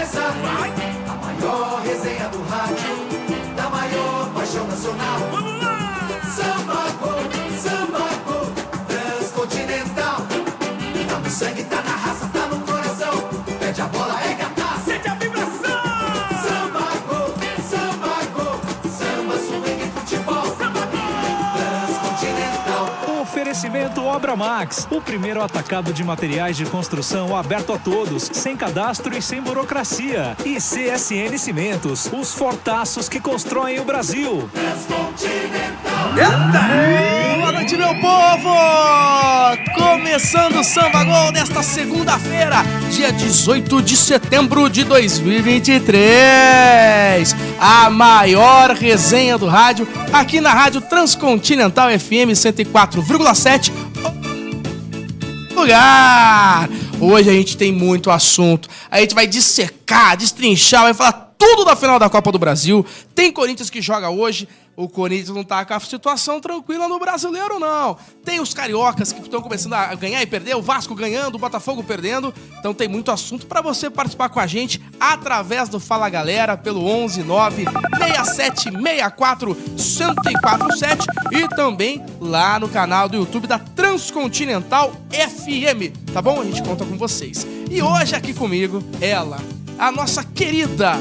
começa a maior resenha do rádio, da maior paixão nacional. Vamos lá! Samba Go, Transcontinental. Tá no sangue, tá na raça, tá no coração. Pede a bola, é cantar. Sente a vibração. Samba Go, samba, swing, futebol. Samba Go, Transcontinental. Oferecimento Obra Max, o primeiro atacado de materiais de construção aberto a todos, sem cadastro e sem burocracia. E CSN Cimentos, os fortaços que constroem o Brasil. Boa noite, meu povo! Começando o Samba Go nesta segunda-feira, dia 18 de setembro de 2023. A maior resenha do rádio, aqui na Rádio Transcontinental FM 104,7. Lugar! Hoje a gente tem muito assunto. A gente vai dissecar, destrinchar, vai falar tudo da final da Copa do Brasil. Tem Corinthians que joga hoje. O Corinthians não tá com a situação tranquila no Brasileiro, não. Tem os cariocas que estão começando a ganhar e perder, o Vasco ganhando, o Botafogo perdendo. Então tem muito assunto para você participar com a gente através do Fala Galera, pelo 11 9 6764 1047 e também lá no canal do YouTube da Transcontinental FM, tá bom? A gente conta com vocês. E hoje aqui comigo, ela, a nossa querida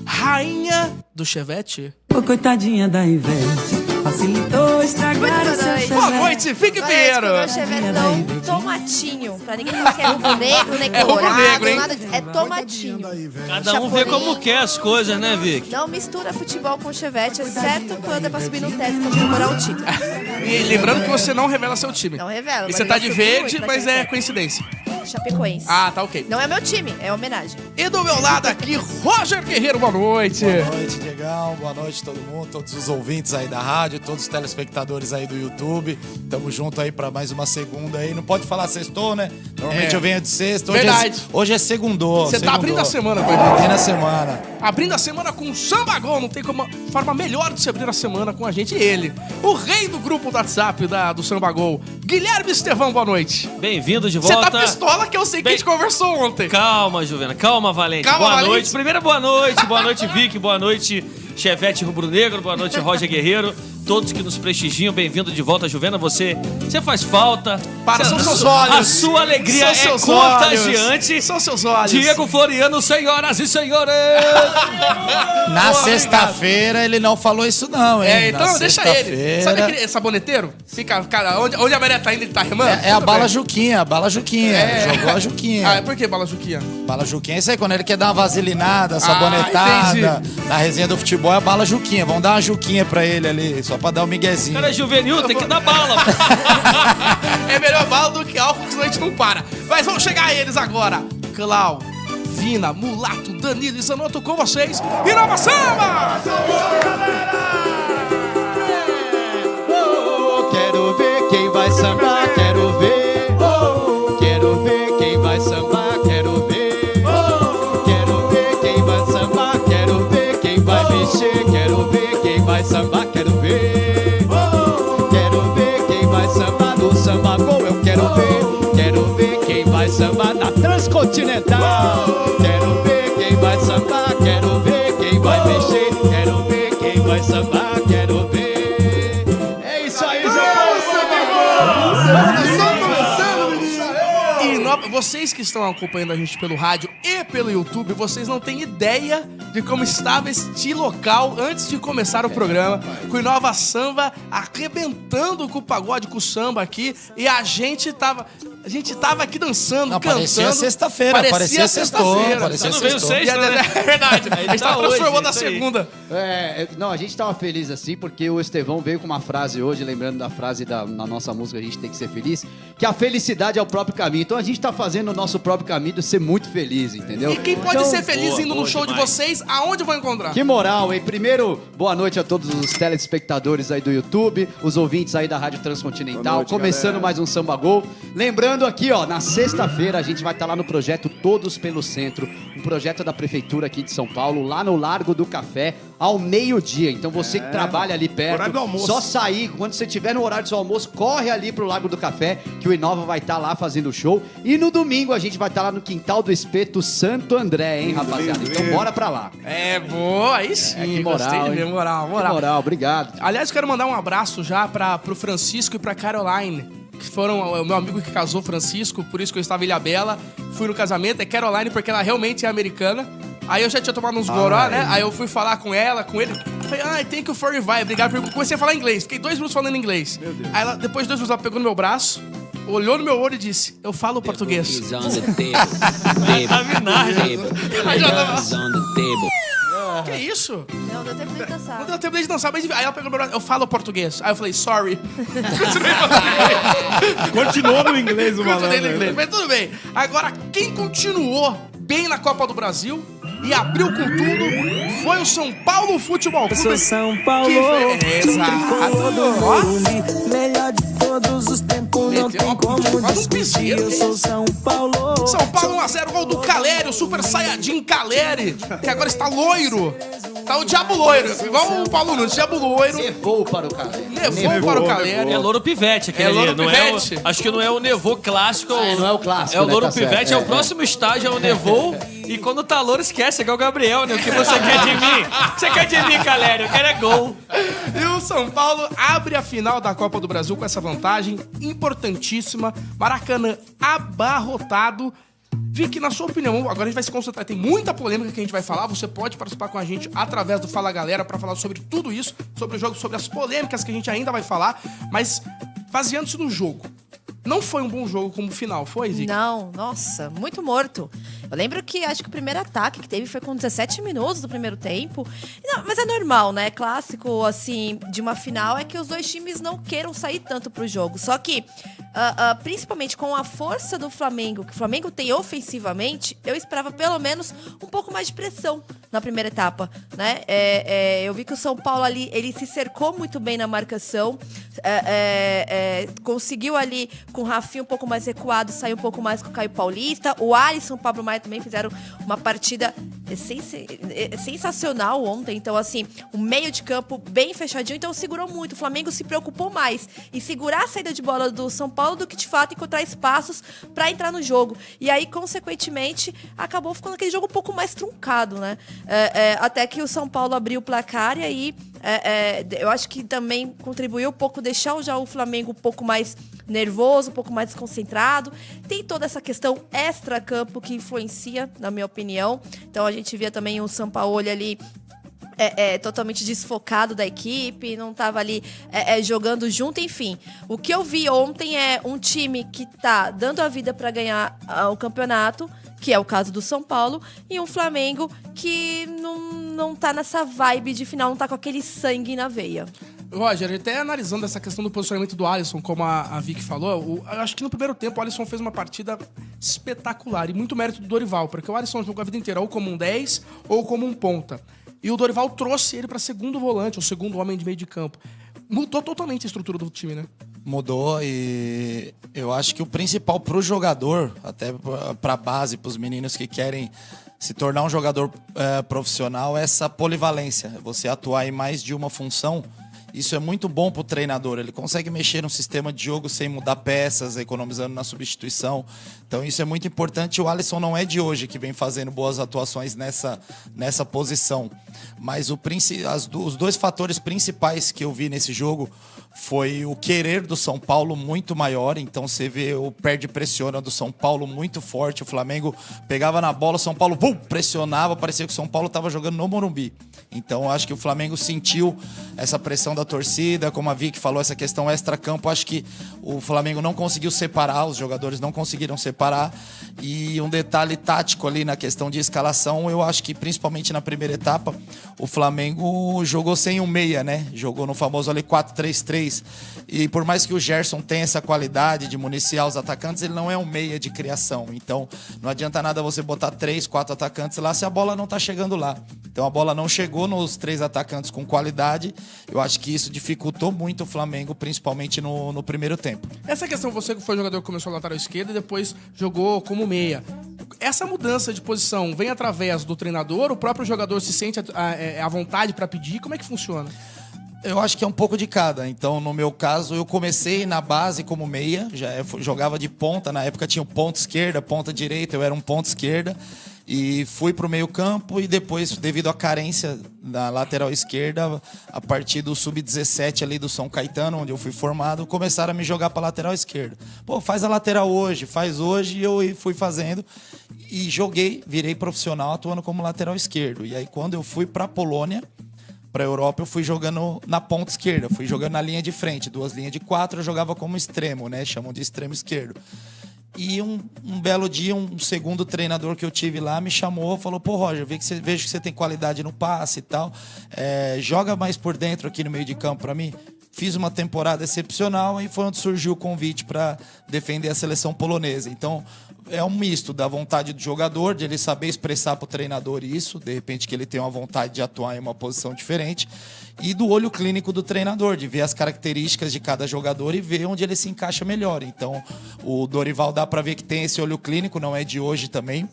rainha do Chevette. Ô, coitadinha da Ivete, facilitou estragar o seu Chevette. Boa noite, fique Pinheiro. Meu chevetão tomatinho. Pra ninguém falar que é rubro negro, nem colorado, hein? nada disso. É tomatinho. Cada um vê como quer as coisas, né, Vic? Não mistura futebol com chevette, exceto quando é pra subir no teto pra comemorar o título. E lembrando que você não revela seu time. Não revela. E você tá de verde, mas é coincidência. Chapecoense. Ah, tá ok. Não é meu time, é homenagem. E do meu lado aqui, Roger Guerreiro, boa noite. Boa noite, Diegão. Boa noite todo mundo, todos os ouvintes aí da rádio, todos os telespectadores aí do YouTube. Tamo junto aí pra mais uma segunda aí. Não pode falar sextou, né? Normalmente eu venho de sexta. Verdade. Hoje é segundô. Você tá abrindo a semana com a gente. Abrindo a semana. Abrindo a semana com o Samba Go. Não tem como forma melhor de se abrir a semana com a gente. E ele, o rei do grupo do WhatsApp do Samba Go, Guilherme Estevão, boa noite. Bem-vindo de Você volta. tá pistola que eu sei que a gente conversou ontem. Calma, Juvena. Calma, Valente. Calma, boa Valente. noite. Primeiro, boa noite. Boa noite, Vic. Boa noite, Chevette Rubro Negro. Boa noite, Roger Guerreiro. Todos que nos prestigiam, bem-vindo de volta, Juvena. Você faz falta. São seus olhos. A sua alegria São é seus contagiante. olhos. São seus olhos. Diego Floriano, senhoras e senhores. Na sexta-feira ele não falou isso não, hein? Então Na deixa ele. sexta-feira- Sabe aquele saboneteiro? Fica, cara, onde a Maria tá indo, ele tá remando? É a Tudo bala bem. Juquinha, a bala Juquinha. Jogou a Juquinha. Ah, por que bala Juquinha? Bala Juquinha, isso aí, quando ele quer dar uma vaselinada, sabonetada, na resenha do futebol é a bala Juquinha. Vamos dar uma Juquinha pra ele ali, só pra dar um miguezinho. Cara, é juvenil, tem que dar bala. É melhor bala do que álcool, senão a gente não para. Mas vamos chegar a eles agora. Clau, Vina, Mulato, Danilo e Zanotto com vocês. E Nova Samba! Quero ver quem vai sambar, quero ver. Quero ver quem vai sambar, quero ver. Quero ver quem vai sambar, quero ver quem vai mexer, quero ver quem vai sambar, quero ver. Quero ver quem vai sambar no Samba Go, eu quero ver quem vai sambar na Transcontinental. Quero ver quem vai sambar, quero ver quem vai mexer, quero ver quem vai sambar, quero ver. É isso aí, E vocês que estão acompanhando a gente pelo rádio e pelo YouTube, vocês não têm ideia de como estava este local antes de começar o programa, com o Nova Samba arrebentando com o pagode, com o samba aqui, e a gente tava aqui dançando, Não, cantando. parecia sexta-feira, parecia sexta-feira. parecia Não veio sextou. sexta, né? É verdade, a gente tá transformando a hoje, isso aí. segunda. Não, a gente tava feliz assim porque o Estevão veio com uma frase hoje, lembrando da frase na nossa música A Gente Tem Que Ser Feliz, que a felicidade é o próprio caminho. Então a gente tá fazendo o nosso próprio caminho de ser muito feliz, entendeu? E quem pode Então, ser feliz indo no boa show de demais. vocês, aonde vão encontrar? que moral, hein? Primeiro, boa noite a todos os telespectadores aí do YouTube, os ouvintes aí da Rádio Transcontinental, começando mais um Samba Go. Lembrando lembrando aqui, ó, na sexta-feira a gente vai estar lá no projeto Todos pelo Centro, um projeto da Prefeitura aqui de São Paulo, lá no Largo do Café, ao meio-dia. Então você que trabalha ali perto, Horário do almoço. só sair, quando você estiver no horário do seu almoço, corre ali pro Largo do Café, que o Inova vai estar lá fazendo show. E no domingo a gente vai estar lá no Quintal do Espeto Santo André, hein, rapaziada? Então bora pra lá. Boa, aí sim. Que moral, gostei de ver, hein? moral. Que moral, obrigado. Aliás, quero mandar um abraço já pro Francisco e pra Caroline, que foram o meu amigo que casou, Francisco, por isso que eu estava em Ilhabela. Fui no casamento, é Caroline porque ela realmente é americana. Aí eu já tinha tomado uns goró, né? Aí eu fui falar com ele. Falei, thank you for your vibe. Obrigado. Comecei a falar inglês. Fiquei 2 minutos falando inglês. Meu Deus. Aí ela, depois de 2 minutos, ela pegou no meu braço, olhou no meu olho e disse, eu falo português. Tá vinagre. Que isso? Não deu tempo de dançar. Não deu tempo de dançar, mas aí ela pegou no meu braço, eu falo português. Aí eu falei, sorry. Continuou no inglês o malandro. Continuei no inglês, mas tudo bem. Agora, quem continuou bem na Copa do Brasil e abriu com tudo foi o São Paulo Futebol Clube. Sou São Paulo, Exato. melhor de todos os tempos, não tem como discutir. Eu sou São Paulo. São Paulo 1x0, gol do Caleri, o Super Saiyajin Caleri, que agora está loiro. Tá o Diabo Loiro, igual o Paulo Nunes, Diabo Loiro. Nevou para o cara. Levou para o Caleri. É Louro Pivete aquele É Louro ali. Não Pivete. acho que não é o Nevô clássico. Não é o clássico, É o né? Louro Tá certo. Pivete, é o próximo estágio, é o Nevô. E quando tá louro, esquece, é igual o Gabriel, né? O que você quer de mim? O que você quer de mim, Caleri? Eu quero é gol. E o São Paulo abre a final da Copa do Brasil com essa vantagem importantíssima. Maracanã abarrotado. Vicky, na sua opinião, agora a gente vai se concentrar. Tem muita polêmica que a gente vai falar. Você pode participar com a gente através do Fala Galera pra falar sobre tudo isso, sobre o jogo, sobre as polêmicas que a gente ainda vai falar. Mas baseando-se no jogo, não foi um bom jogo como final, foi, Vicky? Não, nossa, muito morto. Eu lembro que acho que o primeiro ataque que teve foi com 17 minutos do primeiro tempo. Não, mas é normal, né? Clássico, assim, de uma final é que os dois times não queiram sair tanto pro jogo. Só que, principalmente com a força do Flamengo, que o Flamengo tem ofensivamente, eu esperava pelo menos um pouco mais de pressão na primeira etapa, né? Eu vi que o São Paulo ali, ele se cercou muito bem na marcação, conseguiu ali com o Rafinha um pouco mais recuado, sair um pouco mais com o Caio Paulista. O Alisson e o Pablo Maia também fizeram uma partida sensacional ontem. Então, assim, o meio de campo bem fechadinho. Então, segurou muito. O Flamengo se preocupou mais em segurar a saída de bola do São Paulo do que, de fato, encontrar espaços para entrar no jogo. E aí, consequentemente, acabou ficando aquele jogo um pouco mais truncado, né? Até que o São Paulo abriu o placar e aí eu acho que também contribuiu um pouco, deixar já o Flamengo um pouco mais nervoso, um pouco mais desconcentrado. Tem toda essa questão extra-campo que influencia, na minha opinião. Então a gente via também o Sampaoli ali totalmente desfocado da equipe, não estava ali jogando junto, enfim. O que eu vi ontem é um time que tá dando a vida para ganhar o campeonato, que é o caso do São Paulo, e um Flamengo que não tá nessa vibe de final, não tá com aquele sangue na veia. Roger, até analisando essa questão do posicionamento do Alisson, como a Vicky falou, eu acho que no primeiro tempo o Alisson fez uma partida espetacular e muito mérito do Dorival, porque o Alisson jogou a vida inteira ou como um 10 ou como um ponta. E o Dorival trouxe ele para segundo volante, o segundo homem de meio de campo. Mudou totalmente a estrutura do time, né? Mudou e eu acho que o principal pro jogador, até pra base, pros meninos que querem se tornar um jogador profissional, é essa polivalência. Você atuar em mais de uma função. Isso é muito bom pro treinador. Ele consegue mexer no sistema de jogo sem mudar peças, economizando na substituição. Então isso é muito importante. O Alisson não é de hoje que vem fazendo boas atuações nessa posição. Mas os dois fatores principais que eu vi nesse jogo foi o querer do São Paulo muito maior. Então você vê o perde-pressiona do São Paulo muito forte. O Flamengo pegava na bola, o São Paulo pressionava. Parecia que o São Paulo estava jogando no Morumbi. Então eu acho que o Flamengo sentiu essa pressão da torcida, como a Vicky falou, essa questão extra-campo. Acho que o Flamengo não conseguiu separar, os jogadores não conseguiram separar. E um detalhe tático ali na questão de escalação, eu acho que principalmente na primeira etapa, o Flamengo jogou sem um meia, né? Jogou no famoso ali 4-3-3, fez. E por mais que o Gerson tenha essa qualidade de municiar os atacantes, ele não é um meia de criação. Então, não adianta nada você botar 3, 4 atacantes lá se a bola não tá chegando lá. Então, a bola não chegou nos 3 atacantes com qualidade. Eu acho que isso dificultou muito o Flamengo, principalmente no primeiro tempo. Essa questão, você que foi jogador que começou na lateral esquerda e depois jogou como meia. Essa mudança de posição vem através do treinador? O próprio jogador se sente à vontade para pedir? Como é que funciona? Eu acho que é um pouco de cada. Então, no meu caso, eu comecei na base como meia. Jogava de ponta. Na época tinha ponta esquerda, ponta direita. Eu era um ponta esquerda. E fui para o meio campo e depois, devido à carência da lateral esquerda, a partir do sub-17 ali do São Caetano, onde eu fui formado, começaram a me jogar para lateral esquerda. Pô, faz a lateral hoje, faz hoje. E eu fui fazendo e joguei, virei profissional atuando como lateral esquerdo. E aí, quando eu fui para a Polônia, para a Europa, eu fui jogando na ponta esquerda, fui jogando na linha de frente, 2 linhas de 4, eu jogava como extremo, né? Chamam de extremo esquerdo. E um belo dia, um segundo treinador que eu tive lá me chamou, falou: pô, Roger, vejo que você tem qualidade no passe e tal, joga mais por dentro aqui no meio de campo para mim. Fiz uma temporada excepcional e foi onde surgiu o convite para defender a seleção polonesa. Então, é um misto da vontade do jogador, de ele saber expressar para o treinador isso, de repente que ele tem uma vontade de atuar em uma posição diferente, e do olho clínico do treinador, de ver as características de cada jogador e ver onde ele se encaixa melhor. Então, o Dorival dá para ver que tem esse olho clínico, não é de hoje também,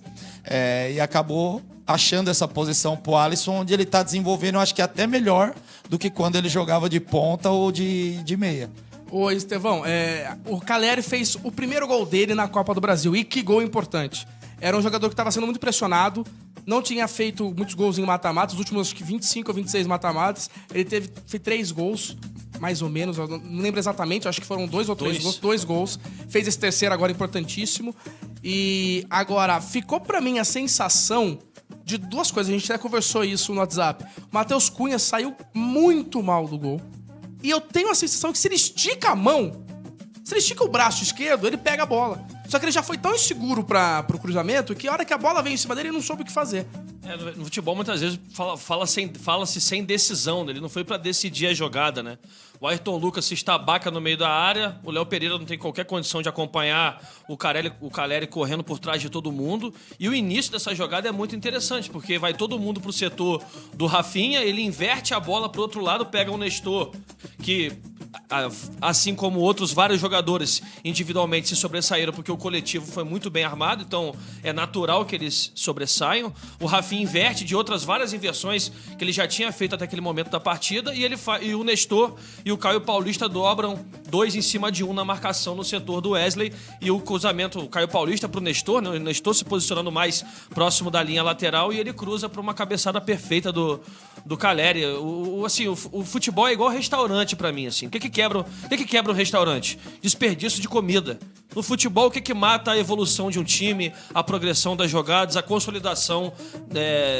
e acabou achando essa posição pro Alisson, onde ele está desenvolvendo, eu acho que até melhor do que quando ele jogava de ponta ou de meia. Ô, Estevão, o Caleri fez o primeiro gol dele na Copa do Brasil. E que gol importante. Era um jogador que estava sendo muito pressionado, não tinha feito muitos gols em mata-mata, os últimos acho que 25 ou 26 mata-matas. Ele fez 3 gols, mais ou menos, eu não lembro exatamente, acho que foram 2 ou 3 gols. 2 gols. Fez esse terceiro agora importantíssimo. E agora, ficou pra mim a sensação de 2 coisas, a gente até conversou isso no WhatsApp. O Matheus Cunha saiu muito mal do gol. E eu tenho a sensação que se ele estica a mão, se ele estica o braço esquerdo, ele pega a bola. Só que ele já foi tão inseguro pro cruzamento que a hora que a bola veio em cima dele, ele não soube o que fazer. No futebol, muitas vezes, fala-se sem decisão, né? Ele não foi pra decidir a jogada, né? O Ayrton Lucas se estabaca no meio da área, o Léo Pereira não tem qualquer condição de acompanhar o Caleri correndo por trás de todo mundo. E o início dessa jogada é muito interessante, porque vai todo mundo pro setor do Rafinha, ele inverte a bola pro outro lado, pega o Nestor, que, assim como outros vários jogadores individualmente se sobressaíram, porque o coletivo foi muito bem armado, então é natural que eles sobressaiam. O Rafinha inverte de outras várias inversões que ele já tinha feito até aquele momento da partida, e o Nestor e o Caio Paulista dobram 2 em cima de 1 na marcação no setor do Wesley, e o cruzamento, o Caio Paulista pro Nestor, né? O Nestor se posicionando mais próximo da linha lateral, e ele cruza para uma cabeçada perfeita do Caleri. O futebol é igual restaurante para mim, assim. O que quebra o restaurante? Desperdício de comida. No futebol, o que mata a evolução de um time, a progressão das jogadas, a consolidação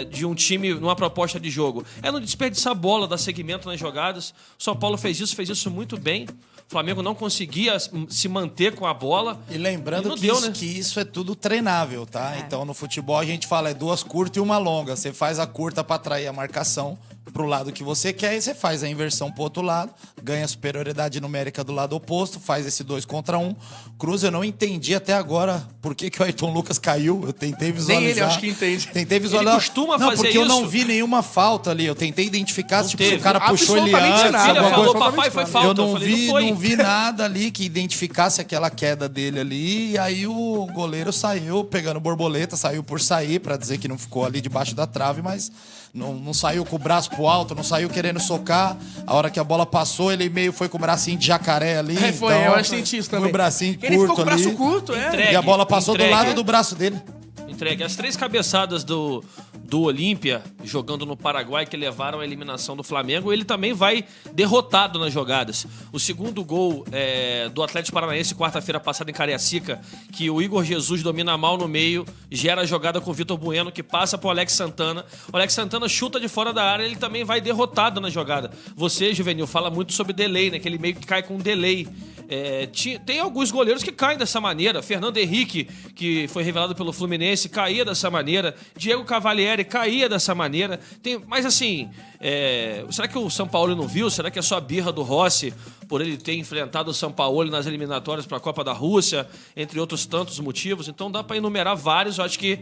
de um time numa proposta de jogo? É não desperdiçar a bola, dar seguimento nas jogadas. O São Paulo fez isso muito bem. O Flamengo não conseguia se manter com a bola. E lembrando que isso é tudo treinável, tá? Então, no futebol, a gente fala 2 curtas e 1 longa. Você faz a curta para atrair a marcação pro lado que você quer, e você faz a inversão pro outro lado, ganha a superioridade numérica do lado oposto, faz esse 2 contra 1. Cruz, eu não entendi até agora por que o Ayrton Lucas caiu. Eu tentei visualizar. Nem ele, acho que entende. Tentei visualizar. Ele costuma fazer porque isso. eu não vi nenhuma falta ali. Eu tentei identificar se o cara puxou ele Absolutamente antes. nada. Filha alguma falou, coisa. papai, foi falta. Eu não falei, não vi nada ali que identificasse aquela queda dele ali. E aí o goleiro saiu pegando borboleta, saiu por sair, pra dizer que não ficou ali debaixo da trave, mas não saiu com o braço pro alto, não saiu querendo socar. A hora que a bola passou, ele meio foi com o bracinho de jacaré ali. Foi, então, eu acho que senti isso também. Foi o bracinho curto ele ficou com o braço ali. curto, Entregue. E a bola passou do lado do braço dele. Entregue. As 3 cabeçadas do Olímpia, jogando no Paraguai, que levaram a eliminação do Flamengo, ele também vai derrotado nas jogadas. O segundo gol do Atlético Paranaense, quarta-feira passada em Cariacica, que o Igor Jesus domina mal no meio, gera a jogada com o Vitor Bueno, que passa pro Alex Santana. O Alex Santana chuta de fora da área, ele também vai derrotado na jogada. Você, Juvenil, fala muito sobre delay, né? Aquele meio que cai com delay Tem alguns goleiros que caem dessa maneira. Fernando Henrique, que foi revelado pelo Fluminense, caía dessa maneira. Diego Cavalieri caía dessa maneira. Mas assim, será que o Sampaoli não viu? Será que é só a birra do Rossi por ele ter enfrentado o Sampaoli nas eliminatórias para a Copa da Rússia, entre outros tantos motivos? Então dá para enumerar vários. Eu acho que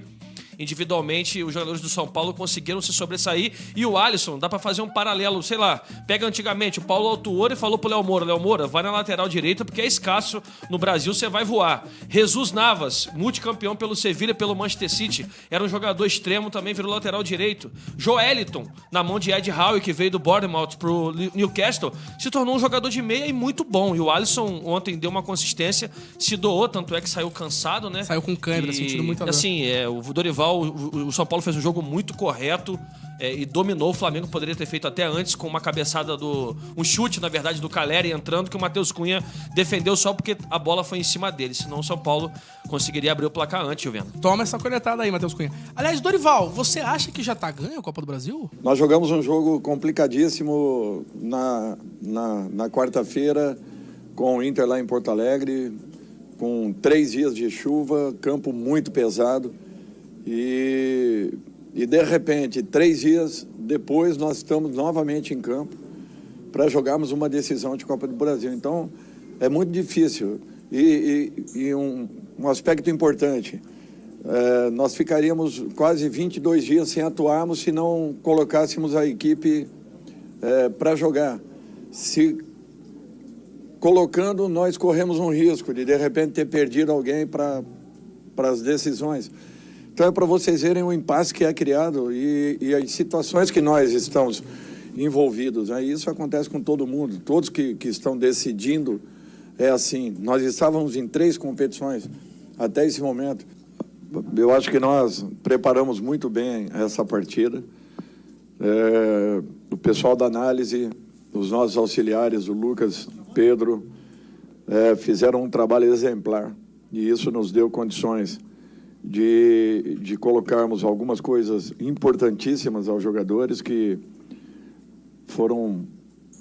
individualmente os jogadores do São Paulo conseguiram se sobressair. E o Alisson, dá pra fazer um paralelo, sei lá, pega antigamente o Paulo Autuori e falou pro Léo Moura, vai na lateral direita porque é escasso no Brasil, você vai voar. Jesus Navas, multicampeão pelo Sevilla e pelo Manchester City, era um jogador extremo, também virou lateral direito. Joeliton, na mão de Ed Howe, que veio do Bournemouth pro Newcastle, se tornou um jogador de meia e muito bom. E o Alisson ontem deu uma consistência, se doou, tanto é que saiu cansado, né? Saiu com câimbra, sentindo muito a dor. Assim, o Dorival, o São Paulo fez um jogo muito correto e dominou. O Flamengo poderia ter feito até antes com uma cabeçada um chute, na verdade, do Calleri entrando, que o Matheus Cunha defendeu só porque a bola foi em cima dele. Senão o São Paulo conseguiria abrir o placar antes, Juventus. Toma essa cornetada aí, Matheus Cunha. Aliás, Dorival, você acha que já tá ganho a Copa do Brasil? Nós jogamos um jogo complicadíssimo na quarta-feira com o Inter lá em Porto Alegre, com 3 dias de chuva, campo muito pesado. E de repente, 3 dias depois, nós estamos novamente em campo para jogarmos uma decisão de Copa do Brasil. Então, é muito difícil. E um aspecto importante, nós ficaríamos quase 22 dias sem atuarmos se não colocássemos a equipe para jogar. Se colocando, nós corremos um risco de repente, ter perdido alguém para as decisões. Então, é para vocês verem o impasse que é criado e as situações que nós estamos envolvidos. Isso acontece com todo mundo, todos que estão decidindo é assim. Nós estávamos em 3 competições até esse momento. Eu acho que nós preparamos muito bem essa partida. O pessoal da análise, os nossos auxiliares, o Lucas, Pedro, fizeram um trabalho exemplar e isso nos deu condições de colocarmos algumas coisas importantíssimas aos jogadores que foram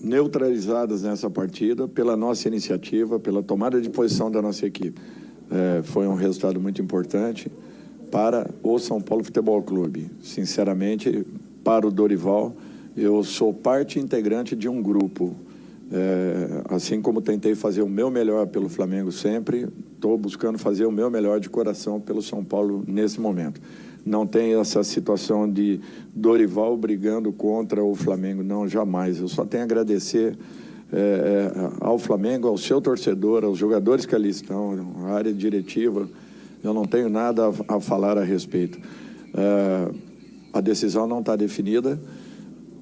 neutralizadas nessa partida pela nossa iniciativa, pela tomada de posição da nossa equipe. Foi um resultado muito importante para o São Paulo Futebol Clube. Sinceramente, para o Dorival, eu sou parte integrante de um grupo. Assim como tentei fazer o meu melhor pelo Flamengo sempre, estou buscando fazer o meu melhor de coração pelo São Paulo nesse momento. Não tem essa situação de Dorival brigando contra o Flamengo, não, jamais. Eu só tenho a agradecer ao Flamengo, ao seu torcedor, aos jogadores que ali estão, à área diretiva. Eu não tenho nada a falar a respeito. A decisão não está definida.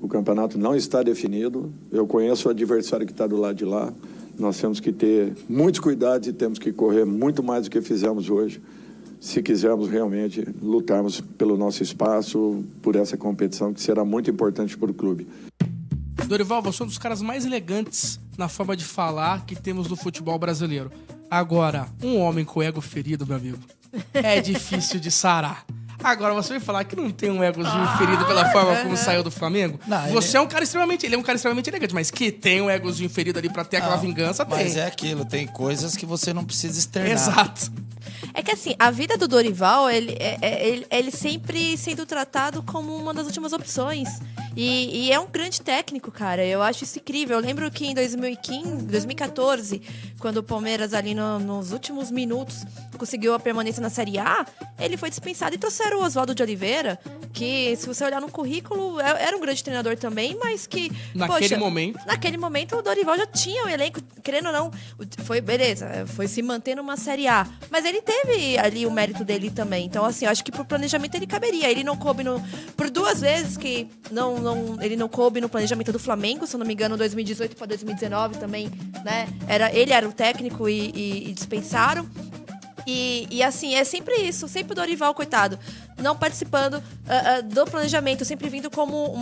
O campeonato não está definido. Eu conheço o adversário que está do lado de lá. Nós temos que ter muitos cuidados e temos que correr muito mais do que fizemos hoje, se quisermos realmente lutarmos pelo nosso espaço, por essa competição que será muito importante para o clube. Dorival, você é um dos caras mais elegantes na forma de falar que temos no futebol brasileiro. Agora, um homem com ego ferido, meu amigo, é difícil de sarar. Agora, você vai falar que não tem um egozinho ferido pela forma como saiu do Flamengo? Não, você é um cara extremamente elegante, mas que tem um egozinho ferido ali pra ter aquela vingança, tem. Mas é aquilo, tem coisas que você não precisa externar. Exato. É que assim, a vida do Dorival, ele sempre sendo tratado como uma das últimas opções. E é um grande técnico, cara. Eu acho isso incrível. Eu lembro que em 2014, quando o Palmeiras ali nos últimos minutos conseguiu a permanência na Série A, ele foi dispensado e trouxeram o Oswaldo de Oliveira, que se você olhar no currículo, era um grande treinador também, mas que... Naquele momento o Dorival já tinha o elenco, querendo ou não, foi se manter numa Série A. Mas ele teve ali o mérito dele também. Então, assim, eu acho que pro planejamento ele caberia. Ele não coube por 2 vezes que ele não coube no planejamento do Flamengo, se eu não me engano, 2018 para 2019 também, né? Ele era o técnico e dispensaram. E assim, é sempre isso. Sempre o Dorival, coitado. não participando do planejamento, sempre vindo como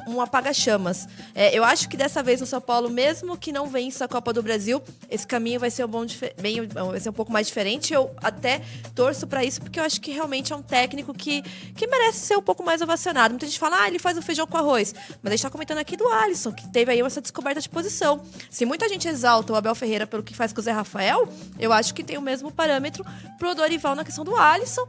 um apaga-chamas. Eu acho que dessa vez no São Paulo, mesmo que não vença a Copa do Brasil, esse caminho vai ser vai ser um pouco mais diferente. Eu até torço pra isso, porque eu acho que realmente é um técnico que merece ser um pouco mais ovacionado. Muita gente fala, ele faz o feijão com arroz. Mas a gente tá comentando aqui do Alisson, que teve aí essa descoberta de posição. Se muita gente exalta o Abel Ferreira pelo que faz com o Zé Rafael, eu acho que tem o mesmo parâmetro pro Dorival na questão do Alisson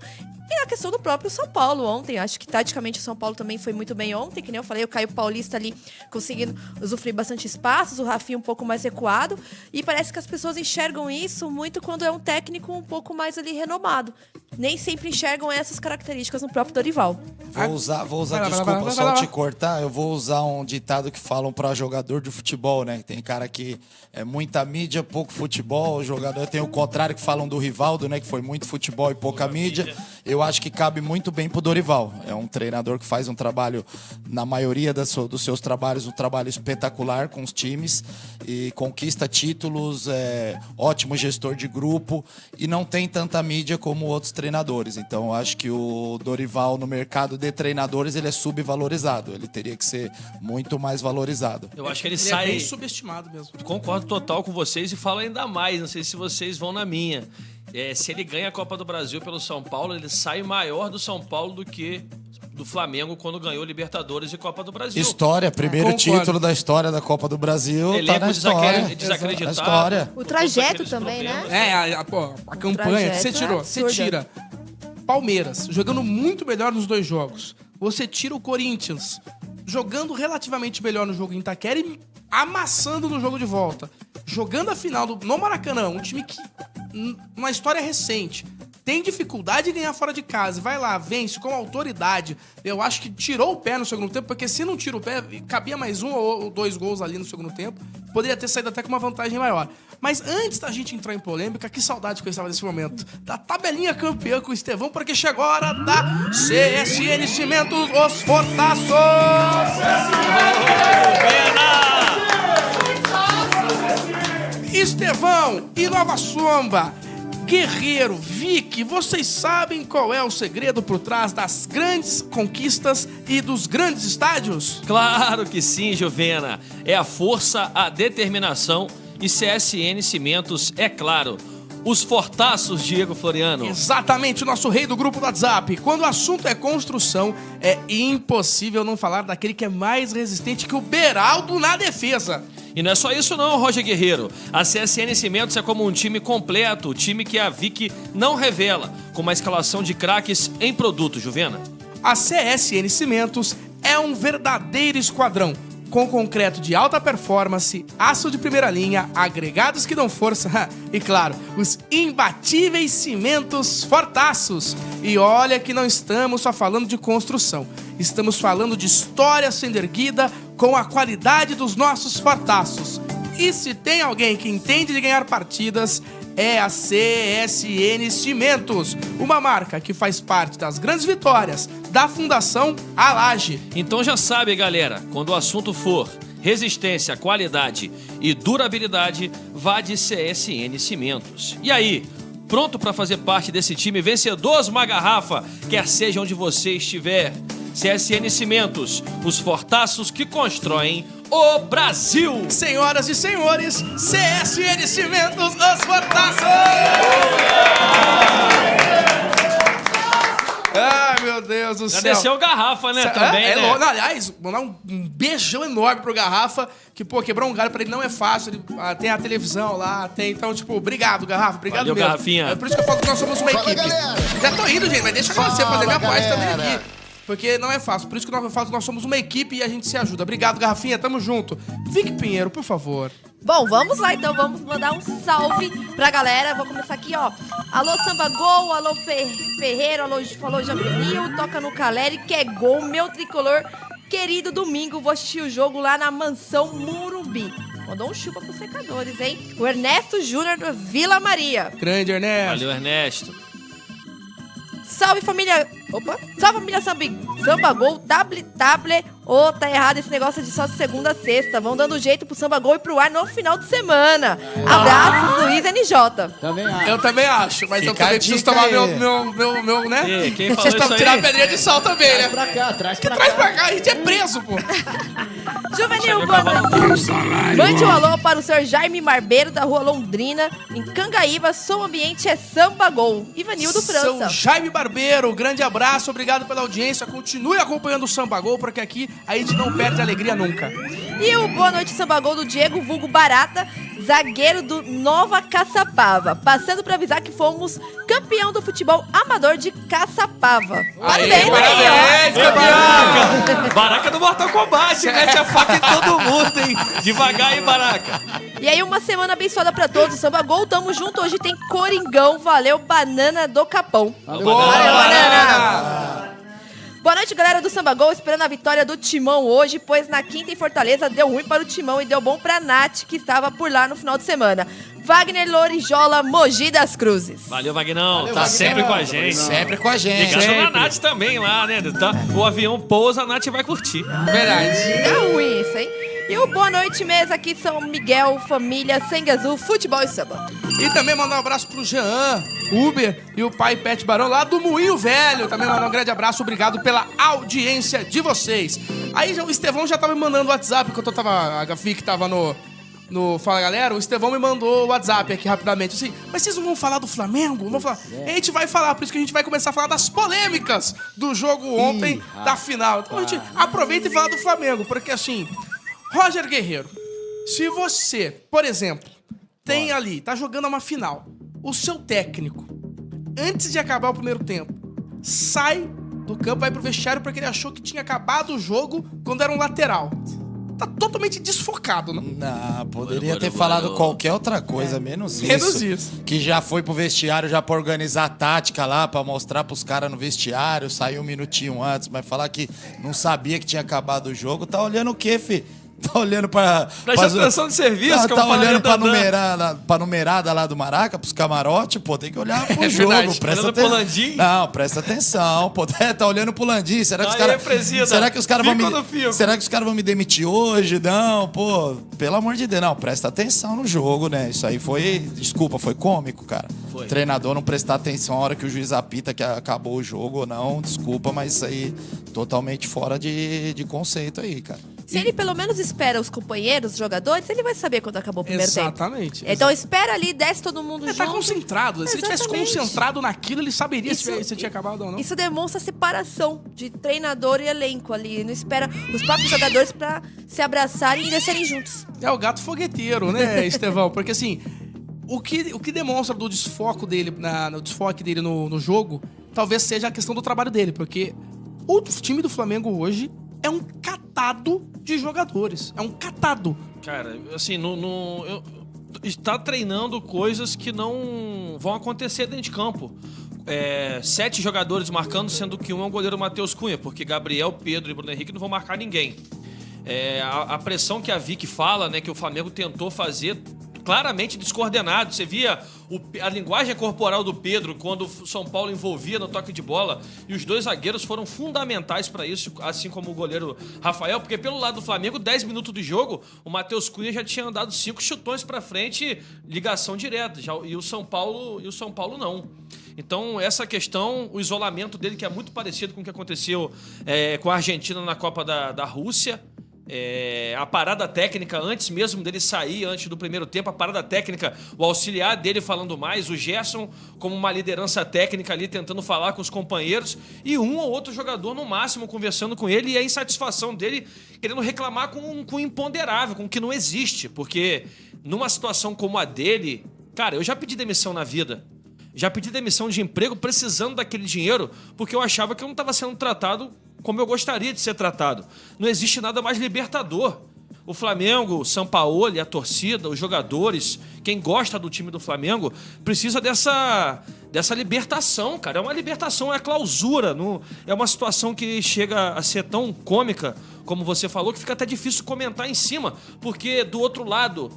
e na questão do próprio São Paulo ontem. Acho que taticamente o São Paulo também foi muito bem ontem, que nem eu falei, o Caio Paulista ali conseguindo usufruir bastante espaços, o Rafinha um pouco mais recuado, e parece que as pessoas enxergam isso muito quando é um técnico um pouco mais ali renomado. Nem sempre enxergam essas características no próprio Dorival. Vou usar desculpa só te cortar, eu vou usar um ditado que falam pra jogador de futebol, né? Tem cara que é muita mídia, pouco futebol, o jogador tem o contrário que falam do Rivaldo, né? Que foi muito futebol e pouca mídia. Eu acho que cabe muito bem pro Dorival. É um treinador que faz um trabalho, na maioria dos seus trabalhos, um trabalho espetacular com os times e conquista títulos, ótimo gestor de grupo e não tem tanta mídia como outros treinadores. Então, eu acho que o Dorival, no mercado de treinadores, ele é subvalorizado. Ele teria que ser muito mais valorizado. Eu acho que ele Ele sai... é bem subestimado mesmo. Concordo total com vocês e falo ainda mais. Não sei se vocês vão na minha. Se ele ganha a Copa do Brasil pelo São Paulo, ele sai maior do São Paulo do que do Flamengo quando ganhou Libertadores e Copa do Brasil. História, primeiro título da história da Copa do Brasil, Elenco tá na história. desacreditado. A história. O trajeto também, né? A campanha, você tira Palmeiras, jogando muito melhor nos dois jogos. Você tira o Corinthians, jogando relativamente melhor no jogo em Itaquera e amassando no jogo de volta. Jogando a final no Maracanã, um time que, uma história recente, tem dificuldade de ganhar fora de casa, vai lá, vence com autoridade. Eu acho que tirou o pé no segundo tempo, porque se não tira o pé, cabia mais 1 ou 2 gols ali no segundo tempo. Poderia ter saído até com uma vantagem maior. Mas antes da gente entrar em polêmica, que saudade que eu estava desse momento. Da tabelinha campeã com o Estevão, porque chegou a hora da CSN Cimentos, os Fortaços! Estevão e Nova Somba, Guerreiro, Vicky, vocês sabem qual é o segredo por trás das grandes conquistas e dos grandes estádios? Claro que sim, Juvena. É a força, a determinação e CSN Cimentos, é claro. Os Fortaços, Diego Floriano. Exatamente, o nosso rei do grupo do WhatsApp. Quando o assunto é construção, é impossível não falar daquele que é mais resistente que o Beraldo na defesa. E não é só isso não, Roger Guerreiro. A CSN Cimentos é como um time completo, o time que a Vicky não revela, com uma escalação de craques em produto, Juvena. A CSN Cimentos é um verdadeiro esquadrão, com concreto de alta performance, aço de primeira linha, agregados que dão força e, claro, os imbatíveis cimentos Fortaços. E olha que não estamos só falando de construção, estamos falando de história sendo erguida com a qualidade dos nossos Fortaços. E se tem alguém que entende de ganhar partidas, é a CSN Cimentos, uma marca que faz parte das grandes vitórias da Fundação Alage. Então já sabe, galera, quando o assunto for resistência, qualidade e durabilidade, vá de CSN Cimentos. E aí, pronto para fazer parte desse time vencedor, uma garrafa, quer seja onde você estiver? CSN Cimentos, os Fortaços que constroem o Brasil. Senhoras e senhores, CSN Cimentos, os Fortaços! Ai, meu Deus do céu. Agradeceu o Garrafa, né, também, né? Aliás, mandar um beijão enorme pro Garrafa, que, pô, quebrar um galho pra ele não é fácil. Ele tem a televisão lá, tem... Então, tipo, obrigado, Garrafa, obrigado Valeu, mesmo. Garrafinha. É por isso que eu falo que nós somos uma equipe. Já tô indo, gente, mas deixa eu fazer minha parte também aqui. Porque não é fácil. Por isso que eu falo que nós somos uma equipe e a gente se ajuda. Obrigado, Garrafinha. Tamo junto. Vicky Pinheiro, por favor. Bom, vamos lá então, vamos mandar um salve pra galera. Vou começar aqui, ó. Alô Samba Gol, alô Ferreiro, alô Jambril, toca no Caleri, que é gol, meu tricolor querido. Domingo vou assistir o jogo lá na Mansão Morumbi. Mandou um chupa pros secadores, hein? O Ernesto Júnior do Vila Maria. Grande, Ernesto. Valeu, Ernesto. Salve família... Opa! Salve família Samba Gol, Ô, tá errado esse negócio de só de segunda a sexta. Vão dando jeito pro Samba Gol e pro ar no final de semana. Abraços, Luiz NJ. Também acho. Eu também acho, mas eu Fica a também preciso dica tomar aí. meu, né? E quem falou Vocês estão isso aí? tirando a pedrinha de sal também, né? Pra cá, traz Que pra traz cá. pra cá, a gente é preso, pô. Juvenil, boa noite. Mande um alô para o senhor Jaime Marbeiro, da Rua Londrina, em Cangaíba. Som ambiente é Samba Gol. Ivanildo São França. Jaime Barbeiro, grande abraço, obrigado pela audiência. Continue acompanhando o Samba Gol, porque aqui a gente não perde a alegria nunca. E o boa noite Samba Gol do Diego Vulgo Barata, zagueiro do Nova Caçapava. Passando para avisar que fomos campeão do futebol amador de Caçapava. Parabéns, parabéns, campeão! Baraca do Mortal Kombat, mete a faca em todo mundo, hein? Devagar aí, Baraca. E aí, uma semana abençoada pra todos. Samba Gol, tamo junto. Hoje tem Coringão. Valeu, Banana do Capão. Valeu, Valeu, Banana. Boa noite, galera do Samba Gol. Esperando a vitória do Timão hoje, pois na quinta em Fortaleza deu ruim para o Timão e deu bom pra Nath, que estava por lá no final de semana. Wagner Lorijola, Mogi das Cruzes. Valeu, Vagnão. Valeu, Tá Vagnão. sempre com a gente. Sempre com a gente. Ligado na Nath também lá, né? Tá? O avião pousa, a Nath vai curtir. Verdade. É ruim isso, hein? E o boa noite mesmo aqui, São Miguel, família, Sangue Azul, futebol e samba. E também mandar um abraço pro Jean, Uber e o pai Pet Barão lá do Moinho Velho. Também mandar um grande abraço, obrigado pela audiência de vocês. Aí o Estevão já tava me mandando o WhatsApp, enquanto eu tava, a Gafi que tava no Fala Galera, o Estevão me mandou o WhatsApp aqui rapidamente, assim, mas vocês não vão falar do Flamengo? Vão falar. A gente vai falar, por isso que a gente vai começar a falar das polêmicas do jogo ontem, da final. Então a gente aproveita e fala do Flamengo, porque assim, Roger Guerreiro, se você, por exemplo, tem ali, tá jogando uma final, o seu técnico, antes de acabar o primeiro tempo, sai do campo, vai pro vestiário porque ele achou que tinha acabado o jogo quando era um lateral. Tá totalmente desfocado, né? Não, poderia ter falado qualquer outra coisa, menos isso. Menos isso. Que já foi pro vestiário já pra organizar a tática lá, pra mostrar pros caras no vestiário, saiu um minutinho antes, mas falar que não sabia que tinha acabado o jogo, tá olhando o quê, fi? Tá olhando pra... Presta atenção de serviço, Tá, como tá falaria olhando pra, Dandan. pra numerada lá do Maraca, pros camarotes, pô, tem que olhar pro É jogo, verdade. presta Olhando pro atenção. Landim? Não, presta atenção, pô, tá olhando pro Landim, será que os Aí, caras... presida, Será que os caras vão fica me... ou não fica? Será que os caras vão me demitir hoje? Não, pô, pelo amor de Deus, não, presta atenção no jogo, né? Isso aí foi, desculpa, foi cômico, cara. Foi. Treinador não prestar atenção a hora que o juiz apita que acabou o jogo ou não, desculpa, mas isso aí totalmente fora de conceito aí, cara. Se ele pelo menos espera os companheiros, os jogadores, ele vai saber quando acabou o primeiro Exatamente. tempo. Então espera ali, desce todo mundo Ele junto. tá concentrado. Se ele tivesse Exatamente. concentrado naquilo, ele saberia se tinha acabado ou não. Isso demonstra separação de treinador e elenco ali. Não espera os próprios jogadores pra se abraçarem e descerem juntos. É o gato fogueteiro, né, Estevão? Porque assim, o que demonstra do desfoque dele, no jogo, talvez seja a questão do trabalho dele. Porque o time do Flamengo hoje é um catado de jogadores. É um catado. Cara, assim, está treinando coisas que não vão acontecer dentro de campo. 7 jogadores marcando, sendo que um é o goleiro Matheus Cunha, porque Gabriel, Pedro e Bruno Henrique não vão marcar ninguém. A pressão que a Vicky fala, né, que o Flamengo tentou fazer claramente descoordenado. Você via a linguagem corporal do Pedro quando o São Paulo envolvia no toque de bola, e os dois zagueiros foram fundamentais para isso, assim como o goleiro Rafael, porque pelo lado do Flamengo, 10 minutos de jogo, o Matheus Cunha já tinha dado 5 chutões para frente, ligação direta, e o São Paulo não. Então, essa questão, o isolamento dele, que é muito parecido com o que aconteceu com a Argentina na Copa da Rússia. A parada técnica, antes mesmo dele sair, antes do primeiro tempo, a parada técnica, o auxiliar dele falando mais, o Gerson como uma liderança técnica ali, tentando falar com os companheiros, e um ou outro jogador no máximo conversando com ele, e a insatisfação dele querendo reclamar com o imponderável, com o que não existe, porque numa situação como a dele, cara, eu já pedi demissão na vida. Já pedi demissão de emprego precisando daquele dinheiro, porque eu achava que eu não estava sendo tratado como eu gostaria de ser tratado. Não existe nada mais libertador. O Flamengo, o Sampaoli, a torcida, os jogadores, quem gosta do time do Flamengo, precisa dessa libertação, cara. É uma libertação, é a clausura. É uma situação que chega a ser tão cômica, como você falou, que fica até difícil comentar em cima, porque do outro lado,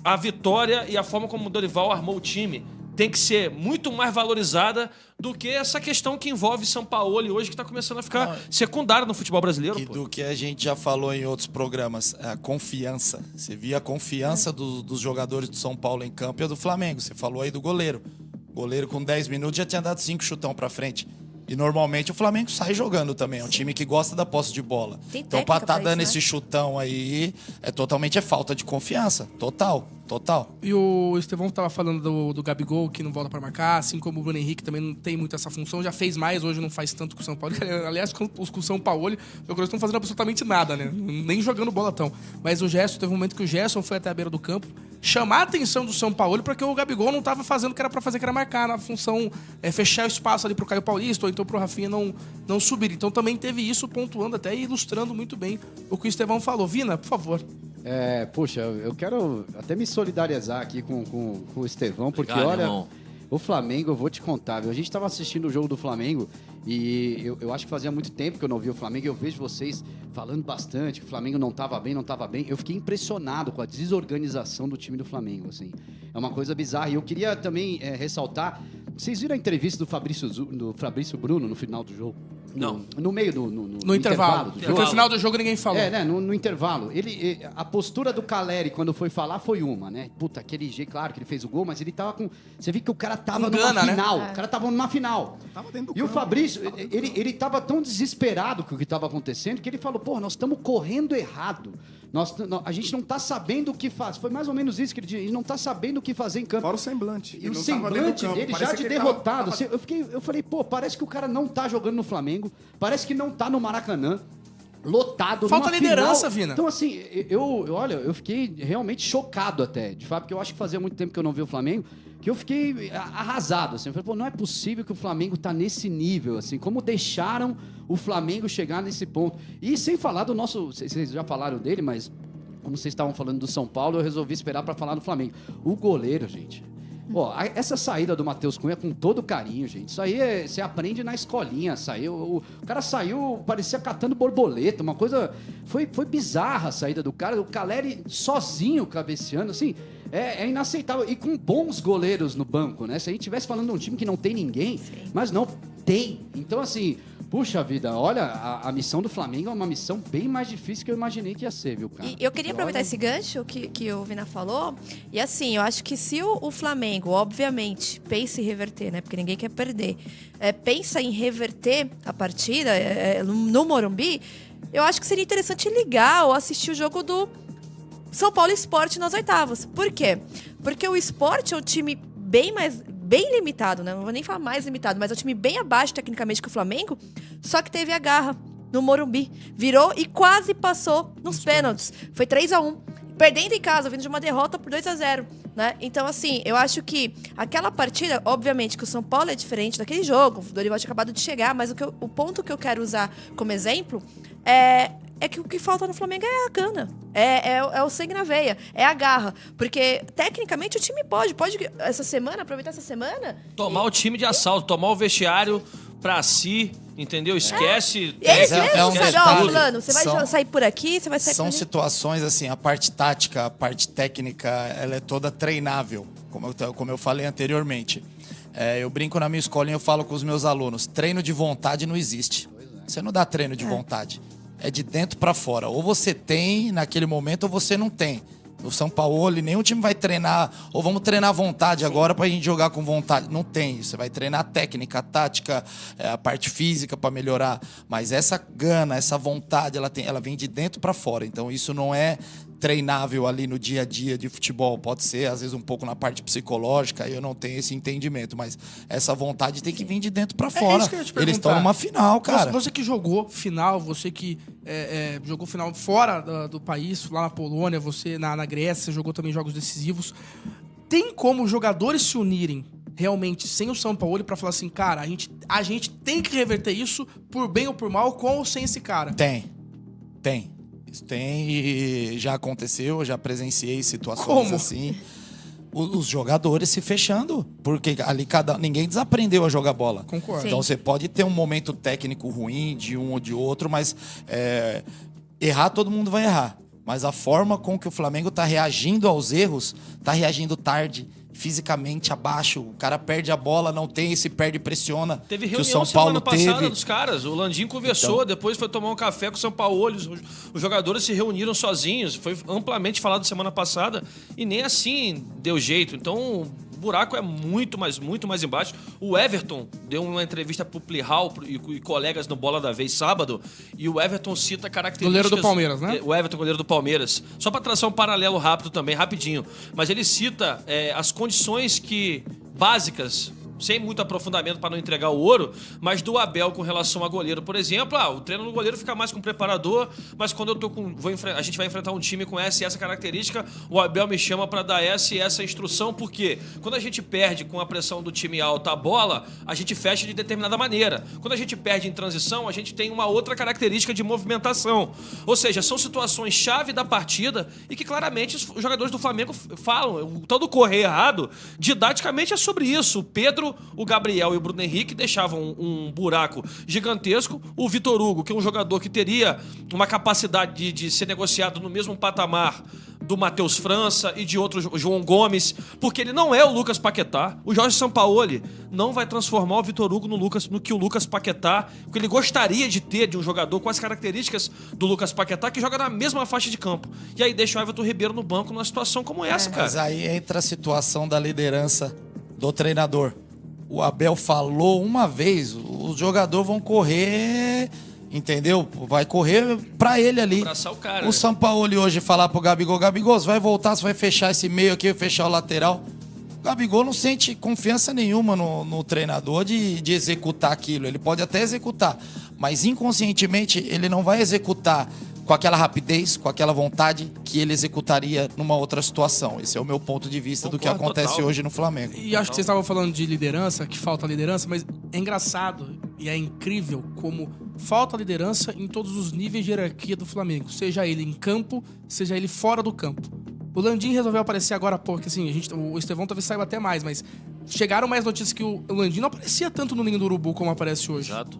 a vitória e a forma como o Dorival armou o time tem que ser muito mais valorizada do que essa questão que envolve São Paulo e hoje que está começando a ficar secundária no futebol brasileiro. E do que a gente já falou em outros programas, a confiança. Você via a confiança dos jogadores do São Paulo em campo e a do Flamengo. Você falou aí do goleiro. O goleiro com 10 minutos já tinha dado 5 chutão pra frente. E normalmente o Flamengo sai jogando também. É um time que gosta da posse de bola. Então pra estar dando esse chutão aí, totalmente falta de confiança. Total. E o Estevão tava falando do Gabigol, que não volta pra marcar, assim como o Bruno Henrique também não tem muito essa função, já fez mais, hoje não faz tanto com o São Paulo. Aliás, com o São Paulo, os jogadores estão fazendo absolutamente nada, né? Nem jogando bola tão. Mas o Gerson, teve um momento que o Gerson foi até a beira do campo, chamar a atenção do São Paulo, porque o Gabigol não tava fazendo o que era pra fazer, que era marcar na função, fechar o espaço ali pro Caio Paulista, ou então pro Rafinha não subir. Então também teve isso, pontuando até e ilustrando muito bem o que o Estevão falou. Vina, por favor. Puxa, eu quero até me solidarizar aqui com o Estevão, porque Obrigado, olha, irmão. o Flamengo, eu vou te contar, viu? A gente estava assistindo o jogo do Flamengo e eu acho que fazia muito tempo que eu não vi o Flamengo, eu vejo vocês falando bastante que o Flamengo não estava bem. Eu fiquei impressionado com a desorganização do time do Flamengo, assim. É uma coisa bizarra. E eu queria também ressaltar, vocês viram a entrevista do Fabrício Bruno no final do jogo? Não. No meio No intervalo. do Porque jogo. no final do jogo ninguém falou. Né? No intervalo. A postura do Caleri, quando foi falar, foi uma, né? Puta, aquele jeito, claro que ele fez o gol, mas ele tava com... Você viu que o cara tava numa final. O cara tava numa final. E o Fabrício, ele tava tão desesperado com o que tava acontecendo, que ele falou, pô, nós estamos correndo errado. A gente não tá sabendo o que faz. Foi mais ou menos isso que ele disse. Ele não tá sabendo o que fazer em campo. Fora o semblante. E o semblante dele já de derrotado. Eu falei, pô, parece que o cara não tá jogando no Flamengo. Parece que não tá no Maracanã. Lotado. Falta numa liderança, final. Vina. Então, assim, olha, eu fiquei realmente chocado até. De fato, porque eu acho que fazia muito tempo que eu não vi o Flamengo. Que eu fiquei arrasado, assim. Eu falei, pô, não é possível que o Flamengo tá nesse nível, assim. Como deixaram o Flamengo chegar nesse ponto. E sem falar do nosso... Vocês já falaram dele, mas como vocês estavam falando do São Paulo, eu resolvi esperar pra falar do Flamengo. O goleiro, gente... Pô, essa saída do Matheus Cunha com todo carinho, gente. Isso aí você aprende na escolinha. O cara saiu, parecia catando borboleta. Uma coisa... Foi bizarra a saída do cara. O Caleri sozinho cabeceando, assim... É inaceitável. E com bons goleiros no banco, né? Se a gente estivesse falando de um time que não tem ninguém, mas não tem. Então, assim, puxa vida, olha, a missão do Flamengo é uma missão bem mais difícil que eu imaginei que ia ser, viu, cara? E eu queria aproveitar esse gancho que o Vina falou. E assim, eu acho que se o Flamengo, obviamente, pensa em reverter, né? Porque ninguém quer perder. Pensa em reverter a partida no Morumbi, eu acho que seria interessante ligar ou assistir o jogo do São Paulo Sport nas oitavas. Por quê? Porque o Sport é um time bem limitado, né? Não vou nem falar mais limitado, mas é um time bem abaixo tecnicamente que o Flamengo, só que teve a garra no Morumbi. Virou e quase passou nos pênaltis. Foi 3-1. Perdendo em casa, vindo de uma derrota por 2-0, né? Então, assim, eu acho que aquela partida, obviamente que o São Paulo é diferente daquele jogo, o Dorival tinha acabado de chegar, mas o ponto que eu quero usar como exemplo é que o que falta no Flamengo é a gana. É o sangue na veia. É a garra. Porque, tecnicamente, o time pode essa semana, aproveitar essa semana... Tomar o time de assalto, tomar o vestiário pra si, entendeu? Esquece... É isso mesmo, um sabe? detalhe. Ó, fulano, você vai sair por aqui, você vai sair por São ali. situações, assim, a parte tática, a parte técnica, ela é toda treinável, como eu falei anteriormente. Eu brinco na minha escolinha, eu falo com os meus alunos, treino de vontade não existe. Você não dá treino de vontade. É de dentro pra fora. Ou você tem naquele momento ou você não tem. No São Paulo, nenhum time vai treinar, ou vamos treinar à vontade agora pra gente jogar com vontade. Não tem. Você vai treinar a técnica, a tática, a parte física pra melhorar. Mas essa gana, essa vontade, ela vem de dentro pra fora. Então isso não é treinável ali no dia a dia de futebol. Pode ser, às vezes, um pouco na parte psicológica, aí eu não tenho esse entendimento, mas essa vontade tem que vir de dentro pra fora. Isso que eu ia te perguntar. Eles estão numa final, cara. Você que jogou final, você que jogou final fora do país, lá na Polônia, você na Grécia, você jogou também jogos decisivos. Tem como os jogadores se unirem realmente sem o São Paulo pra falar assim, cara, a gente tem que reverter isso por bem ou por mal, com ou sem esse cara? Tem. Isso tem e já aconteceu, eu já presenciei situações Como? assim. Os jogadores se fechando, porque ali ninguém desaprendeu a jogar bola. Concordo. Então você pode ter um momento técnico ruim de um ou de outro, mas errar todo mundo vai errar. Mas a forma com que o Flamengo tá reagindo aos erros, tá reagindo tarde, fisicamente abaixo. O cara perde a bola, não tem esse perde e pressiona. Teve que o reunião São Paulo semana passada teve. dos caras. O Landim conversou, Então. depois foi tomar um café com o São Paulo. Os jogadores se reuniram sozinhos. Foi amplamente falado semana passada. E nem assim deu jeito. Então, o buraco é muito mais embaixo. O Everton deu uma entrevista pro Plihal e colegas no Bola da Vez sábado. E o Everton cita características... Goleiro do Palmeiras, né? O Everton, goleiro do Palmeiras. Só para traçar um paralelo rápido também, rapidinho. Mas ele cita as condições básicas, sem muito aprofundamento para não entregar o ouro, mas do Abel com relação a goleiro, por exemplo. O treino do goleiro fica mais com o preparador, mas quando eu tô a gente vai enfrentar um time com essa e essa característica, o Abel me chama para dar essa e essa instrução, porque quando a gente perde com a pressão do time alta a bola, a gente fecha de determinada maneira. Quando a gente perde em transição, a gente tem uma outra característica de movimentação. Ou seja, são situações chave da partida e que claramente os jogadores do Flamengo falam. O tal do correr errado, didaticamente é sobre isso. O Pedro, o Gabriel e o Bruno Henrique deixavam um buraco gigantesco. O Vitor Hugo, que é um jogador que teria uma capacidade de ser negociado no mesmo patamar do Matheus França e de outros, João Gomes, porque ele não é o Lucas Paquetá. O Jorge Sampaoli não vai transformar o Vitor Hugo no que o Lucas Paquetá, o que ele gostaria de ter de um jogador com as características do Lucas Paquetá, que joga na mesma faixa de campo. E aí deixa o Everton Ribeiro no banco numa situação como essa, cara. Mas aí entra a situação da liderança do treinador. O Abel falou uma vez, os jogadores vão correr, entendeu? Vai correr pra ele ali. Abraçar o cara, O Sampaoli hoje falar pro Gabigol, você vai voltar, você vai fechar esse meio aqui, vai fechar o lateral. O Gabigol não sente confiança nenhuma no treinador de executar aquilo. Ele pode até executar, mas inconscientemente ele não vai executar com aquela rapidez, com aquela vontade que ele executaria numa outra situação. Esse é o meu ponto de vista do que Concordo, acontece total. hoje no Flamengo. E acho que vocês estavam falando de liderança, que falta liderança, mas é engraçado e é incrível como falta liderança em todos os níveis de hierarquia do Flamengo. Seja ele em campo, seja ele fora do campo. O Landim resolveu aparecer agora, porque assim, o Estevão talvez saiba até mais, mas chegaram mais notícias que o Landim não aparecia tanto no Ninho do Urubu como aparece hoje. Exato.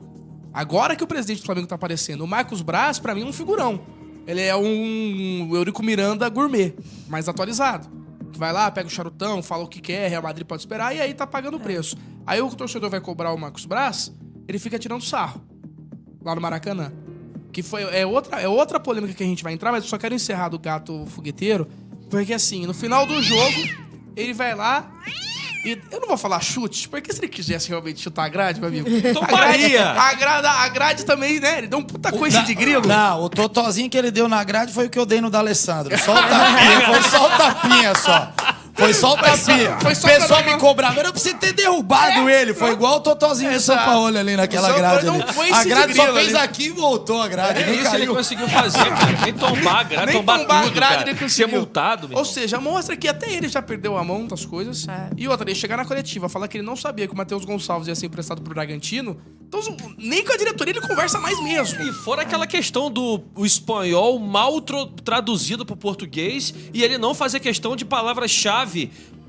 Agora que o presidente do Flamengo tá aparecendo. O Marcos Braz, pra mim, é um figurão. Ele é um Eurico Miranda gourmet, mais atualizado. Que vai lá, pega o charutão, fala o que quer, Real Madrid pode esperar, e aí tá pagando o preço. Aí o torcedor vai cobrar o Marcos Braz, ele fica tirando sarro. Lá no Maracanã. Que é outra polêmica que a gente vai entrar, mas eu só quero encerrar do gato fogueteiro. Porque assim, no final do jogo, ele vai lá... E eu não vou falar chute, porque se ele quisesse realmente chutar a grade, meu amigo... Tomaria! A grade também, né? Ele deu um puta coice de grilo. Não, o totozinho que ele deu na grade foi o que eu dei no D'Alessandro. Só o tapinha, foi só o tapinha só. Foi só o tapinha. Foi só o pessoal pra- me cobrava. Era pra você ter derrubado ele. Foi igual o totozinho do São Exato. Paulo ali naquela Só grade. deu um Ali. coice A de grade só grilo fez ali. aqui e voltou a grade. É nem isso ele caiu. conseguiu fazer, cara. Nem tombar a grade, Nem tombar tombar a tudo, grade, cara. nem Ser conseguiu. multado, meu Ou irmão. seja, mostra que até ele já perdeu a mão das coisas. É. E outra, ele chegar na coletiva, falar que ele não sabia que o Matheus Gonçalves ia ser emprestado pro Bragantino. Então, nem com a diretoria ele conversa mais mesmo. E fora aquela questão do o espanhol mal traduzido pro português e ele não fazer questão de palavras-chave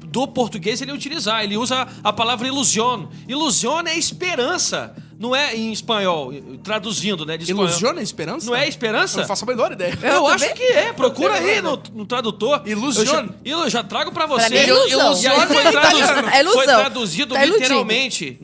do português ele utilizar. Ele usa a palavra ilusión. Ilusión é esperança. Não é em espanhol, traduzindo, né? De espanhol. Ilusiona a esperança? Não é Eu esperança? não faço a menor ideia. Eu acho também? que é. Procura aí no tradutor. Ilusione. Eu já trago pra Pra você. mim é ilusão. E aí foi, É italiano. É ilusão. foi traduzido Tá iludido. literalmente.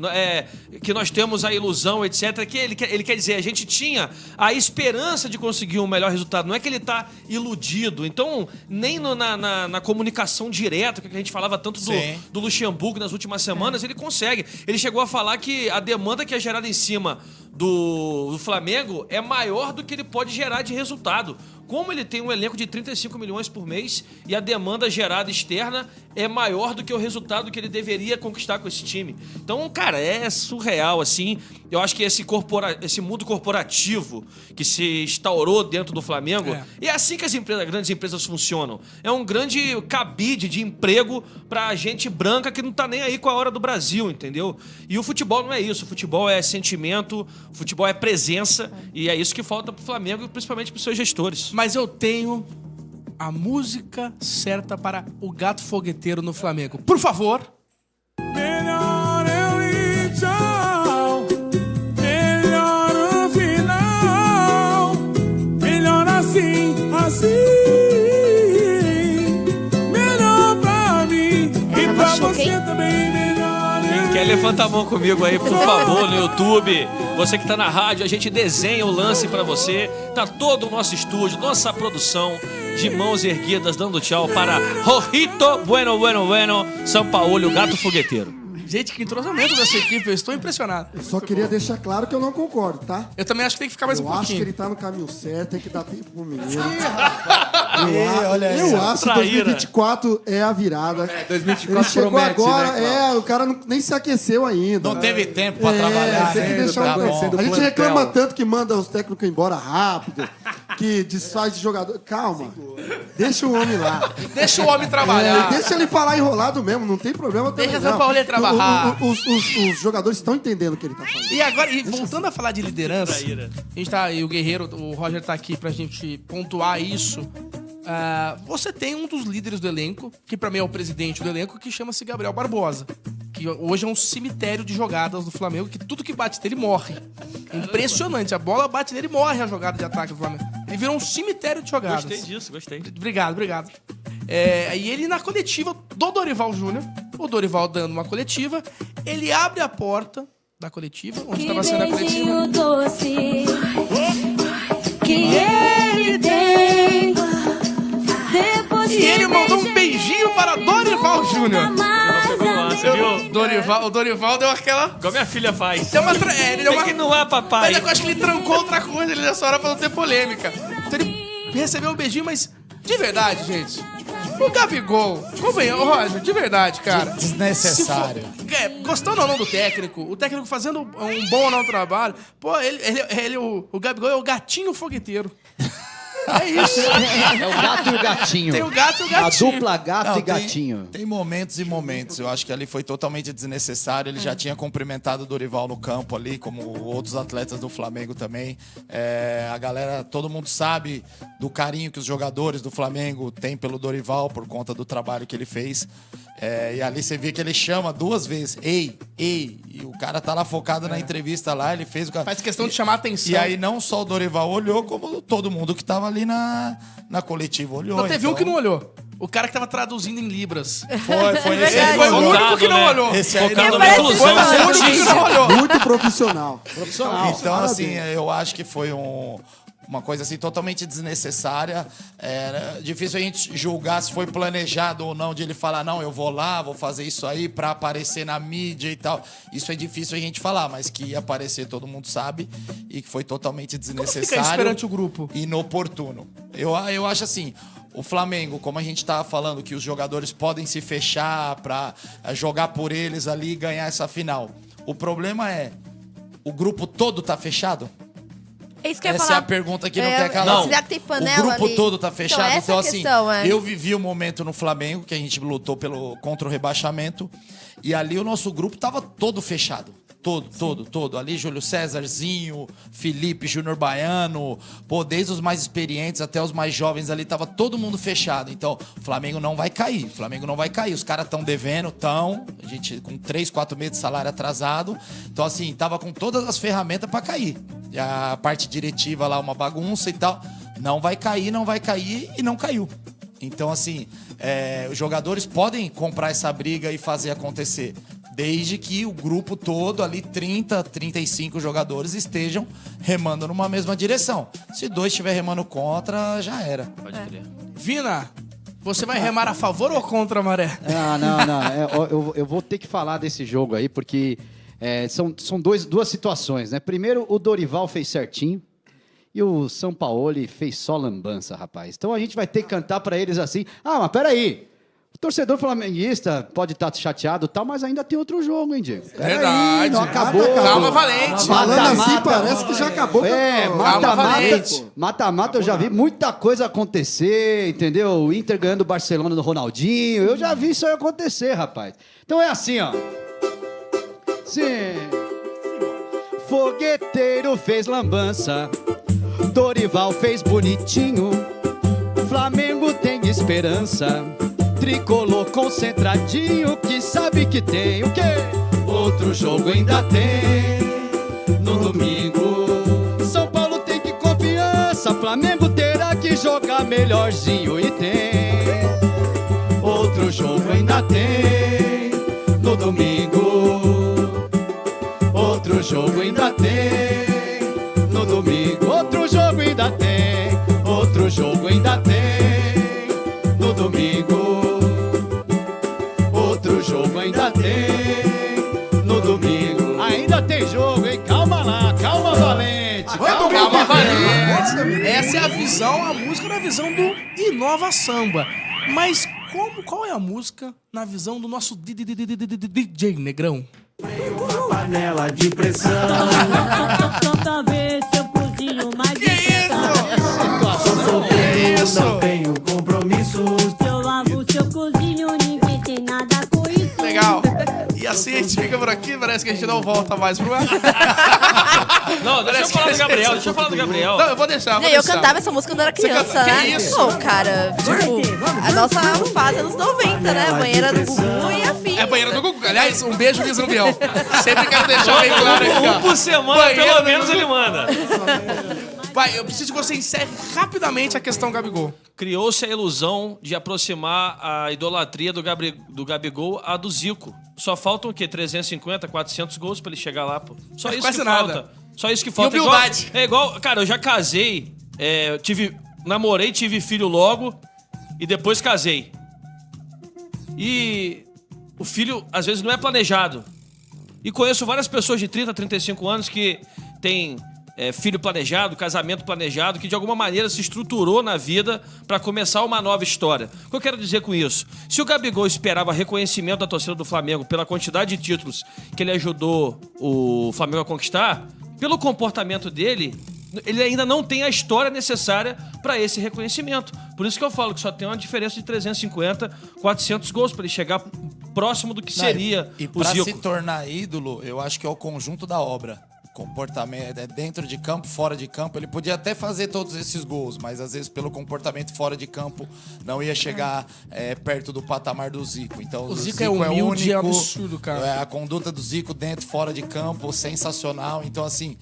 Que nós temos a ilusão, etc. Que ele quer dizer, a gente tinha a esperança de conseguir um melhor resultado. Não é que ele tá iludido. Então, nem na comunicação direta, que a gente falava tanto Sim. do Luxemburgo nas últimas semanas, ele consegue. Ele chegou a falar que a demanda que é gerada em cima do Flamengo é maior do que ele pode gerar de resultado. Como ele tem um elenco de 35 milhões por mês e a demanda gerada externa é maior do que o resultado que ele deveria conquistar com esse time. Então, cara, é surreal, assim. Eu acho que esse mundo corporativo que se instaurou dentro do Flamengo, é assim que as grandes empresas funcionam. É um grande cabide de emprego pra gente branca que não tá nem aí com a hora do Brasil, entendeu? E o futebol não é isso. O futebol é sentimento, o futebol é presença, e é isso que falta pro Flamengo e principalmente pros seus gestores. Mas eu tenho a música certa para o gato fogueteiro no Flamengo. Por favor. Melhor eu ir, tchau. Melhor o final. Melhor assim, assim. Melhor pra mim e pra Quer levantar a mão comigo aí, por favor, no YouTube? Você que tá na rádio, a gente desenha o lance pra você. Tá todo o nosso estúdio, nossa produção de mãos erguidas, dando tchau para Rojito Bueno, São Paulo, o gato fogueteiro. Gente, que entrosamento dessa equipe, eu estou impressionado. Eu só queria deixar claro que eu não concordo, tá? Eu também acho que tem que ficar mais um Eu acho que pouquinho. ele tá no caminho certo, tem que dar tempo pro menino. Olha aí. Eu acho que Traíra. 2024 é a virada. 2024 Ele chegou promete, agora, né, Cláudio? o cara nem se aqueceu ainda. Não teve tempo pra trabalhar, tem que né? deixar Tá um bom. A gente plantel. reclama tanto que manda os técnicos embora rápido, que desfaz de jogador. Calma, deixa o homem lá. Deixa o homem trabalhar. Deixa ele falar enrolado mesmo, não tem problema. Deixa também, São não. Paulo trabalhar. Os jogadores estão entendendo o que ele tá falando. E agora, voltando a falar de liderança, a gente tá, e o Guerreiro, o Roger tá aqui pra gente pontuar isso. Você tem um dos líderes do elenco, que pra mim é o presidente do elenco, que chama-se Gabriel Barbosa. Que hoje é um cemitério de jogadas do Flamengo, que tudo que bate nele morre. Impressionante, a bola bate nele e morre a jogada de ataque do Flamengo. Ele virou um cemitério de jogadas. Gostei disso, gostei. Obrigado. E ele na coletiva do Dorival Júnior, o Dorival dando uma coletiva, ele abre a porta da coletiva, onde estava sendo a coletiva. Doce que ele tem. Depois E ele mandou um beijinho para Dorival Júnior. Você viu? O Dorival deu aquela... Como a minha filha faz. Deu uma... Ele deu Tem uma... que não é, papai. Mas eu acho que ele trancou outra coisa ali nessa hora pra não ter polêmica. Então ele recebeu um beijinho, mas de verdade, gente. O Gabigol, convenhamos, Roger, de verdade, cara. Desnecessário. Gostando ou não do técnico, o técnico fazendo um bom ou não trabalho, pô, o Gabigol é o gatinho fogueteiro. É isso. É o gato e o gatinho. Tem o gato e o A gatinho. dupla gato Não, e gatinho. Tem momentos e momentos. Eu acho que ali foi totalmente desnecessário. Ele já tinha cumprimentado o Dorival no campo ali, como outros atletas do Flamengo também. A galera, todo mundo sabe do carinho que os jogadores do Flamengo têm pelo Dorival por conta do trabalho que ele fez. E ali você vê que ele chama duas vezes. Ei. E o cara tá lá focado na entrevista lá, ele fez o cara. Faz questão de chamar a atenção. E aí não só o Dorival olhou, como todo mundo que tava ali na coletiva olhou. Só teve um que não olhou. O cara que tava traduzindo em libras. Foi esse Ele aí. foi o único Focado, que não né? olhou. Esse aí Focado não na Foi inclusão. o único que não olhou. Muito profissional. Então, assim, Parabéns. eu acho que foi uma coisa assim totalmente desnecessária. Era difícil a gente julgar se foi planejado ou não, de ele falar, não, eu vou lá, vou fazer isso aí pra aparecer na mídia e tal. Isso é difícil a gente falar, mas que ia aparecer todo mundo sabe e que foi totalmente Como desnecessário. fica isso perante o grupo? Inoportuno. Eu acho assim, o Flamengo, como a gente tava falando, que os jogadores podem se fechar pra jogar por eles ali e ganhar essa final. O problema é, o grupo todo tá fechado? É isso que eu ia Essa falar. é a pergunta que não quer calar. Não. Será que tem panela O grupo ali? todo tá fechado. Então, essa é a assim, questão, é. eu vivi um momento no Flamengo que a gente lutou contra o rebaixamento e ali o nosso grupo tava todo fechado. Todo. Ali, Júlio Césarzinho, Felipe, Júnior Baiano, pô, desde os mais experientes até os mais jovens ali, tava todo mundo fechado. Então, o Flamengo não vai cair. Os caras estão devendo, a gente com 3, 4 meses de salário atrasado. Então, assim, tava com todas as ferramentas pra cair. E a parte diretiva lá, uma bagunça e tal. Não vai cair e não caiu. Então, assim, os jogadores podem comprar essa briga e fazer acontecer. Desde que o grupo todo, ali 30, 35 jogadores, estejam remando numa mesma direção. Se 2 estiver remando contra, já era. Pode crer. Vina, você vai remar a favor ou contra a maré? Não. Eu vou ter que falar desse jogo aí, porque são duas situações, né? Primeiro, o Dorival fez certinho. E o São Paulo fez só lambança, rapaz. Então a gente vai ter que cantar pra eles assim. Mas peraí. O torcedor flamenguista pode estar chateado e tal, mas ainda tem outro jogo, hein, Diego? Verdade. Não acabou. Calma, Valente. Falando assim, parece que já acabou. Mata-mata, eu já vi muita coisa acontecer, entendeu? O Inter ganhando o Barcelona do Ronaldinho, eu já vi isso aí acontecer, rapaz. Então é assim, ó. Sim. Fogueteiro fez lambança, Dorival fez bonitinho, Flamengo tem esperança, tricolor concentradinho que sabe que tem o quê? Outro jogo ainda tem no domingo. São Paulo tem que confiança, Flamengo terá que jogar melhorzinho e tem. Outro jogo ainda tem no domingo. jogo ainda tem. No domingo, outro jogo ainda tem. Outro jogo ainda tem. No domingo, outro jogo ainda tem. No domingo, ainda tem jogo, hein? Calma lá, calma, Valente. Calma, Valente. Essa é a visão, a música na visão do Inova Samba. Mas qual é a música na visão do nosso DJ Negrão? Uma panela de pressão. Toda vez eu cozinho mais Que isso? Sou solteiro, isso? não tenho compromissos. Se eu lavo, se eu cozinho, ninguém tem nada com isso. Legal. E assim a gente fica por aqui, parece que a gente não volta mais pro ar. Não, deixa eu falar do Gabriel, deixa eu falar do Gabriel. Não, eu vou deixar. Eu cantava essa música quando eu era criança, canta- né? que isso? Pô, cara, tipo, a nossa fase anos 90, né? Banheira do Gugu e afim. É banheira do Gugu. Aliás, um beijo, Luiz Ambiel. Sempre quero deixar bem claro aqui, ó. Um por semana, Banheira pelo do menos, Gugu. ele manda. Vai, eu preciso que você encerre rapidamente a questão Gabigol. Criou-se a ilusão de aproximar a idolatria do Gabigol à do Zico. Só faltam o quê? 350, 400 gols pra ele chegar lá, pô. Só isso quase que nada. falta. Só isso que falta. E humildade. Igual, cara, eu já casei, namorei, tive filho logo e depois casei. E o filho, às vezes, não é planejado. E conheço várias pessoas de 30, 35 anos que têm filho planejado, casamento planejado, que de alguma maneira se estruturou na vida para começar uma nova história. O que eu quero dizer com isso? Se o Gabigol esperava reconhecimento da torcida do Flamengo pela quantidade de títulos que ele ajudou o Flamengo a conquistar, pelo comportamento dele, ele ainda não tem a história necessária para esse reconhecimento. Por isso que eu falo que só tem uma diferença de 350, 400 gols para ele chegar próximo do que seria E o pra Zico. se tornar ídolo, eu acho que é o conjunto da obra. Comportamento, dentro de campo, fora de campo. Ele podia até fazer todos esses gols, mas às vezes pelo comportamento fora de campo não ia chegar perto do patamar do Zico. Então O Zico é humilde, é absurdo, cara. A conduta do Zico dentro, fora de campo, sensacional. Então assim,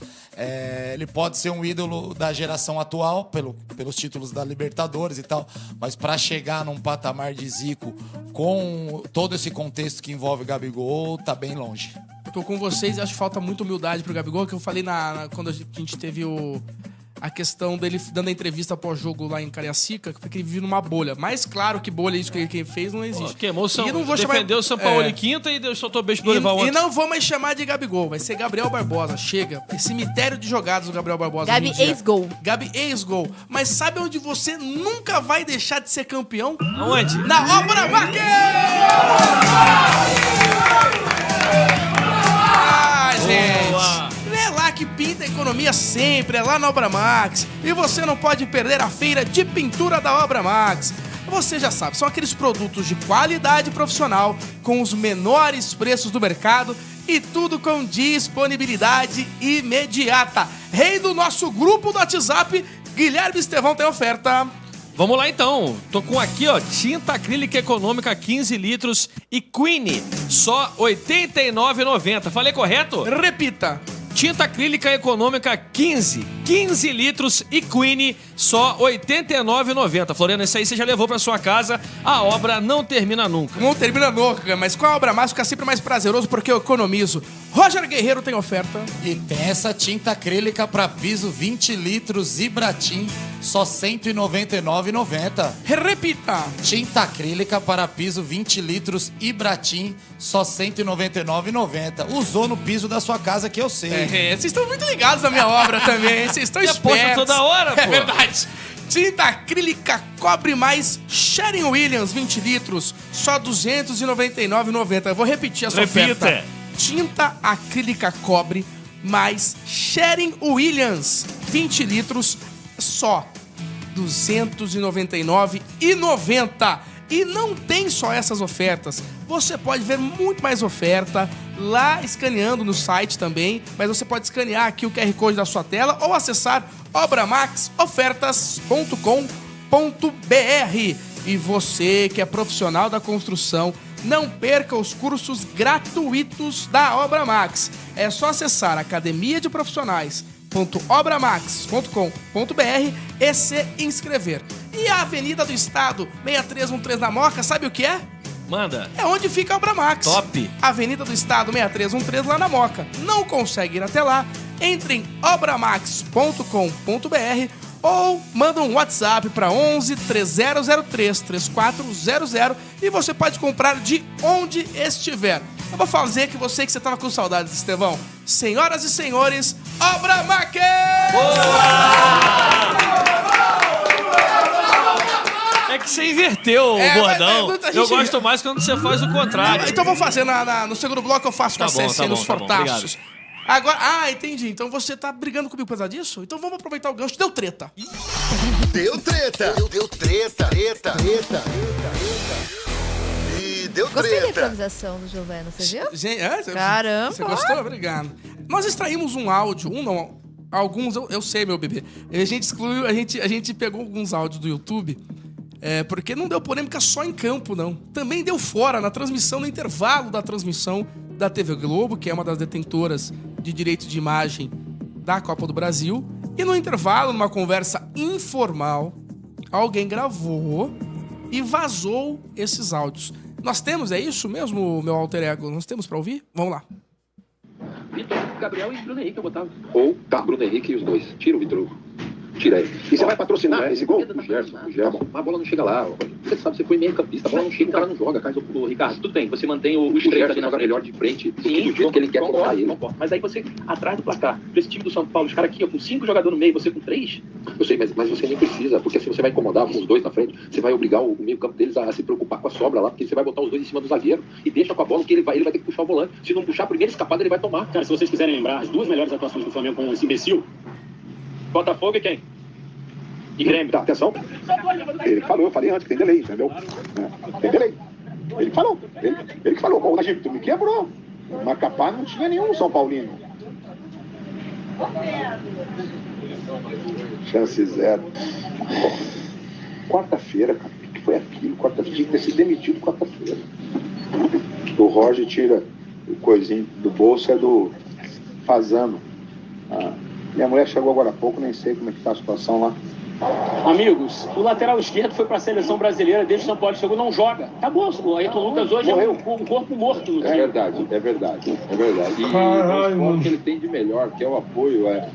ele pode ser um ídolo da geração atual pelos títulos da Libertadores e tal, mas para chegar num patamar de Zico com todo esse contexto que envolve o Gabigol, tá bem longe. Tô com vocês, acho que falta muita humildade pro Gabigol, que eu falei quando a gente teve a questão dele dando a entrevista pós-jogo lá em Cariacica, que foi que ele vive numa bolha. Mais claro que bolha, isso que ele fez, não existe. Queimou E não vou defendeu o São Paulo é. em quinta e soltou beijo pro Dorival E ontem. não vou mais chamar de Gabigol, vai ser Gabriel Barbosa. Chega. Esse cemitério de jogadas do Gabriel Barbosa. Gabi hoje em dia. ex-gol. Gabi ex-gol. Mas sabe onde você nunca vai deixar de ser campeão? Aonde? Na Obra Max! Gente, é lá que pinta a economia sempre, é lá na Obra Max. E você não pode perder a feira de pintura da Obra Max. Você já sabe, são aqueles produtos de qualidade profissional, com os menores preços do mercado e tudo com disponibilidade imediata. Rei do nosso grupo do WhatsApp, Guilherme Estevão tem oferta. Vamos lá então. Tô com aqui, ó, tinta acrílica econômica 15 litros e Queen, só R$ 89,90. Falei correto? Repita. Tinta acrílica econômica 15 litros e Queen, só R$ 89,90. Floriano, isso aí você já levou pra sua casa. A obra não termina nunca. Não termina nunca, mas com a Obra Max fica sempre mais prazeroso porque eu economizo. Roger Guerreiro tem oferta. E tem essa tinta acrílica para piso 20 litros Ibratim, só R$ 199,90. Repita. Tinta acrílica para piso 20 litros Ibratim, só R$ 199,90. Usou no piso da sua casa que eu sei. Vocês estão muito ligados na minha obra também, vocês estão Você posta espertos. toda hora, É pô. verdade. Tinta acrílica Cobre Mais Sharon Williams 20 litros, só R$ 299,90. Eu vou repetir essa Repita. oferta. Tinta acrílica Cobre Mais Sharon Williams 20 litros, só R$ 299,90. E não tem só essas ofertas. Você pode ver muito mais oferta lá escaneando no site também, mas você pode escanear aqui o QR Code da sua tela ou acessar obramaxofertas.com.br. E você que é profissional da construção, não perca os cursos gratuitos da Obra Max. É só acessar academiadeprofissionais.obramax.com.br e se inscrever. E a Avenida do Estado, 6313 na Moca, sabe o que é? Manda. É onde fica a Bramax. Top. Avenida do Estado 6313, lá na Moca. Não consegue ir até lá? Entre em obramax.com.br ou manda um WhatsApp para 11 3003 3400 e você pode comprar de onde estiver. Eu vou fazer que você tava com saudades, Estevão. Senhoras e senhores, Obramax! É que você inverteu o bordão. Eu gosto mais quando você faz o contrário. Então vou fazer no segundo bloco, eu faço com a CSN nos fortaços. Obrigado. Agora, entendi. Então você tá brigando comigo por causa disso? Então vamos aproveitar o gancho. Deu treta. Deu treta. Deu treta. E deu treta. Gostei da improvisação do Giovana, você viu? Caramba. Você gostou? Obrigado. Nós extraímos um áudio, alguns, eu sei, meu bebê. A gente excluiu, a gente pegou alguns áudios do YouTube, porque não deu polêmica só em campo, não. Também deu fora, na transmissão, no intervalo da transmissão da TV Globo, que é uma das detentoras de direito de imagem da Copa do Brasil. E no intervalo, numa conversa informal, alguém gravou e vazou esses áudios. Nós temos, é isso mesmo, meu alter ego? Nós temos pra ouvir? Vamos lá. Vitor, Gabriel e Bruno Henrique eu botava. Ou Bruno Henrique e os dois. Tira o Vitor Hugo. Tira ele. E você vai patrocinar esse gol? O Gerson. Tá bom, mas a bola não chega lá. Você sabe, você foi meio campista. A bola não chega, o cara não joga. Caso o Ricardo, tudo bem. Você mantém o estreito ali na joga melhor de frente. Sim, do jeito que ele quer colocar ele. Mas aí você, atrás do placar, esse time do São Paulo, os caras aqui, com 5 jogadores no meio, você com 3. Eu sei, mas você nem precisa. Porque se você vai incomodar com os dois na frente, você vai obrigar o meio campo deles a se preocupar com a sobra lá. Porque você vai botar os dois em cima do zagueiro e deixa com a bola que ele vai ter que puxar o volante. Se não puxar a primeira escapada, ele vai tomar. Cara, se vocês quiserem lembrar as duas melhores atuações do Flamengo com esse imbecil, Botafogo e quem? E Grêmio. Tá, atenção. Ele falou, eu falei antes, que tem delay, entendeu? Tem delay. Ele falou. Ele que falou, o Egito me quebrou. Mas capaz não tinha nenhum São Paulino. Chance zero. Quarta-feira, cara. O que foi aquilo? Quarta-feira. Tinha que ter sido demitido quarta-feira. O Roger tira o coisinho do bolso, é do Fazano. Minha mulher chegou agora há pouco, nem sei como é que tá a situação lá. Amigos, o lateral esquerdo foi para a seleção brasileira desde que o São Paulo chegou, não joga. Acabou. O Ayrton Lucas hoje é um corpo morto no time. É verdade. E o esporte que ele tem de melhor, que é o apoio, a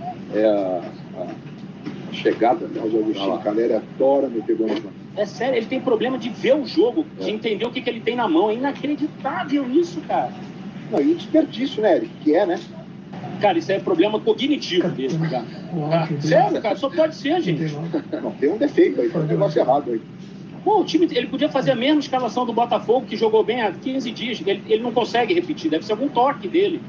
chegada, né? O Agostinho Calera adora me pegou nas mãos. É sério, ele tem problema de ver o jogo, de entender o que ele tem na mão. É inacreditável isso, cara. Não, e o desperdício, né, Eric? Que é, né? Cara, isso é problema cognitivo desse, cara. Sério, cara, só pode ser, gente. Não, tem um defeito aí, tem um negócio errado aí. Pô, o time, ele podia fazer a mesma escalação do Botafogo, que jogou bem há 15 dias. Ele não consegue repetir, deve ser algum toque dele.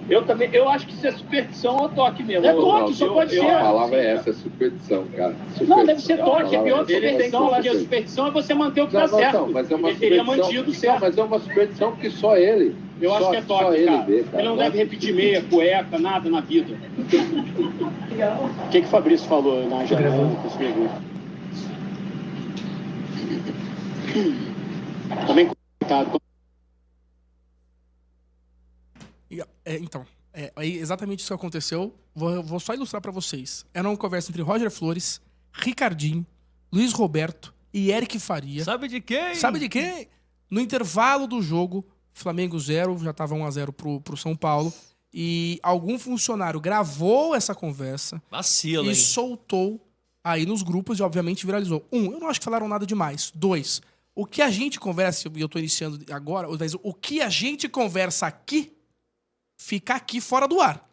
Eu acho que isso é superstição ou toque mesmo. É toque, só pode ser. A palavra é essa, superstição, cara. Superstição. Não, deve ser toque, é pior que superstição, porque a superstição é você manter o que dá certo. Não, mas é uma ele teria mantido certo. Não, mas é uma superstição que só ele. Eu acho que é toque, cara. Ele não deve repetir meia, cueca, nada na vida. O que o Fabrício falou na janela com esse pergunta? Também coitado. Então, exatamente isso que aconteceu. Vou só ilustrar pra vocês. Era uma conversa entre Roger Flores, Ricardinho, Luiz Roberto e Eric Faria. Sabe de quem? No intervalo do jogo, Flamengo 0, já tava 1-0 pro São Paulo. E algum funcionário gravou essa conversa. Vacila, e hein? soltou aí nos grupos e, obviamente, viralizou. Eu não acho que falaram nada demais. 2, o que a gente conversa, e eu tô iniciando agora, o que a gente conversa aqui, fica aqui fora do ar.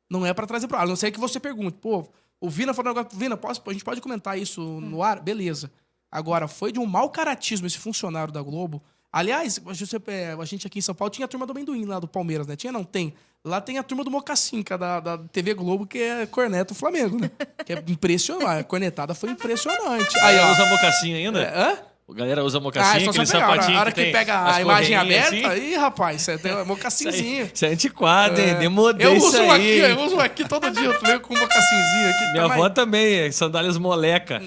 Não é pra trazer pro ar. A não ser que você pergunte, pô, o Vina falou agora, Vina, a gente pode comentar isso no ar? Beleza. Agora, foi de um mau caratismo esse funcionário da Globo. Aliás, a gente aqui em São Paulo tinha a turma do amendoim lá do Palmeiras, né? Tinha, não? Tem. Lá tem a turma do Mocassim, que é da TV Globo, que é corneta o Flamengo, né? Que é impressionante. A cornetada foi impressionante. Aí, usa mocassim ainda? Hã? A galera usa mocassim, aquele sapatinho. sapatinho A hora que pega a imagem aberta, assim. aí, rapaz, você tem um mocassinzinho. Isso é antiquado, hein? Demodei isso aí. Eu uso aqui todo dia, eu venho com um mocassinzinho aqui. Minha avó também, sandálias moleca.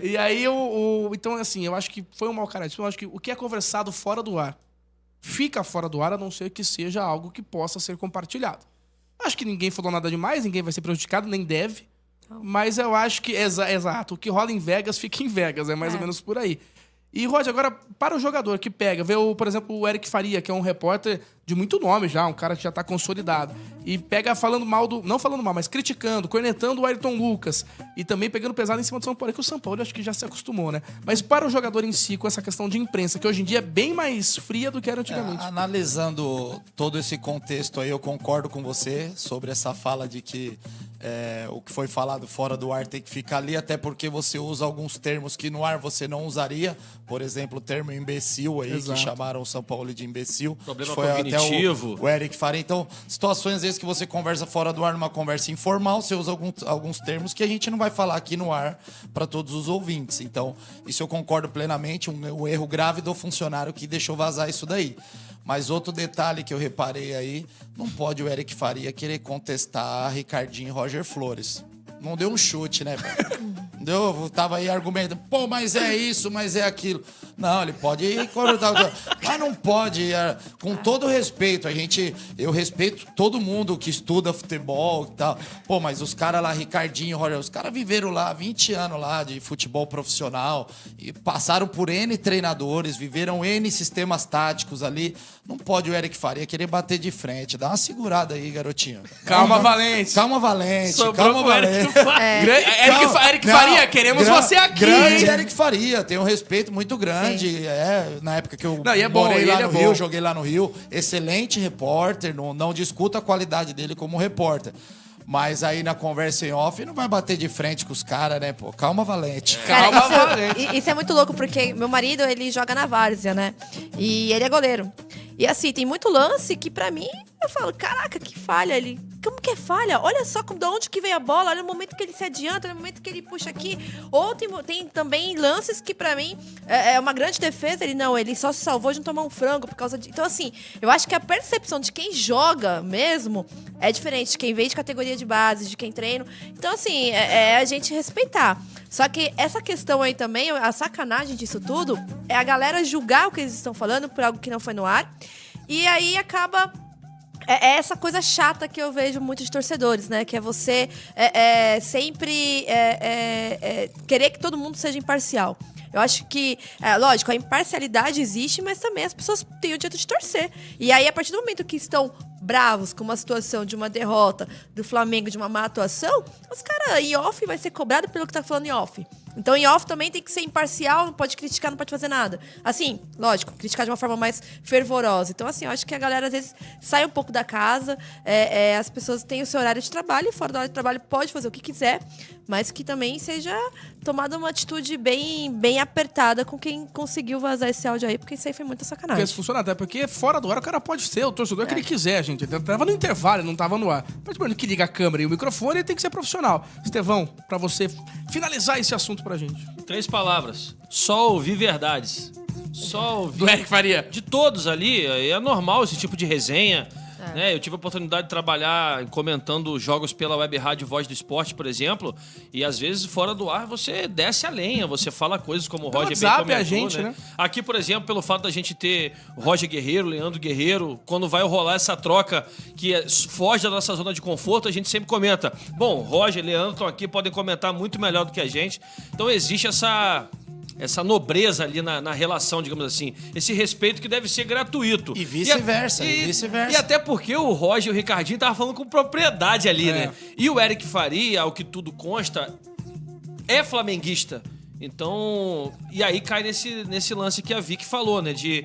E aí, então, assim, eu acho que foi um mau caratismo. Eu acho que o que é conversado fora do ar fica fora do ar, a não ser que seja algo que possa ser compartilhado. Acho que ninguém falou nada demais, ninguém vai ser prejudicado, nem deve. Mas eu acho que, exato, o que rola em Vegas fica em Vegas, é mais ou menos por aí. E, Roger, agora, para o jogador que pega, vê, por exemplo, o Eric Faria, que é um repórter de muito nome já, um cara que já tá consolidado, e pega falando mal não falando mal, mas criticando, cornetando o Ayrton Lucas, e também pegando pesado em cima do São Paulo, é que o São Paulo eu acho que já se acostumou, né? Mas para o jogador em si, com essa questão de imprensa, que hoje em dia é bem mais fria do que era antigamente. Analisando todo esse contexto aí, eu concordo com você sobre essa fala de que o que foi falado fora do ar tem que ficar ali, até porque você usa alguns termos que no ar você não usaria. Por exemplo, o termo imbecil aí, Exato. que chamaram o São Paulo de imbecil. Problema Foi cognitivo. até o Eric Faria. Então, situações às vezes que você conversa fora do ar, numa conversa informal, você usa alguns termos que a gente não vai falar aqui no ar para todos os ouvintes. Então, isso eu concordo plenamente, um erro grave do funcionário que deixou vazar isso daí. Mas outro detalhe que eu reparei aí, não pode o Eric Faria querer contestar Ricardinho e Roger Flores. Não deu um chute, né, velho? Eu tava aí argumentando, pô, mas é isso, mas é aquilo. Não, ele pode ir cortar, mas não pode. Com todo respeito, eu respeito todo mundo que estuda futebol e tal. Pô, mas os caras lá, Ricardinho, Roger, os caras viveram lá 20 anos lá de futebol profissional e passaram por N treinadores, viveram N sistemas táticos ali. Não pode o Eric Faria querer bater de frente. Dá uma segurada aí, garotinho. Calma, Valente. Calma, Valente. Sobrou Calma, pro Eric Valente. Eric Faria, queremos você aqui. Grande hein? Eric Faria, tenho um respeito muito grande. Na época que eu Não, e é bom, morei ele lá é no bom. Rio, joguei lá no Rio. Excelente repórter, não discuto a qualidade dele como repórter. Mas aí na conversa em off não vai bater de frente com os caras, né, pô? Calma, Valente. Cara, Calma, Valente. isso é muito louco, porque meu marido, ele joga na várzea, né? E ele é goleiro. E assim, tem muito lance que pra mim, eu falo, caraca, que falha. Ele, como que é falha? Olha só de onde que veio a bola, olha o momento que ele se adianta, olha o momento que ele puxa aqui. Ou tem também lances que pra mim é uma grande defesa. Ele só se salvou de não tomar um frango por causa de... Então assim, eu acho que a percepção de quem joga mesmo é diferente de quem veio de categoria de base, de quem treina. Então assim, é a gente respeitar. Só que essa questão aí também, a sacanagem disso tudo, é a galera julgar o que eles estão falando por algo que não foi no ar. E aí acaba... É essa coisa chata que eu vejo muitos torcedores, né? Que é você sempre querer que todo mundo seja imparcial. Eu acho que, lógico, a imparcialidade existe, mas também as pessoas têm o direito de torcer. E aí, a partir do momento que estão bravos com uma situação de uma derrota do Flamengo, de uma má atuação, os caras em off vai ser cobrado pelo que tá falando em off. Então, em off também tem que ser imparcial, não pode criticar, não pode fazer nada. Assim, lógico, criticar de uma forma mais fervorosa. Então, assim, eu acho que a galera, às vezes, sai um pouco da casa, as pessoas têm o seu horário de trabalho, e fora do horário de trabalho pode fazer o que quiser, mas que também seja tomada uma atitude bem apertada com quem conseguiu vazar esse áudio aí, porque isso aí foi muita sacanagem. Porque isso funciona até porque fora do ar o cara pode ser o torcedor que ele quiser, gente. Ele tava no intervalo, não tava no ar. Mas, mano, que liga a câmera e o microfone, ele tem que ser profissional. Estevão, pra você finalizar esse assunto pra gente. 3 palavras. Só ouvir verdades. Só ouvir. Do Eric Faria. De todos ali. É normal esse tipo de resenha. Né? Eu tive a oportunidade de trabalhar comentando jogos pela Web Rádio Voz do Esporte, por exemplo, e às vezes fora do ar você desce a lenha, você fala coisas como o Roger bem comentou, a gente, né? Aqui, por exemplo, pelo fato da gente ter o Roger Guerreiro, Leandro Guerreiro, quando vai rolar essa troca que foge da nossa zona de conforto, a gente sempre comenta. Bom, Roger e Leandro estão aqui, podem comentar muito melhor do que a gente. Então existe essa nobreza ali na relação, digamos assim. Esse respeito que deve ser gratuito. E vice-versa, E até porque o Roger e o Ricardinho estavam falando com propriedade ali, né? E o Eric Faria, ao que tudo consta, é flamenguista. Então, e aí cai nesse lance que a Vicky falou, né? De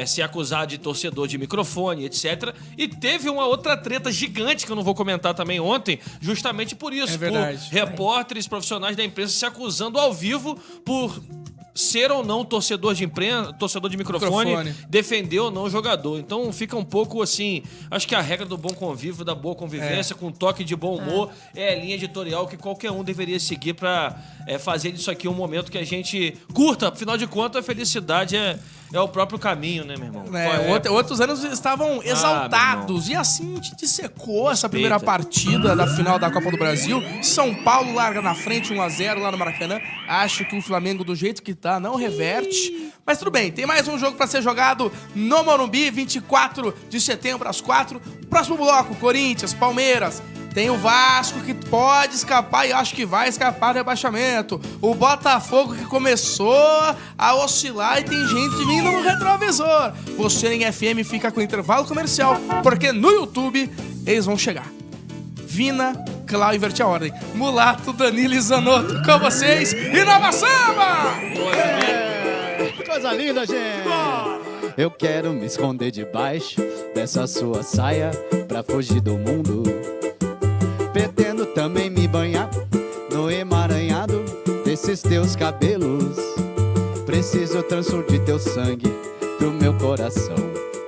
ser acusado de torcedor de microfone, etc. E teve uma outra treta gigante que eu não vou comentar também ontem, justamente por isso. É verdade. Por repórteres profissionais da imprensa se acusando ao vivo por ser ou não torcedor de microfone, defender ou não o jogador. Então fica um pouco assim, acho que a regra do bom convívio, da boa convivência, com um toque de bom humor, é a linha editorial que qualquer um deveria seguir pra fazer disso aqui um momento que a gente curta. Afinal de contas, a felicidade é o próprio caminho, né, meu irmão? Outros anos estavam exaltados. E assim a gente dissecou essa primeira partida da final da Copa do Brasil. São Paulo larga na frente 1-0 lá no Maracanã. Acho que o Flamengo, do jeito que tá, não reverte. Mas tudo bem, tem mais um jogo pra ser jogado no Morumbi, 24 de setembro às 4. Próximo bloco, Corinthians, Palmeiras. Tem o Vasco que pode escapar e acho que vai escapar do rebaixamento. O Botafogo que começou a oscilar e tem gente vindo no retrovisor. Você em FM fica com intervalo comercial, porque no YouTube eles vão chegar. Vina, Clau, inverte a ordem. Mulato, Danilo e Zanotto com vocês e Nova Samba! Coisa linda, gente! Eu quero me esconder debaixo dessa sua saia pra fugir do mundo. Pretendo também me banhar no emaranhado desses teus cabelos. Preciso transfundir teu sangue pro meu coração,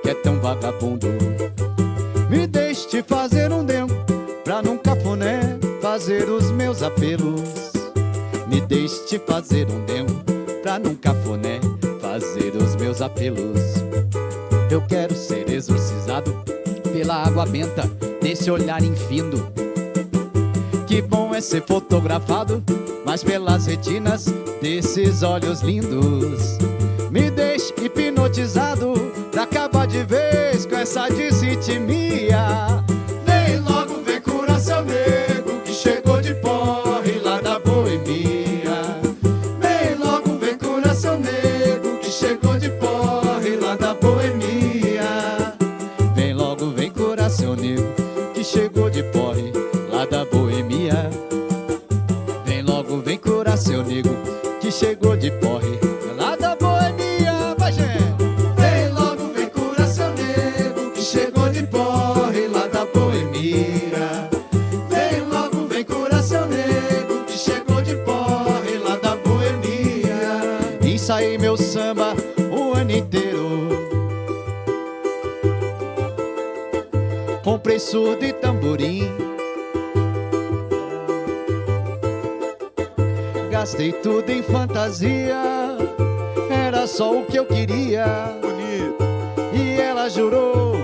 que é tão vagabundo. Me deixe te fazer um dengo pra num cafuné fazer os meus apelos. Me deixe te fazer um dengo pra num cafuné fazer os meus apelos. Eu quero ser exorcizado pela água benta desse olhar infindo. Que bom é ser fotografado, mas pelas retinas desses olhos lindos. Me deixe hipnotizado pra acabar de vez com essa disritmia. Vem logo, vem curar seu nego que chegou de porre lá da boemia. Vem logo, vem curar seu nego que chegou de porre lá da boemia. Vem logo, vem curar seu nego que chegou de porre lá da boemia. Vem logo, vem curar seu nego que chegou de porre lá da boemia. Vai, gente! Vem logo, vem curar seu nego que chegou de porre lá da boemia. Vem logo, vem curar seu nego que chegou de porre lá da boemia. Ensaiei meu samba o ano inteiro, comprei surdo e tamborim, gastei tudo em fantasia, era só o que eu queria. E ela jurou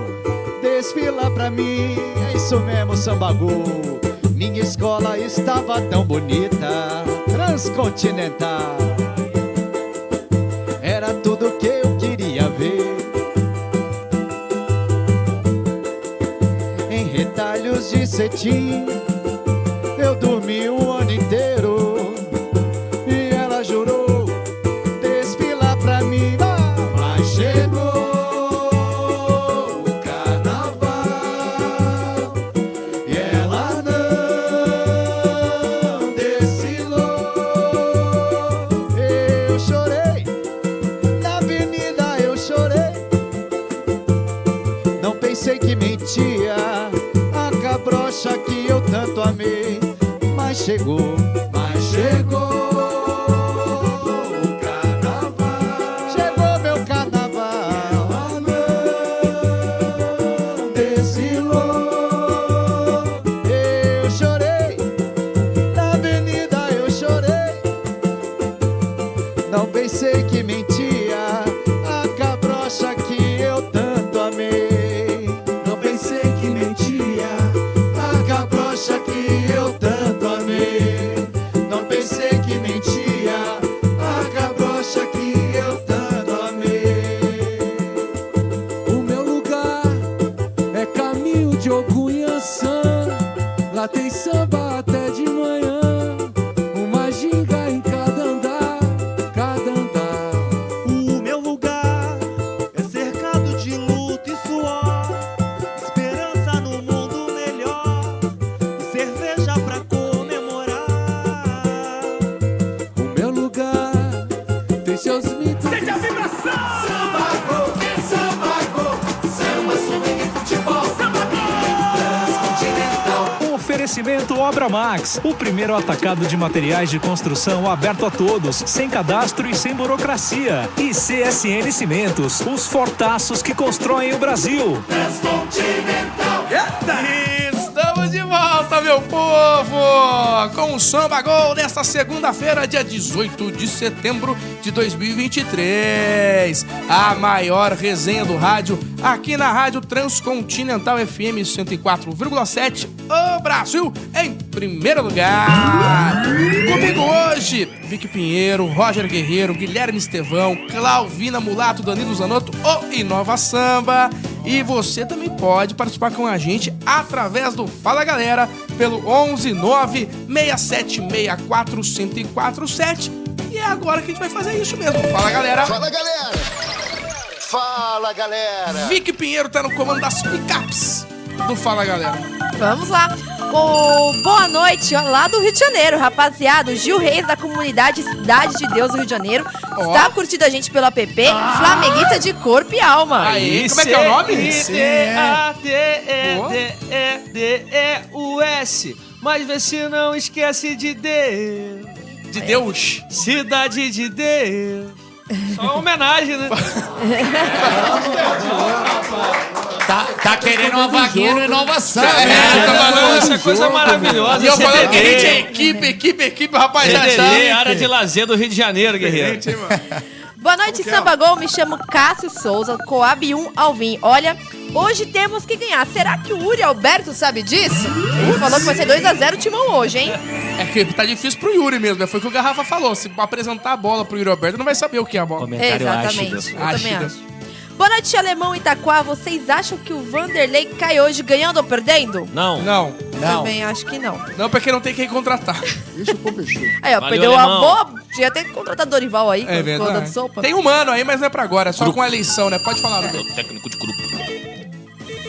desfilar pra mim. É isso mesmo, Sambagu. Minha escola estava tão bonita, transcontinental. Era tudo que eu queria ver. Em retalhos de cetim eu dormi o ano inteiro. E ela jurou desfilar pra mim. Mas chegou o carnaval e ela não desfilou. Eu chorei na avenida, eu chorei. Não pensei que mentia a cabrocha que eu tanto amei. Mas chegou o carnaval. Chegou meu carnaval. Ela não desfilou. Eu chorei na avenida, eu chorei. Não pensei que mentia a cabrocha que eu tanto amei. Não pensei que mentia a cabrocha que eu tanto amei. Não pensei que mentia a cabrocha que eu tanto amei. O meu lugar é caminho de Ogunhaçã. Lá tem samba até de manhã, uma ginga em cada andar, cada andar. O meu lugar é cercado de luta e suor, esperança no mundo melhor e cerveja pra comemorar. O meu lugar tem seus mitos. Sente a vibração! Samba go, samba swing e futebol, samba Transcontinental. Oferecimento Obra Max, o primeiro atacado de materiais de construção aberto a todos, sem cadastro e sem burocracia. E CSN Cimentos, os fortaços que constroem o Brasil. Transcontinental. Estamos de volta, meu povo, com o Samba Gol desta segunda-feira, dia 18 de setembro de 2023. A maior resenha do rádio, aqui na Rádio Transcontinental FM 104,7, o Brasil em primeiro lugar. Comigo hoje, Vicky Pinheiro, Roger Guerreiro, Guilherme Estevão, Clau, Vina, Mulato, Danilo Zanotto, o Inova Samba. E você também pode participar com a gente através do Fala Galera pelo 11 9 6764 1047. E é agora que a gente vai fazer isso mesmo. Fala Galera! Fala, galera! Fala, galera! Vicky Pinheiro tá no comando das picapes do Fala Galera. Vamos lá. Boa noite, ó, lá do Rio de Janeiro, rapaziada. O Gil Reis, da comunidade Cidade de Deus do Rio de Janeiro, está curtindo a gente pelo app Flamenguista de Corpo e Alma. Aí, como é que é o nome? C-A-D-E-D-E-U-S. Mas vê se não esquece de Deus. De Deus. Cidade de Deus. Só uma homenagem, né? Tá querendo uma vaguinha no inovação. Tá falando essa coisa maravilhosa. E eu falando que a gente é CDD. equipe, rapaz. CDD, área de lazer do Rio de Janeiro, guerreiro. Boa noite, Samba Gol. Me chamo Cássio Souza, Coab 1 Alvim. Olha, hoje temos que ganhar. Será que o Yuri Alberto sabe disso? Ele falou que vai ser 2-0 o Timão hoje, hein? É que tá difícil pro Yuri mesmo, né? Foi o que o Garrafa falou. Se apresentar a bola pro Yuri Alberto, não vai saber o que é a bola. Exatamente, eu também acho. Boa noite, Alemão Itaquá. Vocês acham que o Vanderlei cai hoje ganhando ou perdendo? Não. Também acho que não. Não, porque não tem quem contratar. Deixa o povo fechou. Aí, ó, Valeu, perdeu Alemão. a boa. Tinha até que contratar Dorival aí, É com dando verdade. sopa. Tem um mano aí, mas não é pra agora. É só com a eleição, né? Pode falar. Técnico de grupo.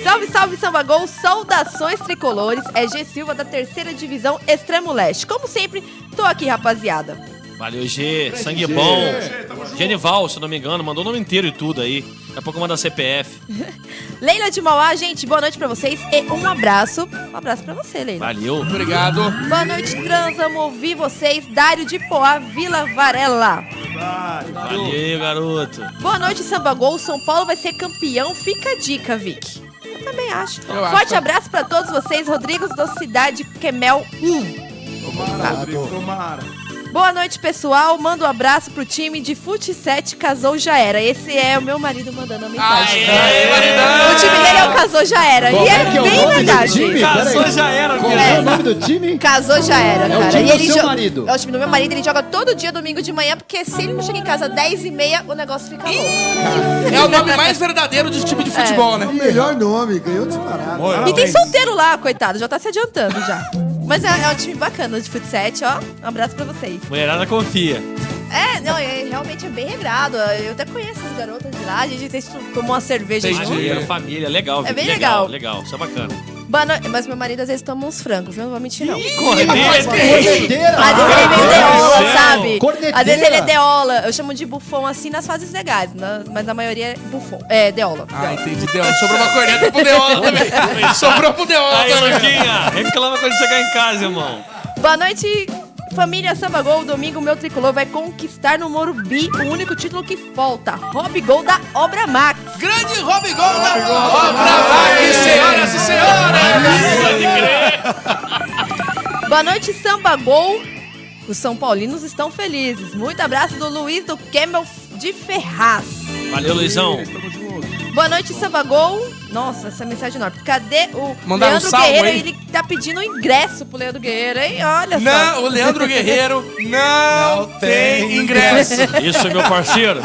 Salve, salve, Samba Gol. Saudações tricolores. É G Silva, da 3ª Divisão Extremo Leste. Como sempre, tô aqui, rapaziada. Valeu, G. Sangue bom. Genival, se eu não me engano, mandou o nome inteiro e tudo aí. Daqui a pouco manda CPF. Leila de Mauá, gente, boa noite pra vocês e um abraço. Um abraço pra você, Leila. Valeu. Obrigado. Boa noite, trans. Amo ouvir vocês. Dário de Poá, Vila Varela. Valeu, garoto. Boa noite, Samba Gol. São Paulo vai ser campeão. Fica a dica, Vic. Eu também acho. Eu Forte acho. abraço pra todos vocês. Rodrigues da Cidade Quemel 1. Tomara. Boa noite, pessoal. Manda um abraço pro time de Fute 7 Casou Já Era. Esse é o meu marido mandando a mensagem. O time dele é o Casou Já Era. Qual E é que é o bem nome do verdade. time? Casou Peraí. já era, Qual cara. é o nome do time? Casou Já Era, É o cara. time E do ele seu marido. É o time do meu marido. Ele joga todo dia, domingo de manhã, porque se ele não chega em casa 10h30, o negócio fica louco. É o nome mais verdadeiro de time de futebol, É né? o melhor nome, ganhou disparado. E tem solteiro lá, coitado. Já tá se adiantando já. Mas é um time bacana de Fute 7, ó. Um abraço pra vocês. Mulherada confia. Não, realmente é bem regrado. Eu até conheço as garotas de lá. A gente tomou uma cerveja junto. Maneiro, família, legal. É bem legal. legal. Legal, isso é bacana. Boa noite. Mas meu marido às vezes toma uns frangos, viu? Não vou mentir, não. Corneteira. Às vezes ele é meio deola, Deus. sabe? Corneteira. Às vezes ele é deola. Eu chamo de bufão assim nas fases legais, mas na maioria é bufão. É, deola. Ah, entendi. Deola. Sobrou uma corneta pro Deola também. Sobrou pro Deola Aí, também. Luquinha, reclama quando chegar em casa, irmão. Boa noite, família Samba Gol. Domingo, meu tricolor vai conquistar no Morumbi o único título que falta. Rob Gol da Obra Max. Grande Rob Gol da Obra Max, senhoras e senhores. Boa noite, Samba Gol. Os São Paulinos estão felizes. Muito abraço do Luiz do Campbell de Ferraz. Valeu, Luizão. Boa noite, Samba Gol. Nossa, essa mensagem enorme. Cadê o Mandaram Leandro um salve, Guerreiro? hein? Ele tá pedindo um ingresso pro Leandro Guerreiro, hein? Olha só. Não, o Leandro Guerreiro não tem ingresso. Isso, meu parceiro,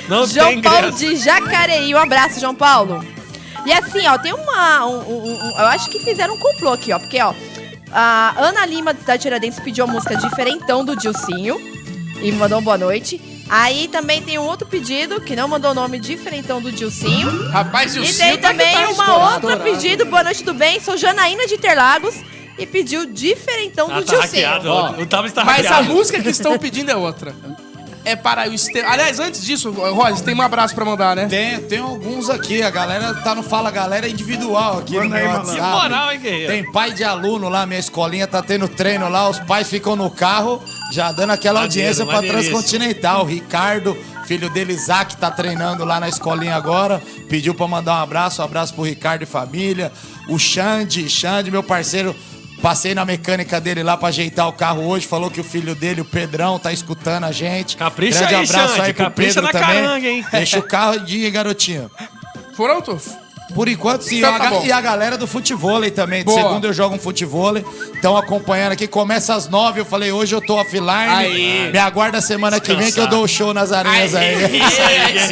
não tem João Paulo ingresso. de Jacareí. Um abraço, João Paulo. E assim, ó, tem eu acho que fizeram um complô aqui, ó. Porque, ó, a Ana Lima da Tiradentes pediu a música Diferentão do Dilcinho e mandou um boa noite. Aí também tem um outro pedido, que não mandou o nome Diferentão do Dilcinho. Rapaz, E Dilcinho tem tá também que tá uma outra pedido, boa noite, tudo bem? Sou Janaína de Interlagos e pediu Diferentão do Tá Dilcinho. hackeado, o tablet tá Mas a hackeado. música que estão pedindo é outra. É para o Aliás, antes disso, Rosa, tem um abraço pra mandar, né? Tem alguns aqui, a galera tá no Fala Galera individual aqui no meu WhatsApp. Que moral, hein, guerreiro? Tem pai de aluno lá, minha escolinha tá tendo treino lá, os pais ficam no carro, já dando aquela audiência pra maneiríssimo. Transcontinental. O Ricardo, filho dele, Isaac, tá treinando lá na escolinha agora, pediu pra mandar um abraço pro Ricardo e família. O Xande, meu parceiro, passei na mecânica dele lá pra ajeitar o carro hoje, falou que o filho dele, o Pedrão, tá escutando a gente. Capricha Grande aí, abraço Xande, aí pro capricha Pedro na também. caranga, hein? Deixa o carro de garotinho. Pronto? Por enquanto, sim. Então tá bom. E a galera do futevôlei também. De Boa. segunda eu jogo um futevôlei. Estão acompanhando aqui. Começa às 9. Eu falei, hoje eu tô offline. Aí. Me aguarda semana que vem que eu dou o show nas areias aí.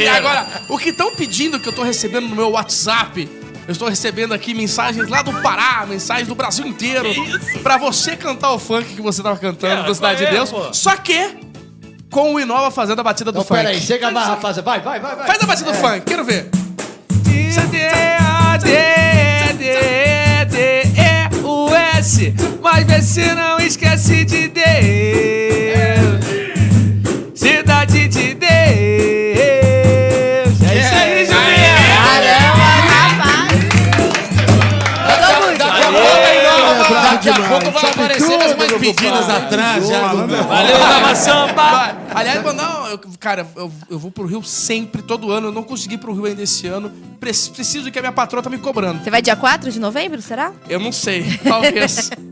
Agora, o que estão pedindo que eu tô recebendo no meu WhatsApp, eu estou recebendo aqui mensagens lá do Pará, mensagens do Brasil inteiro, pra você cantar o funk que você tava cantando da Cidade de Deus. pô. Só que com o Inova fazendo a batida do Então, funk. peraí, chega mais, rapaziada. Vai. Faz a batida do funk, quero ver. D-E-U-S, mas vê se não esquece de Deus. Cidade de Deus. É isso aí, Juliana. Daqui a pouco vai aparecer as mais pedidas atrás. Já. Valeu, Inova Samba! Aliás, eu vou pro Rio sempre, todo ano. Eu não consegui ir pro Rio ainda esse ano. Preciso que a minha patroa tá me cobrando. Você vai dia 4 de novembro, será? Eu não sei,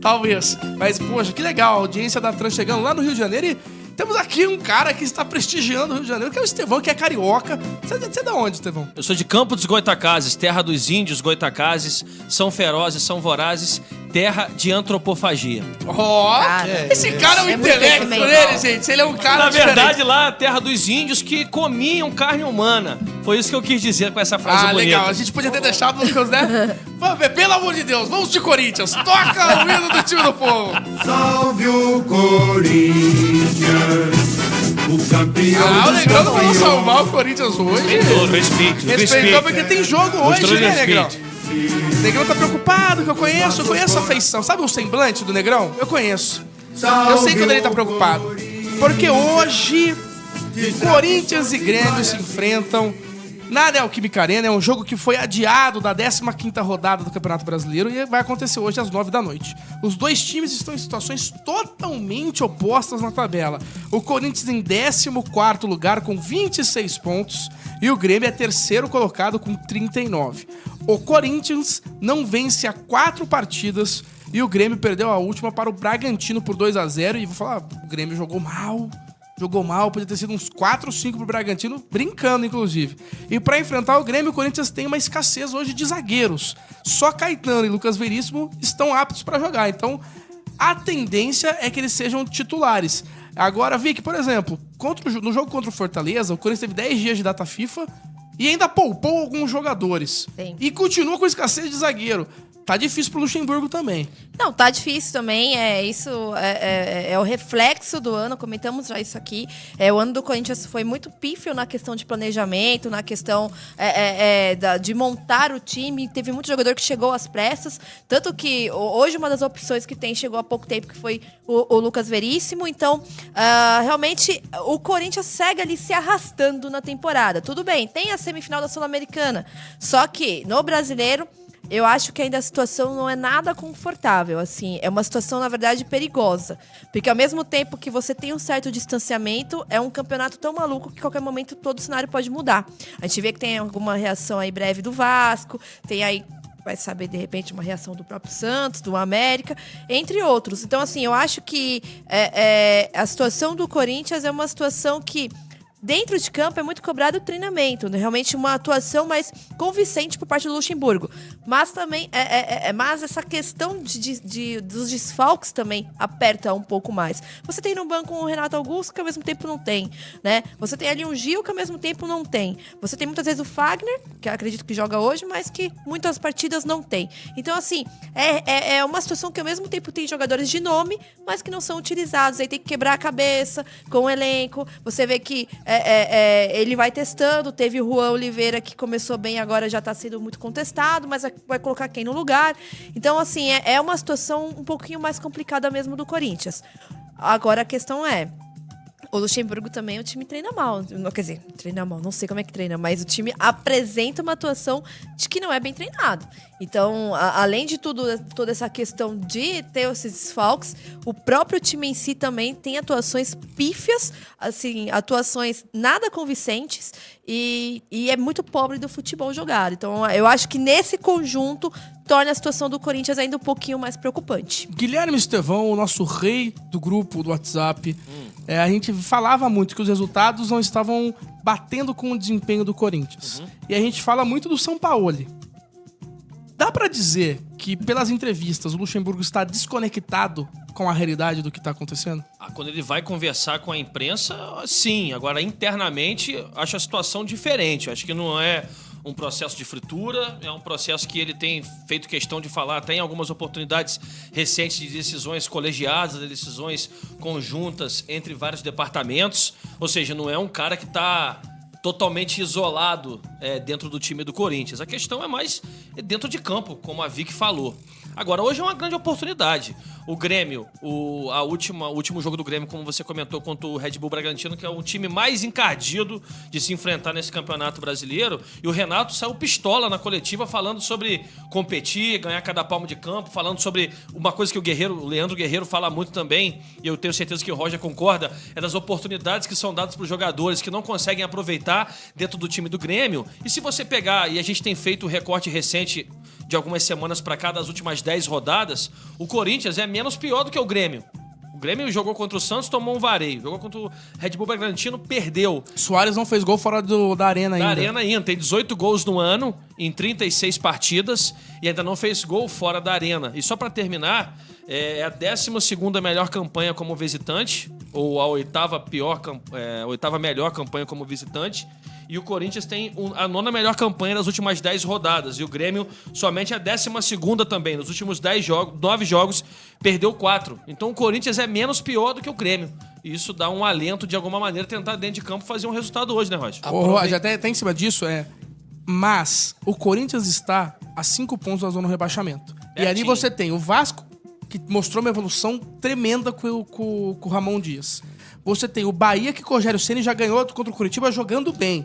talvez. Mas, poxa, que legal, a audiência da Trans chegando lá no Rio de Janeiro e temos aqui um cara que está prestigiando o Rio de Janeiro, que é o Estevão, que é carioca. Você é da onde, Estevão? Eu sou de Campo dos Goitacazes, terra dos índios Goitacazes, são ferozes, são vorazes, terra de antropofagia. Esse cara é um intelecto dele, gente. Ele é um cara Na verdade, diferente. lá, terra dos índios que comiam carne humana. Foi isso que eu quis dizer com essa frase bonita. Legal. A gente podia ter deixado o Lucas, né? Vamos ver, pelo amor de Deus, vamos de Corinthians. Toca o hino do time do povo. Salve o Corinthians, o campeão O dos Negrão não vai campeões. salvar o Corinthians hoje. Respeitou porque tem jogo hoje, né, Negrão? O Negrão tá preocupado, que eu conheço a feição. Sabe o semblante do Negrão? Eu conheço. Eu sei quando ele tá preocupado. Porque hoje, Corinthians e Grêmio se enfrentam na Neoquímica Arena. É um jogo que foi adiado da 15ª rodada do Campeonato Brasileiro e vai acontecer hoje às 9 da noite. Os dois times estão em situações totalmente opostas na tabela. O Corinthians em 14º lugar com 26 pontos e o Grêmio é terceiro colocado com 39. O Corinthians não vence há 4 partidas e o Grêmio perdeu a última para o Bragantino por 2-0. E vou falar, o Grêmio jogou mal, podia ter sido uns 4 ou 5 pro Bragantino, brincando, inclusive. E pra enfrentar o Grêmio, o Corinthians tem uma escassez hoje de zagueiros. Só Caetano e Lucas Veríssimo estão aptos pra jogar. Então, a tendência é que eles sejam titulares. Agora, Vic, por exemplo, no jogo contra o Fortaleza, o Corinthians teve 10 dias de data FIFA e ainda poupou alguns jogadores. Sim. E continua com escassez de zagueiro. Tá difícil pro Luxemburgo também. Não, tá difícil também. Isso é o reflexo do ano. Comentamos já isso aqui. O ano do Corinthians foi muito pífio na questão de planejamento, na questão de montar o time. Teve muito jogador que chegou às pressas. Tanto que hoje uma das opções que tem chegou há pouco tempo, que foi o Lucas Veríssimo. Então, realmente, o Corinthians segue ali se arrastando na temporada. Tudo bem, tem a semifinal da Sul-Americana. Só que no Brasileiro, eu acho que ainda a situação não é nada confortável, assim. É uma situação, na verdade, perigosa. Porque ao mesmo tempo que você tem um certo distanciamento, é um campeonato tão maluco que a qualquer momento todo o cenário pode mudar. A gente vê que tem alguma reação aí breve do Vasco, tem aí, vai saber, de repente, uma reação do próprio Santos, do América, entre outros. Então, assim, eu acho que a situação do Corinthians é uma situação que, dentro de campo, é muito cobrado o treinamento, né? Realmente uma atuação mais convincente por parte do Luxemburgo. Mas também, mas essa questão dos desfalques também aperta um pouco mais. Você tem no banco um Renato Augusto que ao mesmo tempo não tem, né? Você tem ali um Gil que ao mesmo tempo não tem. Você tem muitas vezes o Fagner, que eu acredito que joga hoje, mas que muitas partidas não tem. Então, assim, é uma situação que ao mesmo tempo tem jogadores de nome, mas que não são utilizados. Aí tem que quebrar a cabeça com o elenco. Você vê que ele vai testando. Teve o Juan Oliveira, que começou bem, agora já está sendo muito contestado, mas vai colocar quem no lugar. Então, assim, é uma situação um pouquinho mais complicada mesmo do Corinthians. Agora, a questão é, o Luxemburgo também, o time treina mal. Quer dizer, treina mal, não sei como é que treina, mas o time apresenta uma atuação de que não é bem treinado. Então, além de tudo, toda essa questão de ter esses desfalques, o próprio time em si também tem atuações pífias, assim, atuações nada convincentes e é muito pobre do futebol jogado. Então, eu acho que nesse conjunto torna a situação do Corinthians ainda um pouquinho mais preocupante. Guilherme Estevão, o nosso rei do grupo do WhatsApp, a gente falava muito que os resultados não estavam batendo com o desempenho do Corinthians. E a gente fala muito do Sampaoli. Dá pra dizer que, pelas entrevistas, o Luxemburgo está desconectado com a realidade do que tá acontecendo? Quando ele vai conversar com a imprensa, sim. Agora, internamente, acho a situação diferente. Acho que não é um processo de fritura, é um processo que ele tem feito questão de falar até em algumas oportunidades recentes de decisões colegiadas, de decisões conjuntas entre vários departamentos. Ou seja, não é um cara que está totalmente isolado dentro do time do Corinthians. A questão é mais dentro de campo, como a Vicky falou. Agora, hoje é uma grande oportunidade. O Grêmio, o último jogo do Grêmio, como você comentou, contra o Red Bull Bragantino, que é o time mais encardido de se enfrentar nesse campeonato brasileiro. E o Renato saiu pistola na coletiva falando sobre competir, ganhar cada palmo de campo, falando sobre uma coisa que o Leandro Guerreiro fala muito também, e eu tenho certeza que o Roger concorda, é das oportunidades que são dadas para os jogadores que não conseguem aproveitar dentro do time do Grêmio. E se você pegar, e a gente tem feito um recorte recente de algumas semanas para cá, das últimas 10 rodadas, o Corinthians é menos pior do que o Grêmio. O Grêmio jogou contra o Santos, tomou um vareio. Jogou contra o Red Bull Bragantino, perdeu. Soares não fez gol fora da Arena ainda. Da Arena ainda. Tem 18 gols no ano, em 36 partidas, e ainda não fez gol fora da Arena. E só para terminar, é a 12ª melhor campanha como visitante, ou a 8ª melhor campanha como visitante. E o Corinthians tem a 9ª melhor campanha das últimas 10 rodadas. E o Grêmio somente a 12ª também. Nos últimos 9 jogos, perdeu 4. Então o Corinthians é menos pior do que o Grêmio. E isso dá um alento, de alguma maneira, tentar dentro de campo fazer um resultado hoje, né, Roger? O Roger, até em cima disso, mas o Corinthians está a 5 pontos da zona do rebaixamento. E ali você tem o Vasco, que mostrou uma evolução tremenda com o Ramon Dias. Você tem o Bahia, que o Rogério Ceni já ganhou contra o Curitiba jogando bem.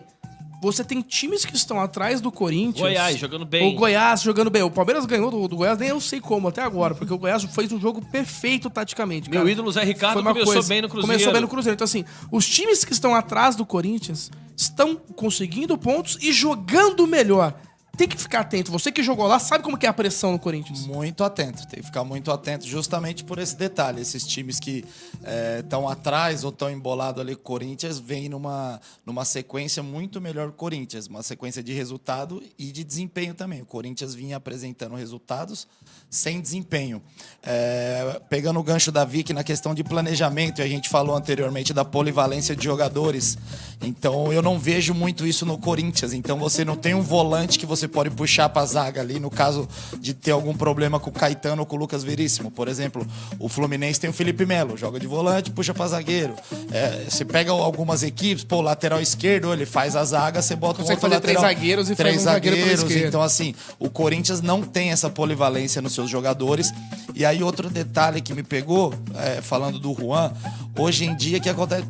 Você tem times que estão atrás do Corinthians. Goiás jogando bem. O Goiás jogando bem. O Palmeiras ganhou do Goiás, nem eu sei como até agora, porque o Goiás fez um jogo perfeito taticamente. Meu ídolo Zé Ricardo começou bem no Cruzeiro. Começou bem no Cruzeiro. Então, assim, os times que estão atrás do Corinthians estão conseguindo pontos e jogando melhor. Tem que ficar atento. Você que jogou lá sabe como que é a pressão no Corinthians. Muito atento. Tem que ficar muito atento justamente por esse detalhe. Esses times que estão atrás ou estão embolados ali com o Corinthians vêm numa sequência muito melhor que o Corinthians. Uma sequência de resultado e de desempenho também. O Corinthians vinha apresentando resultados sem desempenho. Pegando o gancho da Vicky na questão de planejamento, e a gente falou anteriormente da polivalência de jogadores. Então, eu não vejo muito isso no Corinthians. Então, você não tem um volante que você pode puxar para a zaga ali, no caso de ter algum problema com o Caetano ou com o Lucas Veríssimo. Por exemplo, o Fluminense tem o Felipe Melo, joga de volante, puxa para zagueiro. Você pega algumas equipes, o lateral esquerdo, ele faz a zaga, você bota consegue um outro fazer lateral. 3 zagueiros e faz um zagueiro pela esquerda. Então, assim, o Corinthians não tem essa polivalência nos seus jogadores. E aí, outro detalhe que me pegou, falando do Juan, hoje em dia, que acontece?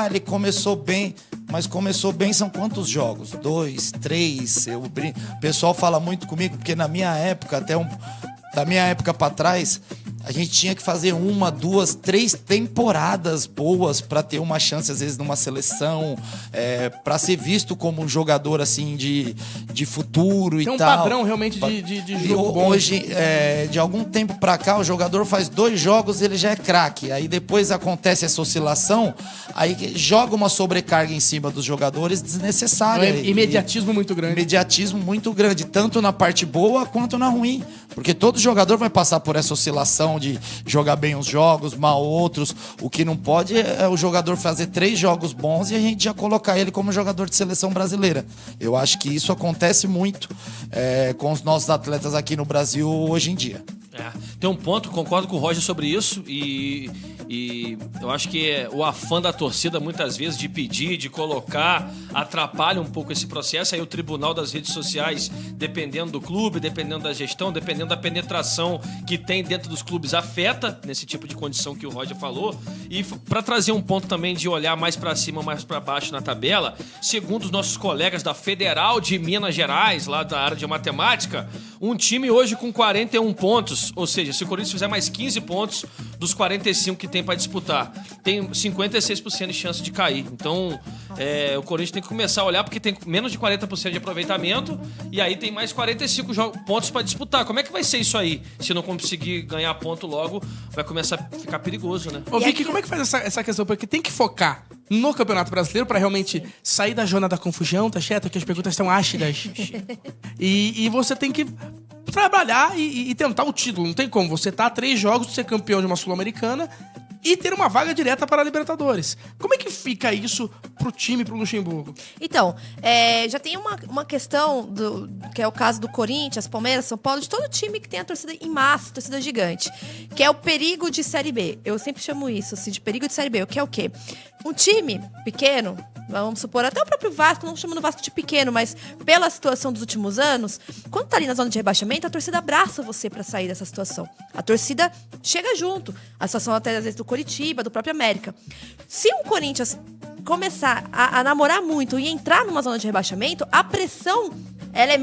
Ele começou bem, mas começou bem são quantos jogos? 2, 3, o pessoal fala muito comigo, porque na minha época, da minha época pra trás, a gente tinha que fazer 1, 2, 3 temporadas boas pra ter uma chance, às vezes, numa seleção, pra ser visto como um jogador, assim, de futuro e tal. Tem um padrão, realmente, de jogo bom. Hoje, de algum tempo pra cá, o jogador faz 2 jogos, ele já é craque. Aí depois acontece essa oscilação, aí joga uma sobrecarga em cima dos jogadores desnecessária. Imediatismo muito grande. Imediatismo muito grande, tanto na parte boa quanto na ruim. Porque todo jogador vai passar por essa oscilação de jogar bem uns jogos, mal outros. O que não pode é o jogador fazer 3 jogos bons e a gente já colocar ele como jogador de seleção brasileira. Eu acho que isso acontece muito com os nossos atletas aqui no Brasil hoje em dia. Tem um ponto, concordo com o Roger sobre isso, e eu acho que o afã da torcida, muitas vezes, de pedir, de colocar, atrapalha um pouco esse processo. Aí o tribunal das redes sociais, dependendo do clube, dependendo da gestão, dependendo da penetração que tem dentro dos clubes, afeta nesse tipo de condição que o Roger falou. E para trazer um ponto também de olhar mais para cima, mais para baixo na tabela, segundo os nossos colegas da Federal de Minas Gerais, lá da área de matemática, um time hoje com 41 pontos, ou seja, se o Corinthians fizer mais 15 pontos dos 45 que tem para disputar, tem 56% de chance de cair. Então, o Corinthians tem que começar a olhar, porque tem menos de 40% de aproveitamento e aí tem mais 45 pontos para disputar. Como é que vai ser isso aí? Se não conseguir ganhar ponto logo, vai começar a ficar perigoso, né? Ô, Vicky, como é que faz essa questão? Porque tem que focar no Campeonato Brasileiro para realmente sair da zona da confusão, tá certo? Que as perguntas estão ácidas. E você tem que trabalhar e tentar o título. Não tem como. Você tá a 3 jogos de ser campeão de uma Sul-Americana e ter uma vaga direta para a Libertadores. Como é que fica isso pro time, pro Luxemburgo? Então, já tem uma questão, que é o caso do Corinthians, Palmeiras, São Paulo, de todo time que tem a torcida em massa, torcida gigante, que é o perigo de Série B. Eu sempre chamo isso, assim, de perigo de Série B, o que é o quê? Um time pequeno, vamos supor, até o próprio Vasco, não chamando o Vasco de pequeno, mas pela situação dos últimos anos, quando tá ali na zona de rebaixamento, a torcida abraça você pra sair dessa situação. A torcida chega junto. A situação até às vezes do Coritiba, do próprio América. Se um Corinthians começar a namorar muito e entrar numa zona de rebaixamento, a pressão ela é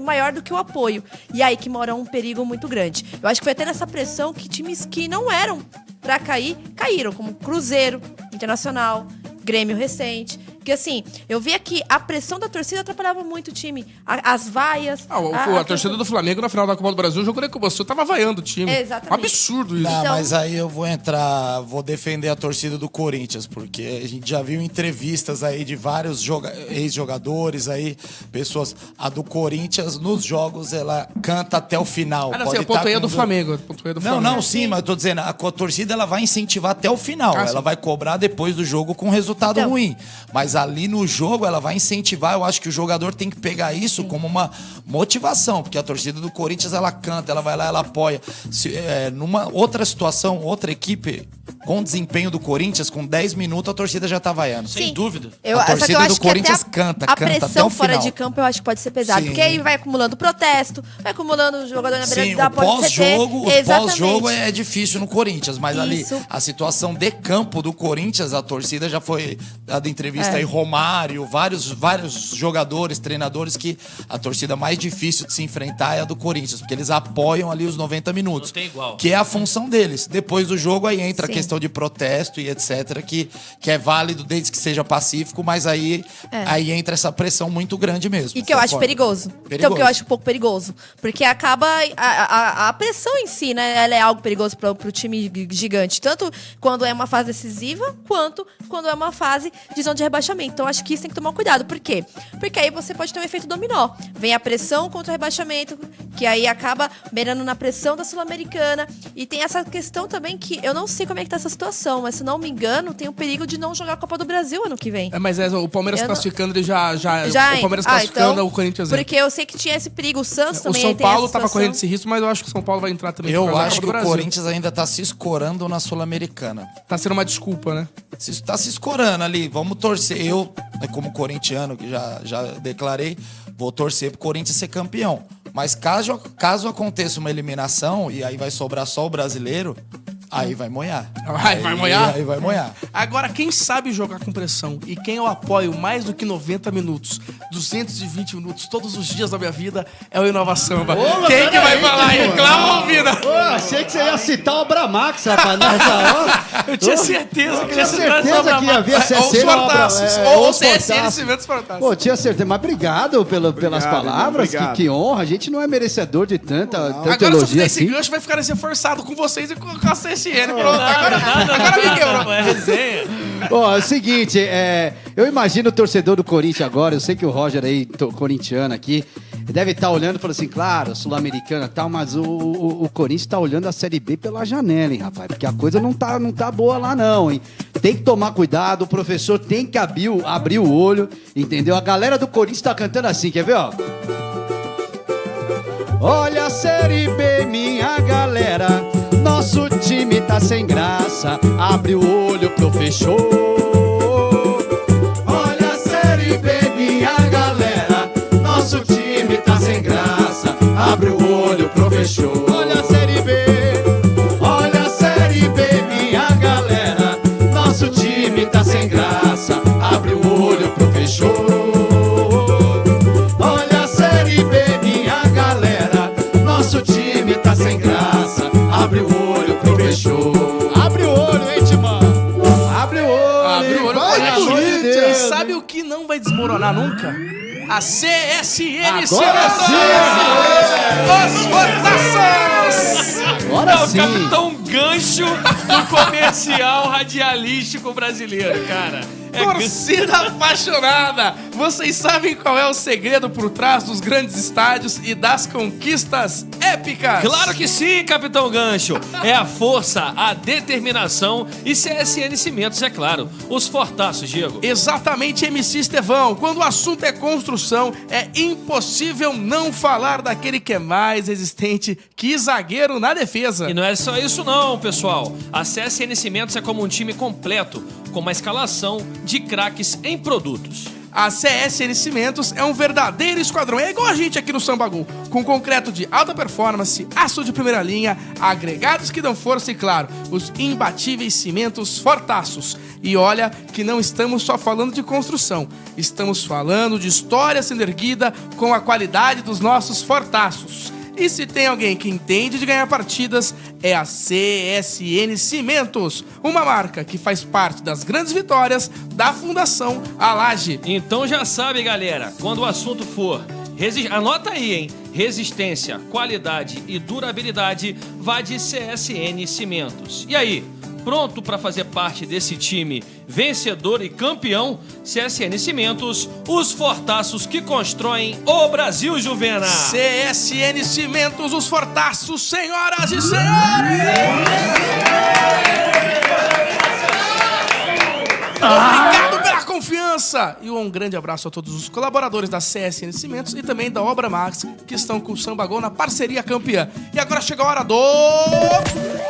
maior do que o apoio. E aí que mora um perigo muito grande. Eu acho que foi até nessa pressão que times que não eram pra cair, caíram, como Cruzeiro, Internacional, Grêmio recente. Porque assim, eu via que a pressão da torcida atrapalhava muito o time. As vaias. A torcida do Flamengo na final da Copa do Brasil, o jogo com você, tava vaiando o time. Exatamente. Um absurdo isso. Não, mas aí eu vou defender a torcida do Corinthians, porque a gente já viu entrevistas aí de vários ex-jogadores aí, pessoas. A do Corinthians, nos jogos, ela canta até o final. Não, a pontuaria do Flamengo. Não, sim, mas eu tô dizendo, a torcida ela vai incentivar até o final. Ela vai cobrar depois do jogo com resultado ruim. Mas ali no jogo ela vai incentivar. Eu acho que o jogador tem que pegar isso como uma motivação, porque a torcida do Corinthians ela canta, ela vai lá, ela apoia. Numa outra situação, outra equipe com desempenho do Corinthians, com 10 minutos a torcida já tá vaiando. Sem dúvida. A torcida do Corinthians canta a até o pressão final. fora de campo eu acho que pode ser pesado. Sim. Porque aí vai acumulando protesto, vai acumulando o jogador na beira da porta do CT. O pós-jogo é difícil no Corinthians, mas ali a situação de campo do Corinthians, a torcida já foi dada entrevista aí, Romário, vários jogadores, treinadores, que a torcida mais difícil de se enfrentar é a do Corinthians, porque eles apoiam ali os 90 minutos. Não tem igual. Que é a função deles. Depois do jogo aí entra a questão de protesto e etc, que é válido desde que seja pacífico, mas aí entra essa pressão muito grande mesmo. E que eu acho perigoso. Então, que eu acho um pouco perigoso. Porque acaba a pressão em si, né? Ela é algo perigoso pro time gigante. Tanto quando é uma fase decisiva, quanto quando é uma fase de zona de rebaixamento. Então, acho que isso tem que tomar cuidado. Por quê? Porque aí você pode ter um efeito dominó. Vem a pressão contra o rebaixamento, que aí acaba beirando na pressão da Sul-Americana. E tem essa questão também que eu não sei como é que tá essa situação, mas se não me engano, tem o perigo de não jogar a Copa do Brasil ano que vem. Mas o Palmeiras classificando, ele já o Palmeiras classificando, então, o Corinthians. Porque eu sei que tinha esse perigo, o Santos também. O São Paulo tava correndo esse risco, mas eu acho que o São Paulo vai entrar também. Eu acho que o Corinthians ainda tá se escorando na Sul-Americana. Tá sendo uma desculpa, né? Tá se escorando ali, vamos torcer. Eu, como corintiano, que já declarei, vou torcer pro Corinthians ser campeão. Mas caso aconteça uma eliminação, e aí vai sobrar só o brasileiro, aí vai moiar. Vai moiar? Aí vai moiar. Agora, quem sabe jogar com pressão e quem eu apoio mais do que 90 minutos, 220 minutos, todos os dias da minha vida, é o Inova Samba. Quem que vai falar aí? Clama ouvida. Achei que você ia citar o Bramax, rapaz, nessa hora. Eu tinha certeza que ia citar certeza que ia vir a CC ou o CSN Cimentos Fortaços. Pô, tinha certeza. Mas obrigado pelas palavras. Que honra. A gente não é merecedor de tanta agora, elogio se eu fizer assim. esse gancho, vai ficar reforçado com vocês e com a CSN. Pronto, agora me quebrou. É resenha. Ó, é o seguinte, eu imagino o torcedor do Corinthians agora, eu sei que o Roger aí, corintiano aqui, deve estar olhando e falando assim, claro, Sul-Americana e tal, mas o Corinthians tá olhando a Série B pela janela, hein, rapaz? Porque a coisa não tá boa lá não, hein? Tem que tomar cuidado, o professor tem que abrir o olho, entendeu? A galera do Corinthians tá cantando assim, quer ver, ó? Olha a Série B, minha galera, nosso time tá sem graça, abre o olho, professor. Olha a Série B, minha galera, nosso time tá sem graça, abre o olho, professor. Olha a Série B, olha a Série B, minha galera, nosso time tá sem graça, abre o olho, professor. Olha a Série B, minha galera, nosso time tá sem graça, abre o olho, professor. Abre o olho, hein, Timão? Abre o olho. Abre o olho. Vai, Corinthians. Sabe o que não vai desmoronar nunca? A CSN Agora sim! Os Fortaços! Agora É o sim! capitão gancho do comercial radialístico brasileiro, cara. Torcida apaixonada! Vocês sabem qual é o segredo por trás dos grandes estádios e das conquistas épicas? Claro que sim, Capitão Gancho. É a força, a determinação e CSN Cimentos, é claro. Os fortaços, Diego. Exatamente, MC Estevão. Quando o assunto é construção, é impossível não falar daquele que é mais resistente que zagueiro na defesa. E não é só isso não, pessoal. A CSN Cimentos é como um time completo, com uma escalação de craques em produtos. A CSN Cimentos é um verdadeiro esquadrão. É igual a gente aqui no Sambagu, com concreto de alta performance, aço de primeira linha, agregados que dão força e, claro, os imbatíveis cimentos fortaços. E olha que não estamos só falando de construção, estamos falando de história sendo erguida com a qualidade dos nossos fortaços. E se tem alguém que entende de ganhar partidas, é a CSN Cimentos, uma marca que faz parte das grandes vitórias da Fundação Alage. Então já sabe, galera, quando o assunto for... Anota aí, hein? Resistência, qualidade e durabilidade, vai de CSN Cimentos. E aí, pronto para fazer parte desse time vencedor e campeão? CSN Cimentos, os fortaços que constroem o Brasil, Juvena. CSN Cimentos, os fortaços, senhoras e senhores! Obrigado pela confiança! E um grande abraço a todos os colaboradores da CSN Cimentos e também da Obra Max, que estão com o Sambagon na parceria campeã. E agora chega a hora do...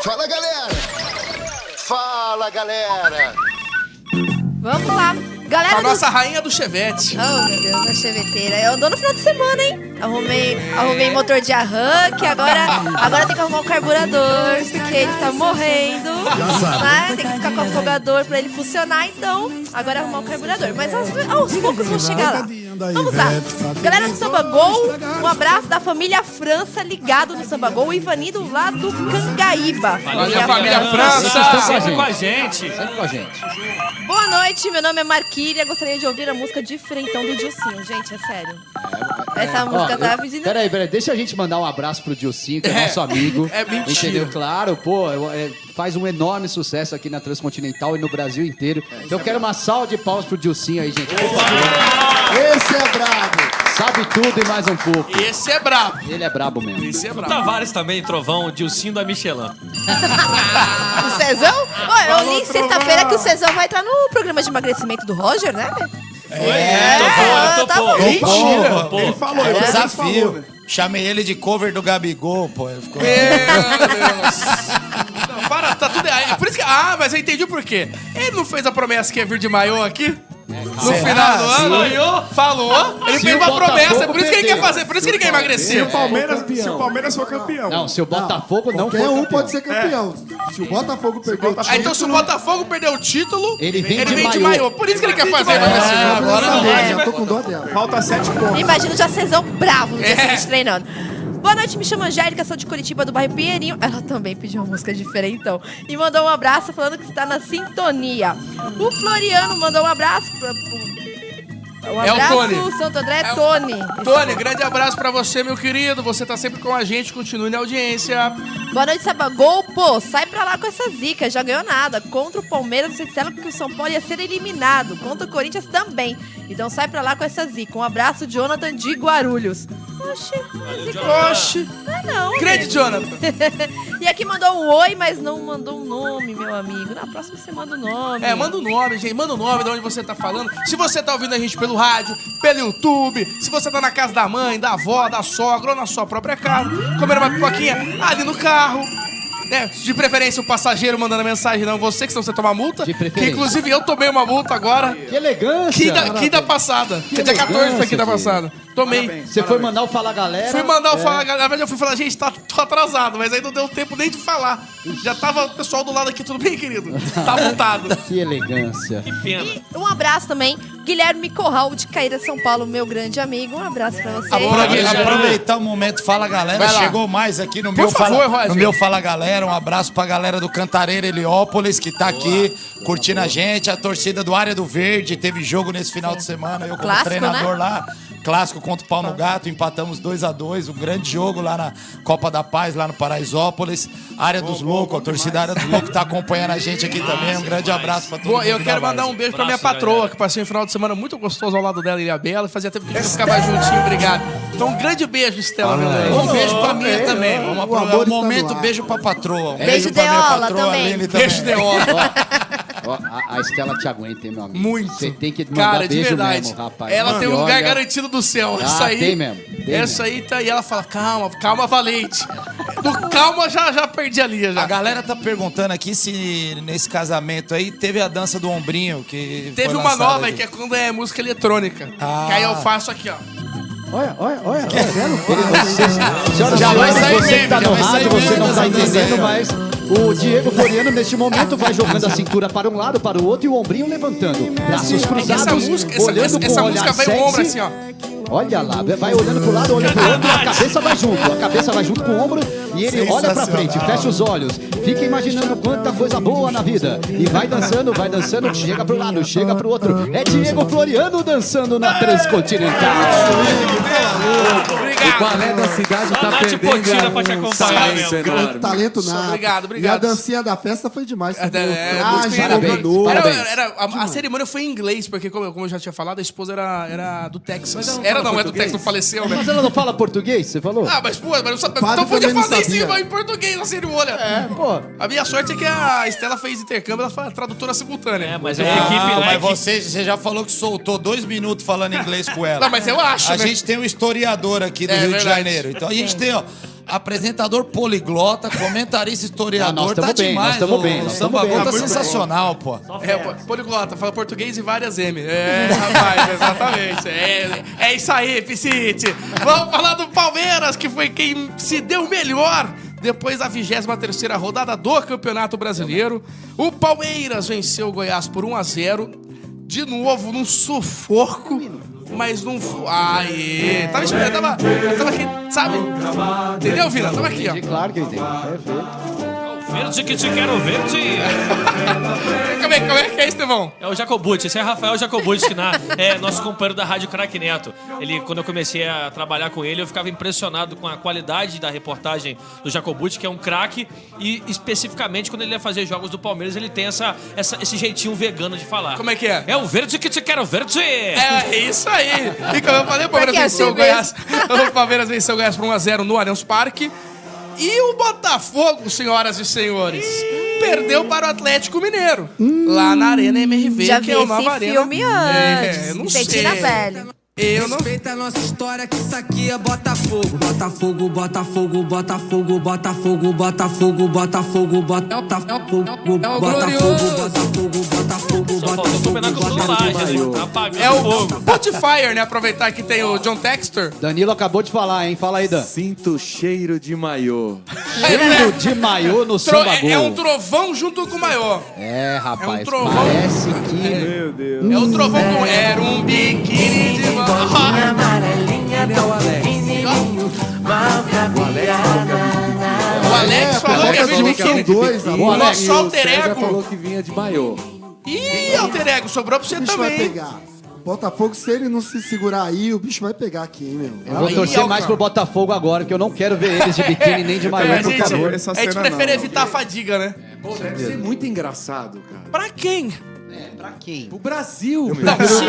Fala, galera! Fala, galera! Vamos lá. Galera A nossa rainha do Chevette. Oh, meu Deus, a cheveteira. Eu andou no final de semana, hein? Arrumei motor de arranque, agora tem que arrumar um carburador, porque ele tá morrendo. Né? Tem que ficar com o afogador pra ele funcionar, então agora é arrumar um carburador. Mas aos poucos vou chegar lá. Vamos lá. Galera do Sambagol, um abraço da família França ligado no Sambagol, o Ivanildo lá do Cangaíba. Valeu, família França! Sempre com a gente. Sempre com a gente. Boa noite, meu nome é Marquília, gostaria de ouvir a música Diferentão do Dilcinho. Gente, é sério. Essa música tá pedindo... Peraí, deixa a gente mandar um abraço pro Dilcinho, que é nosso amigo. É mentira. Entendeu? Claro, pô, faz um enorme sucesso aqui na Transcontinental e no Brasil inteiro. Então eu quero uma salva de palmas pro Dilcinho aí, gente. Esse é brabo. Sabe tudo e mais um pouco. Esse é brabo. Ele é brabo mesmo. Esse é brabo. Tavares também, Trovão, o Dilcinho da Michelin. O Cezão? Eu li sexta-feira que o Cezão vai entrar no programa de emagrecimento do Roger, né? Topou. Mentira. Ele falou, É um ele desafio. falou, né? Chamei ele de cover do Gabigol, pô. Ele ficou... Meu Deus. Não, para, tá tudo aí. Por isso que... mas eu entendi o porquê. Ele não fez a promessa que ia vir de maiô aqui? No final do ano? Falou. Ele fez uma promessa, é por isso que ele quer fazer, por isso que ele quer Se emagrecer. o Palmeiras for campeão. Não, se o Botafogo não for Qualquer um campeão. pode ser campeão. Se o Botafogo perder o título... Então se o Botafogo perder o título, Ele vem de de maiô. maiô. Por isso que ele quer fazer agora emagrecer. já tô com dó dela. Falta 7 pontos. Imagina já Cezão bravo no dia seguinte treinando. Boa noite, me chamo Angélica, sou de Curitiba, do bairro Pinheirinho. Ela também pediu uma música diferentão. E mandou um abraço falando que está na sintonia. O Floriano mandou um abraço Um É o abraço, Tony. Santo André, Tony. Tony, grande abraço pra você, meu querido. Você tá sempre com a gente, continue na audiência. Boa noite, Sabagol. Pô, sai pra lá com essa zica, já ganhou nada. Contra o Palmeiras, você disseram que o São Paulo ia ser eliminado. Contra o Corinthians também. Então sai pra lá com essa zica. Um abraço, Jonathan de Guarulhos. Oxi. Não. Grande gente. Jonathan. E aqui mandou um oi, mas não mandou um nome, meu amigo. Na próxima você manda o nome. Manda o nome, gente. Manda o nome de onde você tá falando. Se você tá ouvindo a gente pelo rádio, pelo YouTube, se você tá na casa da mãe, da avó, da sogra ou na sua própria casa, comendo uma pipoquinha ali no carro. De preferência o passageiro mandando mensagem, não você, que senão você toma multa. De Que preferência. inclusive eu tomei uma multa agora. Que elegância. Quinta passada. Que dia 14 foi quinta passada. Tomei. Você foi mandar o Fala Galera. Fui mandar o Fala Galera. Na verdade, eu fui falar, gente, tô atrasado, mas aí não deu tempo nem de falar. Já tava o pessoal do lado aqui, tudo bem, querido? Tá montado. Que elegância. Que pena. E um abraço também, Guilherme Corral, de Caíra, São Paulo, meu grande amigo. Um abraço pra você. Aproveitar o momento Fala Galera, Vai lá. chegou mais aqui no Por meu, favor, Roger. no meu Fala Galera. Um abraço pra galera do Cantareira Heliópolis, que tá aqui curtindo a gente. A torcida do Área do Verde, teve jogo nesse final de semana, eu como Clássico, treinador né? lá. clássico contra o Pau no Gato, empatamos 2-2, um grande jogo lá na Copa da Paz, lá no Paraisópolis. Área dos Loucos, a torcida Área dos Loucos tá acompanhando a gente aqui também. Um grande abraço pra todo mundo. Eu quero mandar um beijo pra minha patroa, que passei um final de semana muito gostoso ao lado dela, Ilha Bela. Fazia tempo que a gente ficava juntinho, obrigado. Então, um grande beijo, Estela. Um beijo pra mim também. Vamos aproveitar o momento, beijo pra patroa. Beijo pra minha Deola patroa, também. Aline também. Beijo de ola. Ó, a Estela te aguenta, hein, meu amigo? Muito. Você tem que mandar Cara, de beijo verdade. mesmo, rapaz. Ela tem um lugar Olha, garantido do céu. Essa aí. tem mesmo. Essa aí tá aí. Ela fala, calma, valente. Do calma já perdi a linha já. A galera tá perguntando aqui se nesse casamento aí teve a dança do ombrinho que Teve foi uma lançada nova aí, aqui. que é quando é música eletrônica. Ah. Que aí eu faço aqui, ó. Olha. Já vai sair você que tá meme, no já vai rádio, sair você meme não tá dessa dança aí, entendendo, ó. mas o Diego Floriano, neste momento, vai jogando a cintura para um lado, para o outro e o ombrinho levantando. Braços cruzados, olhando com essa um olhar música vai o ombro sexy. assim, ó. Olha lá, vai olhando pro lado, olhando pro outro, a cabeça vai junto. A cabeça vai junto com o ombro e ele olha pra frente, fecha os olhos, fica imaginando quanta coisa boa na vida. E vai dançando, chega pro lado, chega pro outro. É Diego Floriano dançando na Transcontinental. O balé da cidade Só tá Nath perdendo Potira pra te acompanhar silêncio mesmo. enorme. Talento nada. Obrigado. E a dancinha da festa foi demais. Parabéns. Parabéns. A cerimônia foi em inglês, porque como eu já tinha falado, a esposa era do Texas. Não é do Texas, não faleceu, né? Mas ela não fala português, você falou? Mas não sabe. Padre Então podia também não fazer em sabia. cima em português na cerimônia. Pô. A minha sorte é que a Estela fez intercâmbio, ela foi a tradutora simultânea. Mas é a equipe, né? Mas você já falou que soltou 2 minutos falando inglês com ela. Não, mas eu acho, A né? gente tem um historiador aqui do É Rio de verdade. Janeiro. Então a gente tem, ó, apresentador poliglota, comentarista, historiador. Nós tamo tá bem, demais. nós tamo o bem, nós tamo Samba bem. Gol tá Tá muito sensacional, pô. Poliglota, fala português e várias M. Rapaz, exatamente. É isso aí, Piscite. Vamos falar do Palmeiras, que foi quem se deu melhor depois da 23ª rodada do Campeonato Brasileiro. O Palmeiras venceu o Goiás por 1-0. De novo, num sufoco. Mas não foi. Aê! Tava esperando, eu tava aqui, sabe? Entendeu, Vila? Tava aqui, ó. Claro que eu entendo. Verde que te quero verde. Como é que é, Estevão? É o Jacobucci, esse é Rafael Jacobucci, que é nosso companheiro da Rádio Craque Neto. Quando eu comecei a trabalhar com ele, eu ficava impressionado com a qualidade da reportagem do Jacobucci, que é um craque, e especificamente quando ele ia fazer jogos do Palmeiras, ele tem esse jeitinho vegano de falar. Como é que é? É o verde que te quero verde. É isso aí. E como eu falei, o Palmeiras venceu o Goiás. O Palmeiras venceu o Goiás por 1-0 no Allianz Parque. E o Botafogo, senhoras e senhores, perdeu para o Atlético Mineiro. Lá na Arena MRV, Já que vi é o esse Nova Arena. filme antes. Não Senti sei. na pele. Eu não... Respeita a nossa história, que isso aqui é Botafogo. Botafogo, Botafogo, Botafogo, Botafogo, Botafogo, Botafogo, Botafogo, É o Spotify, né? Aproveitar que tem o John Textor. Danilo acabou de falar, hein? Fala aí, Dan. Sinto cheiro de maiô. Cheiro de maiô no Samba Gol. É um trovão junto com o maior. É, rapaz, É um trovão. parece que... Meu Deus. É o trovão com... Era um biquíni de mão. O Alex falou que é São biquíni. dois, O amor. nosso alter César ego. falou que vinha de maiô. Ih, alter ego, sobrou pra você O bicho vai também. pegar. Botafogo, se ele não se segurar aí, o bicho vai pegar aqui, hein, meu. Eu vou torcer mais pro Botafogo agora, que eu não quero ver eles de biquíni nem de maiô, A por gente, favor. a gente prefere evitar a fadiga, né? Pô, deve ser muito engraçado, cara. Pra quem? Pra quem? O Brasil. Não, sim.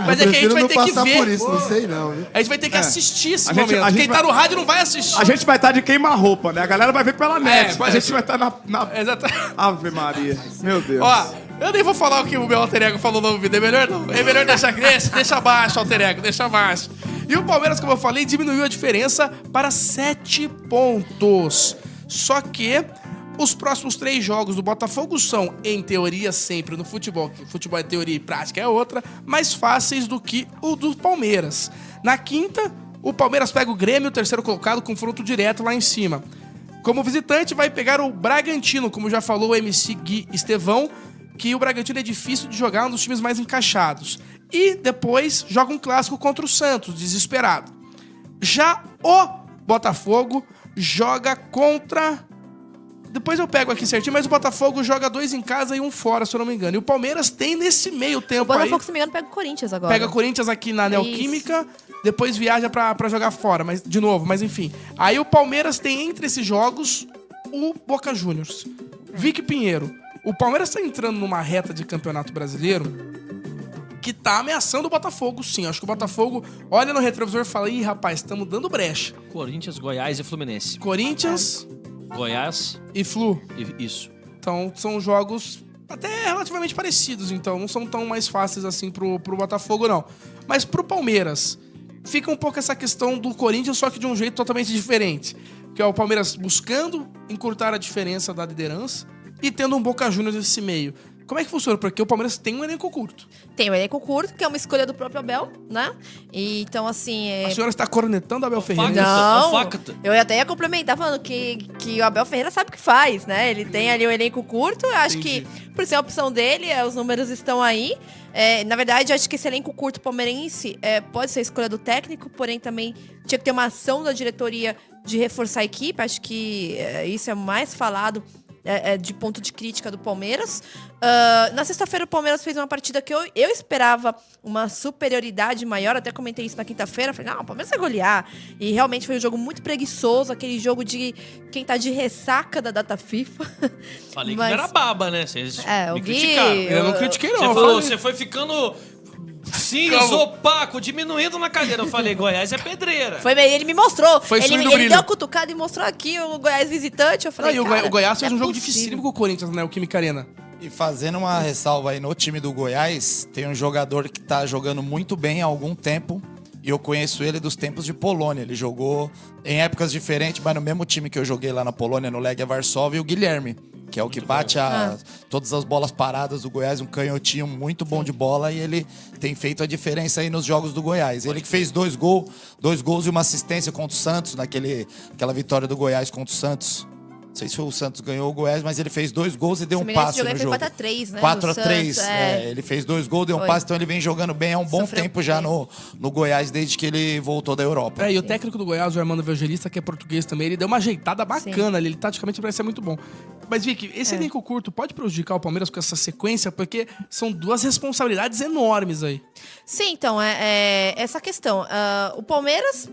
Mas é que a gente Prefiro vai não ter que passar por ver. isso, não sei não, viu? A gente vai ter que assistir esse A gente- momento. a gente Quem tá vai- no rádio não vai assistir. A gente vai estar de queima-roupa, né? A galera vai ver pela net. pode A gente ser. vai estar na Exatamente. Ave Maria. Meu Deus. Ó, eu nem vou falar o que o meu alter ego falou no vídeo. É melhor não. É melhor deixar deixa abaixo, alter ego. Deixa abaixo. E o Palmeiras, como eu falei, diminuiu a diferença para 7 pontos. Só que os próximos 3 jogos do Botafogo são, em teoria, sempre no futebol, que futebol é teoria e prática é outra, mais fáceis do que o do Palmeiras. Na quinta, o Palmeiras pega o Grêmio, o terceiro colocado, confronto direto lá em cima. Como visitante, vai pegar o Bragantino, como já falou o MC Gui Estevão, que o Bragantino é difícil de jogar, um dos times mais encaixados. E depois joga um clássico contra o Santos, desesperado. Já o Botafogo joga contra Depois eu pego aqui certinho, mas o Botafogo joga 2 em casa e 1 fora, se eu não me engano. E o Palmeiras tem nesse meio tempo O Botafogo, aí... se não me engano, pega o Corinthians agora. Pega o Corinthians aqui na Neoquímica, depois viaja pra jogar fora, mas de novo, mas enfim. Aí o Palmeiras tem entre esses jogos o Boca Juniors. Vic Pinheiro. O Palmeiras tá entrando numa reta de campeonato brasileiro que tá ameaçando o Botafogo, sim. Acho que o Botafogo olha no retrovisor e fala: ih, rapaz, estamos dando brecha. Corinthians, Goiás e Fluminense. Corinthians, Goiás e Flu. Isso. Então, são jogos até relativamente parecidos, então. Não são tão mais fáceis assim pro Botafogo, não. Mas pro Palmeiras, fica um pouco essa questão do Corinthians, só que de um jeito totalmente diferente. Que é o Palmeiras buscando encurtar a diferença da liderança e tendo um Boca Juniors nesse meio. Como é que funciona? Porque o Palmeiras tem um elenco curto. Tem um elenco curto, que é uma escolha do próprio Abel, né? E, então, assim... A senhora está cornetando Abel Ferreira? Não, eu até ia complementar falando que o Abel Ferreira sabe o que faz, né? Ele tem ali um elenco curto, eu acho que, por ser a opção dele, os números estão aí. Na verdade, eu acho que esse elenco curto palmeirense pode ser a escolha do técnico, porém também tinha que ter uma ação da diretoria de reforçar a equipe. Acho que isso é mais falado de ponto de crítica do Palmeiras. Na sexta-feira o Palmeiras fez uma partida que eu esperava uma superioridade maior, até comentei isso na quinta-feira, falei, não, o Palmeiras vai golear, e realmente foi um jogo muito preguiçoso, aquele jogo de quem tá de ressaca da data FIFA. Falei que não era baba, né? Vocês me criticaram. Eu não critiquei, não. Você foi ficando cinza, opaco, diminuindo na cadeira. Eu falei, Goiás é pedreira. Ele me mostrou. Ele deu a cutucada e mostrou aqui o Goiás visitante. Eu falei, o Goiás fez um jogo dificílimo com o Corinthians, né? O Química Arena. E fazendo uma ressalva aí no time do Goiás, tem um jogador que tá jogando muito bem há algum tempo. E eu conheço ele dos tempos de Polônia. Ele jogou em épocas diferentes, mas no mesmo time que eu joguei lá na Polônia, no Legia Varsóvia, o Guilherme, que é o que bate todas as bolas paradas do Goiás, um canhotinho muito bom de bola, e ele tem feito a diferença aí nos jogos do Goiás. Ele que fez 2 gols e uma assistência contra o Santos, aquela vitória do Goiás contra o Santos. Não sei se o Santos ganhou o Goiás, mas ele fez 2 gols e deu um passe no jogo. 4x3, né? 4x3. Ele fez 2 gols, deu um passe, então ele vem jogando bem há um bom tempo já no Goiás, desde que ele voltou da Europa. E o técnico do Goiás, o Armando Evangelista, que é português também, ele deu uma ajeitada bacana ali. Ele taticamente parece ser muito bom. Mas, Vicky, esse elenco curto pode prejudicar o Palmeiras com essa sequência? Porque são 2 responsabilidades enormes aí. Sim, então, essa questão. O Palmeiras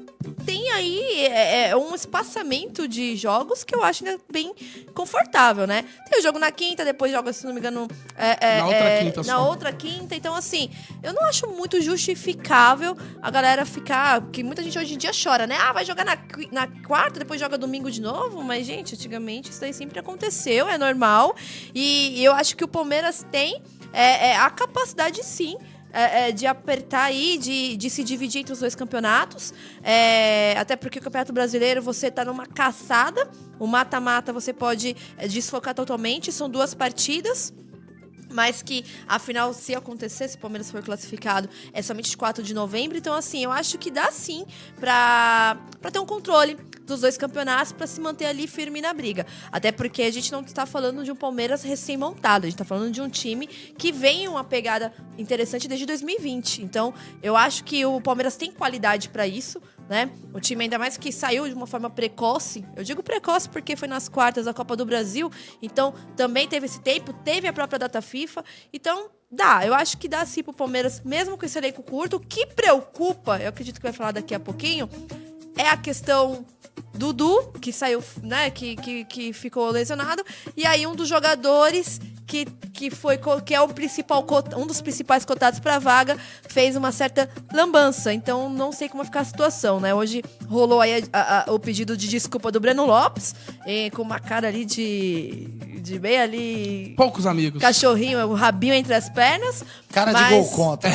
tem aí um espaçamento de jogos que eu acho ainda bem confortável, né? Tem o jogo na quinta, depois joga, se não me engano, na outra quinta. Então, assim, eu não acho muito justificável a galera ficar... Porque muita gente hoje em dia chora, né? Vai jogar na quarta, depois joga domingo de novo. Mas, gente, antigamente isso daí sempre aconteceu, é normal. E eu acho que o Palmeiras tem a capacidade, sim, de apertar aí, de se dividir entre os 2 campeonatos. Até porque o Campeonato Brasileiro, você tá numa caçada. O mata-mata você pode desfocar totalmente. São 2 partidas. Mas que, afinal, se acontecer, se o Palmeiras for classificado, é somente de 4 de novembro. Então, assim, eu acho que dá sim pra ter um controle dos 2 campeonatos, pra se manter ali firme na briga. Até porque a gente não tá falando de um Palmeiras recém-montado, a gente tá falando de um time que vem uma pegada interessante desde 2020. Então, eu acho que o Palmeiras tem qualidade pra isso, né? O time, ainda mais que saiu de uma forma precoce. Eu digo precoce porque foi nas quartas da Copa do Brasil, então também teve esse tempo, teve a própria data FIFA. Então, eu acho que dá sim pro Palmeiras, mesmo com esse elenco curto. O que preocupa, eu acredito que vai falar daqui a pouquinho, é a questão do Dudu, que saiu, né, que ficou lesionado, e aí um dos jogadores que é um dos principais cotados para a vaga, fez uma certa lambança. Então, não sei como vai ficar a situação, né? Hoje rolou aí o pedido de desculpa do Breno Lopes, com uma cara ali de bem ali... Poucos amigos. Cachorrinho, o rabinho entre as pernas. Cara de gol contra.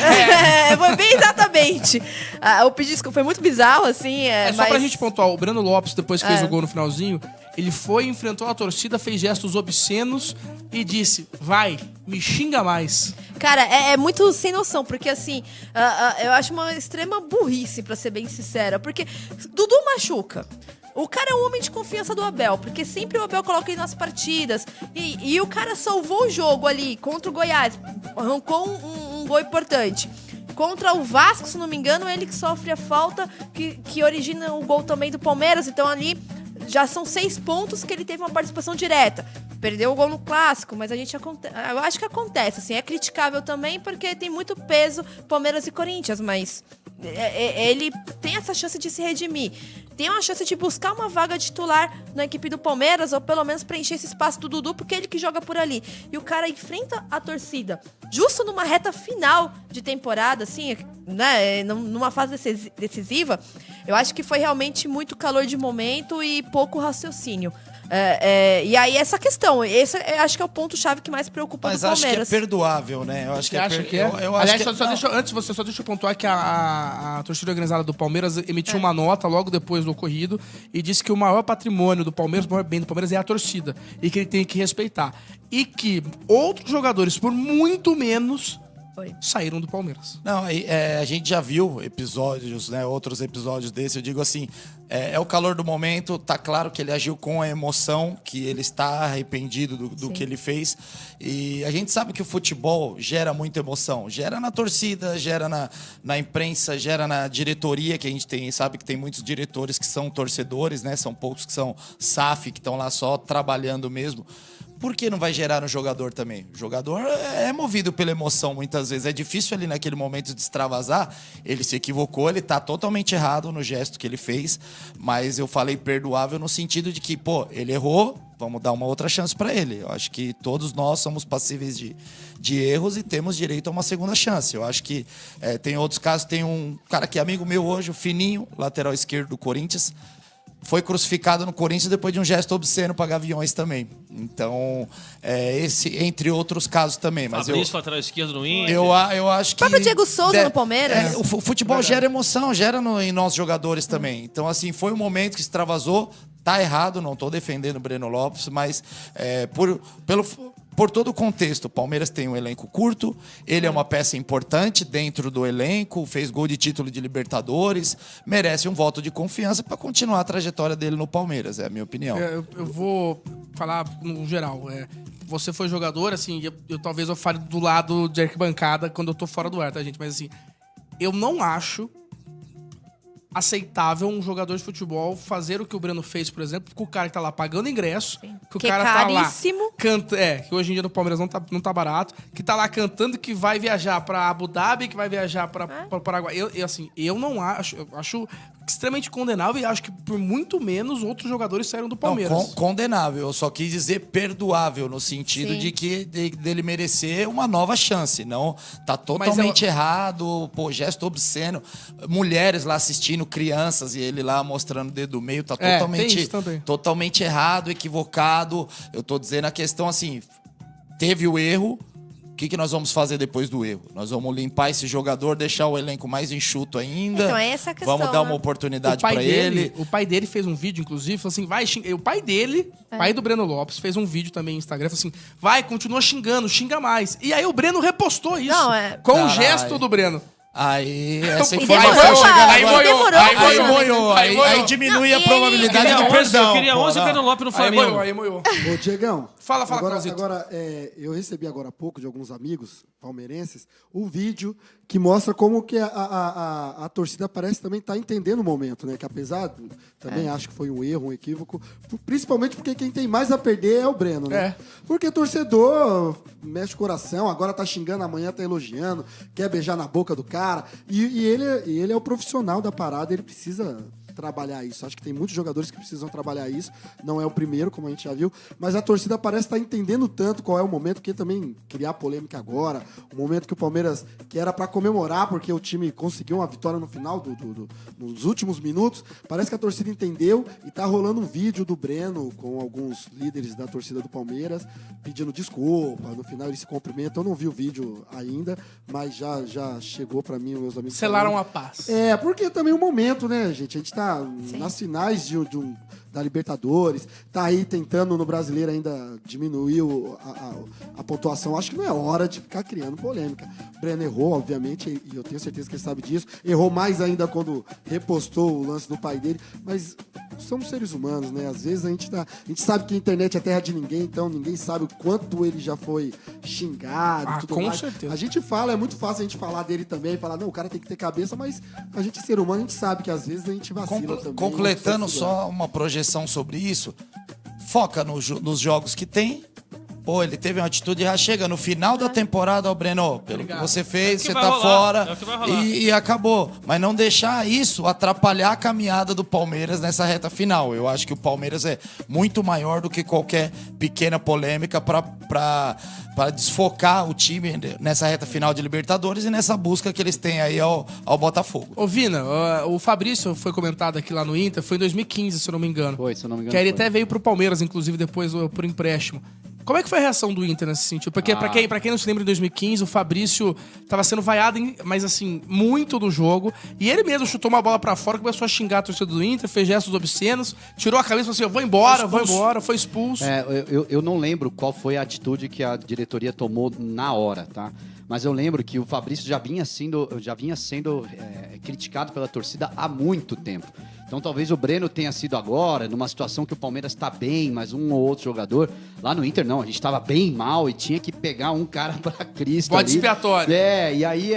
Foi bem exatamente. O pedido de desculpa foi muito bizarro, assim. Só pra gente pontuar, o Breno Lopes, depois que fez o gol no finalzinho, ele foi, enfrentou a torcida, fez gestos obscenos e disse, vai, me xinga mais. Cara, é muito sem noção, porque assim, eu acho uma extrema burrice, pra ser bem sincera, porque Dudu machuca. O cara é um homem de confiança do Abel, porque sempre o Abel coloca ele nas partidas. E o cara salvou o jogo ali contra o Goiás, arrancou um gol importante. Contra o Vasco, se não me engano, ele que sofre a falta que origina o gol também do Palmeiras. Então ali já são 6 pontos que ele teve uma participação direta. Perdeu o gol no clássico, mas eu acho que acontece, assim, é criticável também porque tem muito peso Palmeiras e Corinthians, mas ele tem essa chance de se redimir. Tem uma chance de buscar uma vaga titular na equipe do Palmeiras, ou pelo menos preencher esse espaço do Dudu, porque é ele que joga por ali. E o cara enfrenta a torcida justo numa reta final de temporada, assim, né, numa fase decisiva. Eu acho que foi realmente muito calor de momento e pouco raciocínio. E aí essa questão, esse eu acho que é o ponto-chave que mais preocupa do Palmeiras. Mas acho que é perdoável, né? Eu acho que acha que é? Aliás, só deixa eu pontuar que a torcida organizada do Palmeiras emitiu uma nota logo depois do ocorrido e disse que o maior patrimônio do Palmeiras, o maior bem do Palmeiras é a torcida e que ele tem que respeitar. E que outros jogadores, por muito menos, saíram do Palmeiras. Não, a gente já viu episódios, né? Outros episódios desse. Eu digo assim, é o calor do momento. Tá claro que ele agiu com a emoção, que ele está arrependido do que ele fez. E a gente sabe que o futebol gera muita emoção. Gera na torcida, gera na imprensa, gera na diretoria, que a gente sabe que tem muitos diretores que são torcedores, né? São poucos que são SAF, que estão lá só trabalhando mesmo. Por que não vai gerar no jogador também? O jogador é movido pela emoção muitas vezes. É difícil ali naquele momento de extravasar. Ele se equivocou, ele tá totalmente errado no gesto que ele fez. Mas eu falei perdoável no sentido de que, ele errou, vamos dar uma outra chance para ele. Eu acho que todos nós somos passíveis de erros e temos direito a uma segunda chance. Eu acho que tem outros casos. Tem um cara que é amigo meu hoje, o Fininho, lateral esquerdo do Corinthians. Foi crucificado no Corinthians depois de um gesto obsceno para Gaviões também. Então, esse, entre outros casos também. Mas Fabrício, lateral esquerdo no Inter. Eu acho que... O próprio Diego Souza no Palmeiras. O futebol gera emoção, gera em nós jogadores também. Então, assim, foi um momento que extravasou. Tá errado, não tô defendendo o Breno Lopes, mas por todo o contexto, o Palmeiras tem um elenco curto, ele é uma peça importante dentro do elenco, fez gol de título de Libertadores, merece um voto de confiança para continuar a trajetória dele no Palmeiras, é a minha opinião. Eu vou falar no geral. Você foi jogador, assim, talvez eu fale do lado de arquibancada quando eu tô fora do ar, tá, gente? Mas assim, eu não acho aceitável um jogador de futebol fazer o que o Breno fez, por exemplo, com o cara que tá lá pagando ingresso, que o cara tá lá canta, que hoje em dia no Palmeiras não tá barato, que tá lá cantando que vai viajar pra Abu Dhabi, que vai viajar pra Paraguai. Eu não acho, eu acho extremamente condenável e acho que por muito menos outros jogadores saíram do Palmeiras. Não, condenável, eu só quis dizer perdoável no sentido de que dele merecer uma nova chance, não tá totalmente errado, gesto obsceno, mulheres lá assistindo, crianças e ele lá mostrando o dedo do meio, tá totalmente errado, equivocado. Eu tô dizendo a questão assim, teve o erro. O que nós vamos fazer depois do erro? Nós vamos limpar esse jogador, deixar o elenco mais enxuto ainda. Então é essa questão. Vamos dar uma oportunidade pra ele. O pai dele fez um vídeo, inclusive, falou assim, vai xingar. O pai dele, pai do Breno Lopes, fez um vídeo também no Instagram, falou assim, vai, continua xingando, xinga mais. E aí o Breno repostou isso, com o gesto do Breno. Aí essa informação aí diminui a probabilidade de perdão. Eu queria 11 Breno Lopes no Flamengo. Aí moiou. Ô, Diegão. Fala, agora eu recebi agora há pouco de alguns amigos palmeirenses um vídeo que mostra como que a torcida parece também estar entendendo o momento, né? Que apesar, também acho que foi um erro, um equívoco, principalmente porque quem tem mais a perder é o Breno, né? Porque torcedor mexe o coração, agora tá xingando, amanhã tá elogiando, quer beijar na boca do cara. E ele é o profissional da parada, ele precisa trabalhar isso. Acho que tem muitos jogadores que precisam trabalhar isso. Não é o primeiro, como a gente já viu, mas a torcida parece estar entendendo tanto qual é o momento, que também criar polêmica agora, o momento que o Palmeiras, que era para comemorar porque o time conseguiu uma vitória no final nos últimos minutos, parece que a torcida entendeu e tá rolando um vídeo do Breno com alguns líderes da torcida do Palmeiras pedindo desculpa, no final eles se cumprimentam. Eu não vi o vídeo ainda, mas já chegou para mim, meus amigos. Selaram a paz. Porque também é um momento, né, gente? A gente tá nas finais da Libertadores, tá aí tentando no Brasileiro ainda diminuir a pontuação. Acho que não é hora de ficar criando polêmica. O Breno errou, obviamente, e eu tenho certeza que ele sabe disso. Errou mais ainda quando repostou o lance do pai dele, mas somos seres humanos, né? Às vezes a gente sabe que a internet é terra de ninguém, então ninguém sabe o quanto ele já foi xingado e tudo com mais. certeza. A gente fala, é muito fácil a gente falar dele também, falar, não, o cara tem que ter cabeça, mas a gente é ser humano, a gente sabe que às vezes a gente vacila também. Completando só uma projeção projeção sobre isso, foca nos jogos que tem. Pô, ele teve uma atitude, já chega no final da temporada, ó, Breno, pelo que você fez, você tá fora e acabou. Mas não deixar isso atrapalhar a caminhada do Palmeiras nessa reta final. Eu acho que o Palmeiras é muito maior do que qualquer pequena polêmica para desfocar o time nessa reta final de Libertadores e nessa busca que eles têm aí ao Botafogo. Ô, Vina, o Fabrício foi comentado aqui lá no Inter, foi em 2015, se eu não me engano. Foi, se eu não me engano. Que aí ele foi. até veio pro Palmeiras, inclusive, depois por empréstimo. Como é que foi a reação do Inter nesse sentido? Porque, pra quem não se lembra, em 2015, o Fabrício tava sendo vaiado, mas assim, muito do jogo. E ele mesmo chutou uma bola pra fora, começou a xingar a torcida do Inter, fez gestos obscenos, tirou a camisa e falou assim, eu vou embora, foi expulso. Eu não lembro qual foi a atitude que a diretoria tomou na hora, tá? Mas eu lembro que o Fabrício já vinha sendo criticado pela torcida há muito tempo. Então talvez o Breno tenha sido agora, numa situação que o Palmeiras está bem, mas um ou outro jogador. Lá no Inter, não, a gente estava bem mal e tinha que pegar um cara para Cristo. Bode expiatório. E aí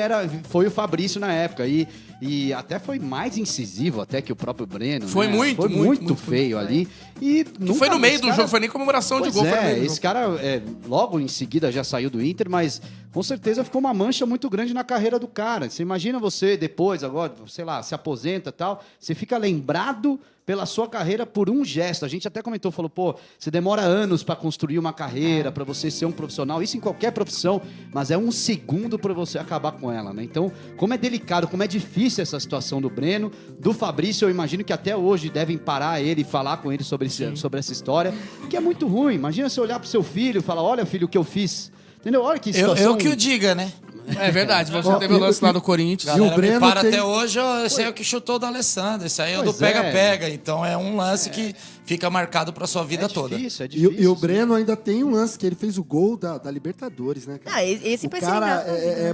foi o Fabrício na época. E até foi mais incisivo até que o próprio Breno. Foi, né? Foi muito feio ali. E não foi no meio do jogo, foi nem comemoração de gol. Esse cara logo em seguida já saiu do Inter, mas com certeza ficou uma mancha muito grande na carreira do cara. Você imagina você depois, agora, sei lá, se aposenta e tal, você fica lembrado pela sua carreira por um gesto. A gente até comentou, falou, pô, você demora anos para construir uma carreira, para você ser um profissional, isso em qualquer profissão, mas é um segundo para você acabar com ela, né? Então, como é delicado, como é difícil essa situação do Breno, do Fabrício, eu imagino que até hoje devem parar ele e falar com ele sobre essa história, que é muito ruim. Imagina você olhar pro seu filho e falar, olha, filho, o que eu fiz. Entendeu? Olha que situação... Eu que o diga, né? É verdade, você teve o lance lá no Corinthians. E o Breno para até hoje, esse aí é o que chutou do Alessandro. Esse aí é o do pega-pega. Então é um lance que fica marcado pra sua vida toda. É difícil. E o Breno ainda tem um lance que ele fez o gol da Libertadores, né, cara? Esse o cara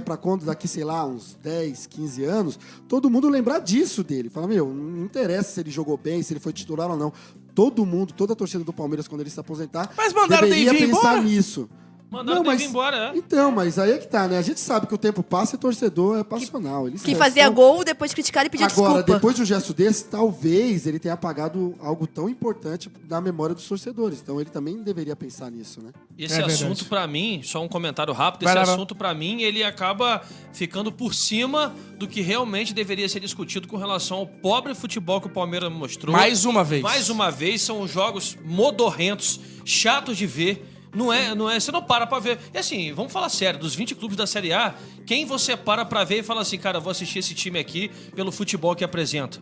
pra quando daqui, sei lá, uns 10, 15 anos, todo mundo lembrar disso dele. Fala, não interessa se ele jogou bem, se ele foi titular ou não. Todo mundo, toda a torcida do Palmeiras, quando ele se aposentar, mas mandaram deveria pensar embora. nisso. Mandaram ele embora, Então, mas aí é que tá, né? A gente sabe que o tempo passa e o torcedor é passional. Que fazia gol, depois criticar e pedir desculpa. Agora, depois de um gesto desse, talvez ele tenha apagado algo tão importante na memória dos torcedores. Então ele também deveria pensar nisso, né? E esse assunto, pra mim, só um comentário rápido, esse assunto, pra mim, ele acaba ficando por cima do que realmente deveria ser discutido com relação ao pobre futebol que o Palmeiras mostrou. Mais uma vez, são jogos modorrentos, chatos de ver. Não é, você não para pra ver. E assim, vamos falar sério, dos 20 clubes da Série A, quem você para pra ver e fala assim, cara, vou assistir esse time aqui pelo futebol que apresenta?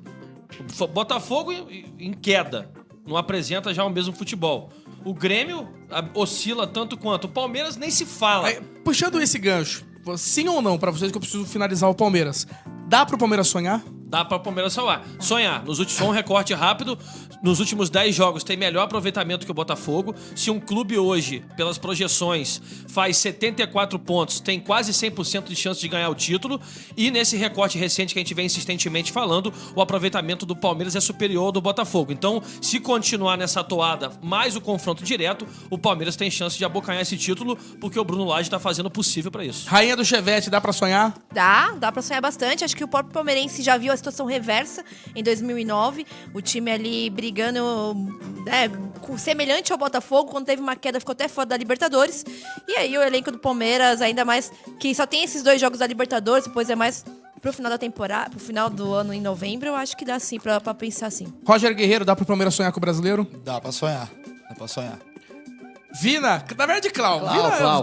O Botafogo em queda, não apresenta já o mesmo futebol. O Grêmio oscila tanto quanto. O Palmeiras nem se fala. Puxando esse gancho, sim ou não, pra vocês que eu preciso finalizar o Palmeiras, dá pro Palmeiras sonhar? Dá para o Palmeiras sonhar. Só um recorte rápido. Nos últimos 10 jogos tem melhor aproveitamento que o Botafogo. Se um clube hoje, pelas projeções, faz 74 pontos, tem quase 100% de chance de ganhar o título. E nesse recorte recente que a gente vem insistentemente falando, o aproveitamento do Palmeiras é superior ao do Botafogo. Então, se continuar nessa toada, mais o confronto direto, o Palmeiras tem chance de abocanhar esse título, porque o Bruno Lage está fazendo o possível para isso. Rainha do Chevette, dá para sonhar? Dá pra sonhar bastante. Acho que o próprio palmeirense já viu a situação reversa em 2009, o time ali brigando semelhante ao Botafogo, quando teve uma queda ficou até fora da Libertadores, e aí o elenco do Palmeiras, ainda mais que só tem esses 2 jogos da Libertadores, depois é mais pro final da temporada, pro final do ano em novembro, eu acho que dá sim pra pensar assim. Roger Guerreiro, dá pro Palmeiras sonhar com o brasileiro? Dá pra sonhar. Vina, na verdade, Clau.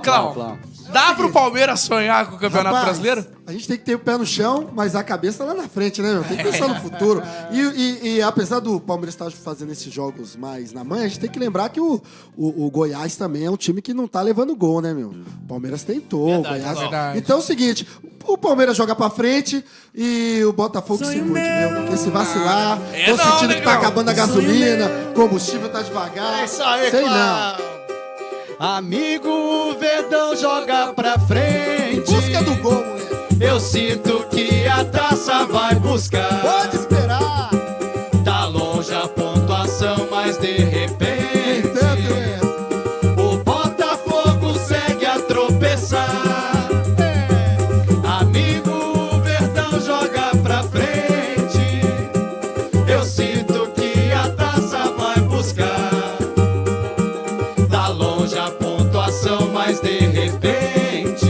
Clau. Dá pro Palmeiras sonhar com o Campeonato Brasileiro? A gente tem que ter o pé no chão, mas a cabeça lá na frente, né, meu? Tem que pensar no futuro. E apesar do Palmeiras estar fazendo esses jogos mais na manhã, a gente tem que lembrar que o Goiás também é um time que não tá levando gol, né, meu? O Palmeiras tentou, o Goiás... Verdade. Então é o seguinte, o Palmeiras joga pra frente e o Botafogo se cuide, meu. Porque se vacilar, tô sentindo que tá acabando a gasolina, combustível tá devagar. É isso aí, sei Clau. não. Amigo, o Verdão joga pra frente. Em busca do gol, moleque. Eu sinto que a taça vai buscar. Pode esperar. Tá longe a pontuação, mas de repente o Botafogo segue a tropeçar. Amigo, o Verdão joga pra frente. Eu sinto que a taça vai hoje a pontuação, mas de repente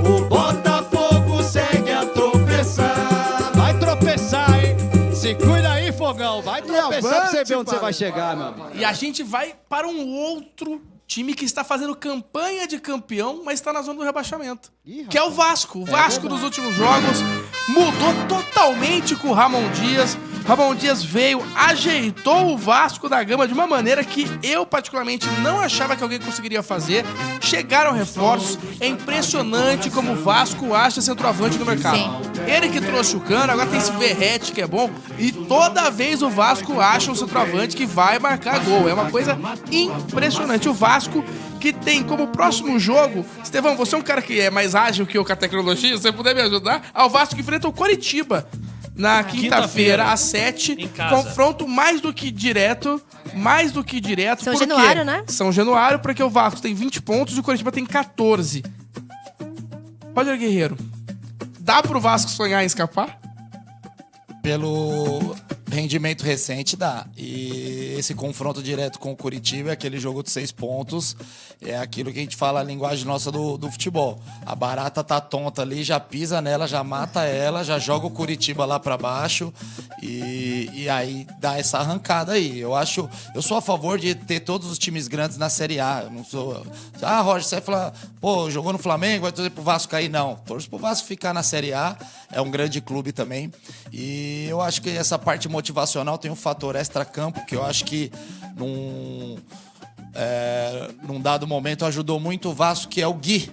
o Botafogo segue a tropeçar. Vai tropeçar, hein? Se cuida aí, Fogão. Vai tropeçar pra você ver onde você vai chegar, meu amigo. E a gente vai para um outro time que está fazendo campanha de campeão, mas está na zona do rebaixamento. Que é o Vasco. O Vasco dos últimos jogos mudou totalmente com o Ramon Dias. Ramon Dias veio, ajeitou o Vasco da Gama de uma maneira que eu, particularmente, não achava que alguém conseguiria fazer. Chegaram reforços. É impressionante como o Vasco acha centroavante no mercado. Sim. Ele que trouxe o Cano, agora tem esse Verrete que é bom. E toda vez o Vasco acha um centroavante que vai marcar gol. É uma coisa impressionante. O Vasco que tem como próximo jogo... Estevão, você é um cara que é mais ágil que eu com a tecnologia, se você puder me ajudar, o Vasco enfrenta o Coritiba na quinta-feira, às 7. Em casa. Confronto mais do que direto. São Por Januário, quê? né? São Januário, porque o Vasco tem 20 pontos e o Coritiba tem 14. Roger Guerreiro, dá pro Vasco sonhar em escapar? Pelo rendimento recente, dá. E esse confronto direto com o Coritiba, aquele jogo de 6 pontos, é aquilo que a gente fala a linguagem nossa do futebol. A barata tá tonta ali, já pisa nela, já mata ela, já joga o Coritiba lá pra baixo e aí dá essa arrancada aí. Eu sou a favor de ter todos os times grandes na Série A. Eu não sou... Ah, Roger, você vai falar, pô, jogou no Flamengo, vai torcer pro Vasco cair? Não. Torço pro Vasco ficar na Série A, é um grande clube também. E eu acho que essa parte motivacional tem um fator extra-campo que eu acho que num dado momento ajudou muito o Vasco, que é o Gui.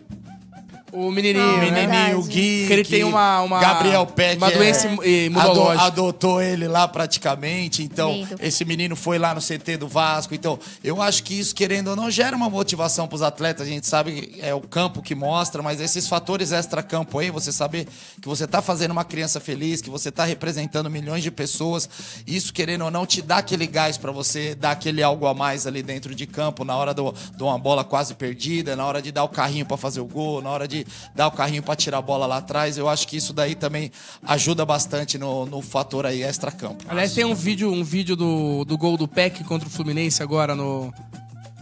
O menininho, o Gui, que ele tem uma Gabriel Peck, uma doença imunológica. adotou ele lá praticamente. Então, Lindo. esse menino foi lá no CT do Vasco. Então, eu acho que isso, querendo ou não, gera uma motivação para os atletas. A gente sabe que é o campo que mostra, mas esses fatores extra-campo aí, você saber que você tá fazendo uma criança feliz, que você tá representando milhões de pessoas, isso, querendo ou não, te dá aquele gás para você dar aquele algo a mais ali dentro de campo, na hora de uma bola quase perdida, na hora de dar o carrinho para fazer o gol, na hora de dar o carrinho para tirar a bola lá atrás. Eu acho que isso daí também ajuda bastante no fator aí extra-campo. Aliás, tem um vídeo do gol do Peck contra o Fluminense agora no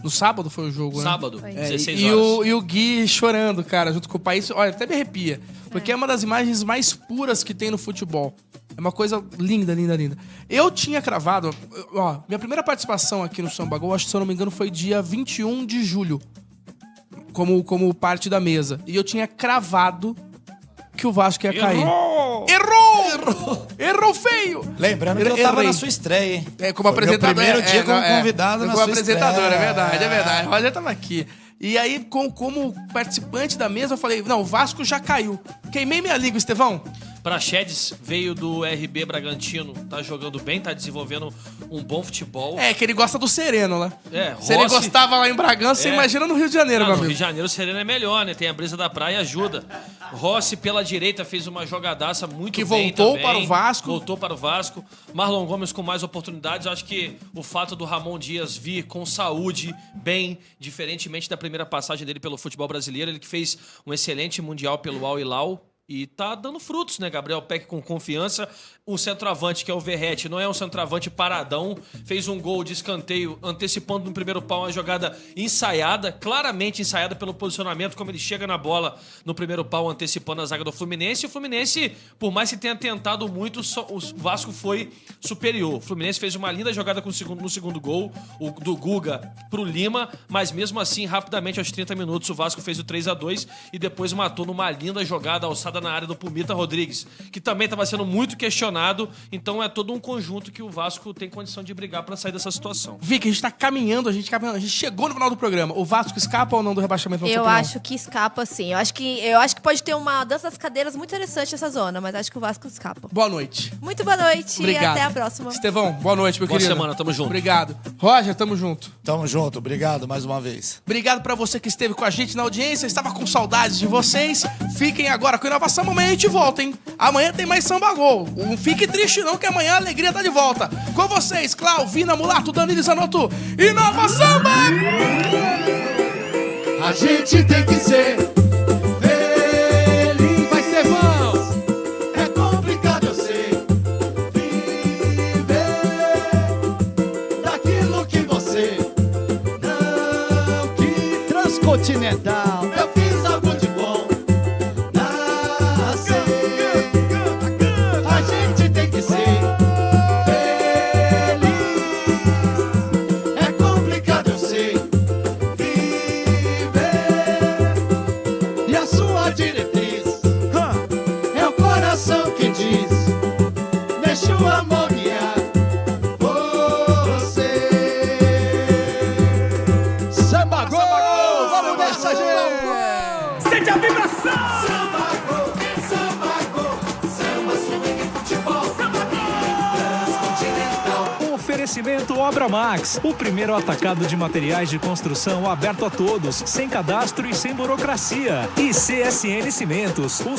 sábado foi o jogo, né? Sábado, 16 E horas. o Gui chorando, cara, junto com o pai. Olha, até me arrepia. Porque é uma das imagens mais puras que tem no futebol. É uma coisa linda, linda, linda. Eu tinha cravado... Ó, minha primeira participação aqui no Samba Gol, acho que, se eu não me engano, foi dia 21 de julho. Como parte da mesa. E eu tinha cravado que o Vasco ia cair. Errou feio! Lembrando que eu tava na sua estreia, hein? Como Foi meu apresentador. primeiro dia como convidado na como sua apresentador, estreia. é verdade. O Roger tava aqui. E aí, como participante da mesa, eu falei, não, o Vasco já caiu. Queimei minha língua, Estevão. Praxedes veio do RB Bragantino, tá jogando bem, tá desenvolvendo um bom futebol. É, que ele gosta do Sereno lá. Se ele Rossi- gostava lá em Bragança, você imagina no Rio de Janeiro, meu no amigo. Rio de Janeiro o Sereno é melhor, né? Tem a brisa da praia e ajuda. Rossi pela direita fez uma jogadaça muito Que bem voltou também. para o Vasco. Voltou para o Vasco. Marlon Gomes com mais oportunidades. Eu acho que o fato do Ramon Dias vir com saúde, bem, diferentemente da primeira passagem dele pelo futebol brasileiro, ele que fez um excelente mundial pelo Al Hilal. E tá dando frutos, né? Gabriel Peck com confiança. O centroavante, que é o Verrete, não é um centroavante paradão. Fez um gol de escanteio, antecipando no primeiro pau uma jogada ensaiada, claramente ensaiada pelo posicionamento, como ele chega na bola no primeiro pau, antecipando a zaga do Fluminense. E o Fluminense, por mais que tenha tentado muito, o Vasco foi superior. O Fluminense fez uma linda jogada no segundo gol, o do Guga pro Lima, mas mesmo assim, rapidamente, aos 30 minutos, o Vasco fez o 3-2 e depois matou numa linda jogada alçada na área do Pumita Rodrigues, que também estava sendo muito questionado. Então é todo um conjunto que o Vasco tem condição de brigar para sair dessa situação. Vicky, a gente tá caminhando, a gente chegou no final do programa. O Vasco escapa ou não do rebaixamento? Eu acho que escapa, sim. Eu acho que pode ter uma dança das cadeiras muito interessante nessa zona, mas acho que o Vasco escapa. Boa noite. Muito boa noite Obrigado. e até a próxima. Estevão, boa noite, meu Boa querido. semana, tamo junto. Obrigado. Roger, tamo junto. Tamo junto, obrigado mais uma vez. Obrigado pra você que esteve com a gente na audiência. Estava com saudades de vocês. Fiquem agora com a Inovação. Amanhã a gente volta, hein? Amanhã tem mais Samba Gol. Não fique triste não, que amanhã a alegria tá de volta. Com vocês, Clau, Vina, Mulato, Danilo e Zanotto. Inova Samba! A gente tem que ser feliz. Vai, Estevão! É complicado, eu sei. Viver daquilo que você não Transcontinental. Eu fiz algo de bom. Nascer. A gente tem que ser feliz. É complicado, eu sei. Viver. E a sua diretriz é o coração que diz: deixa o amor guiar você. Samba Gol! Vamos nessa, gente! Sente a vibração! Samba Gol, samba swing futebol. Samba Transcontinental. Oferecimento Obra Max, o primeiro atacado de materiais de construção aberto a todos, sem cadastro e sem burocracia. E CSN Cimentos,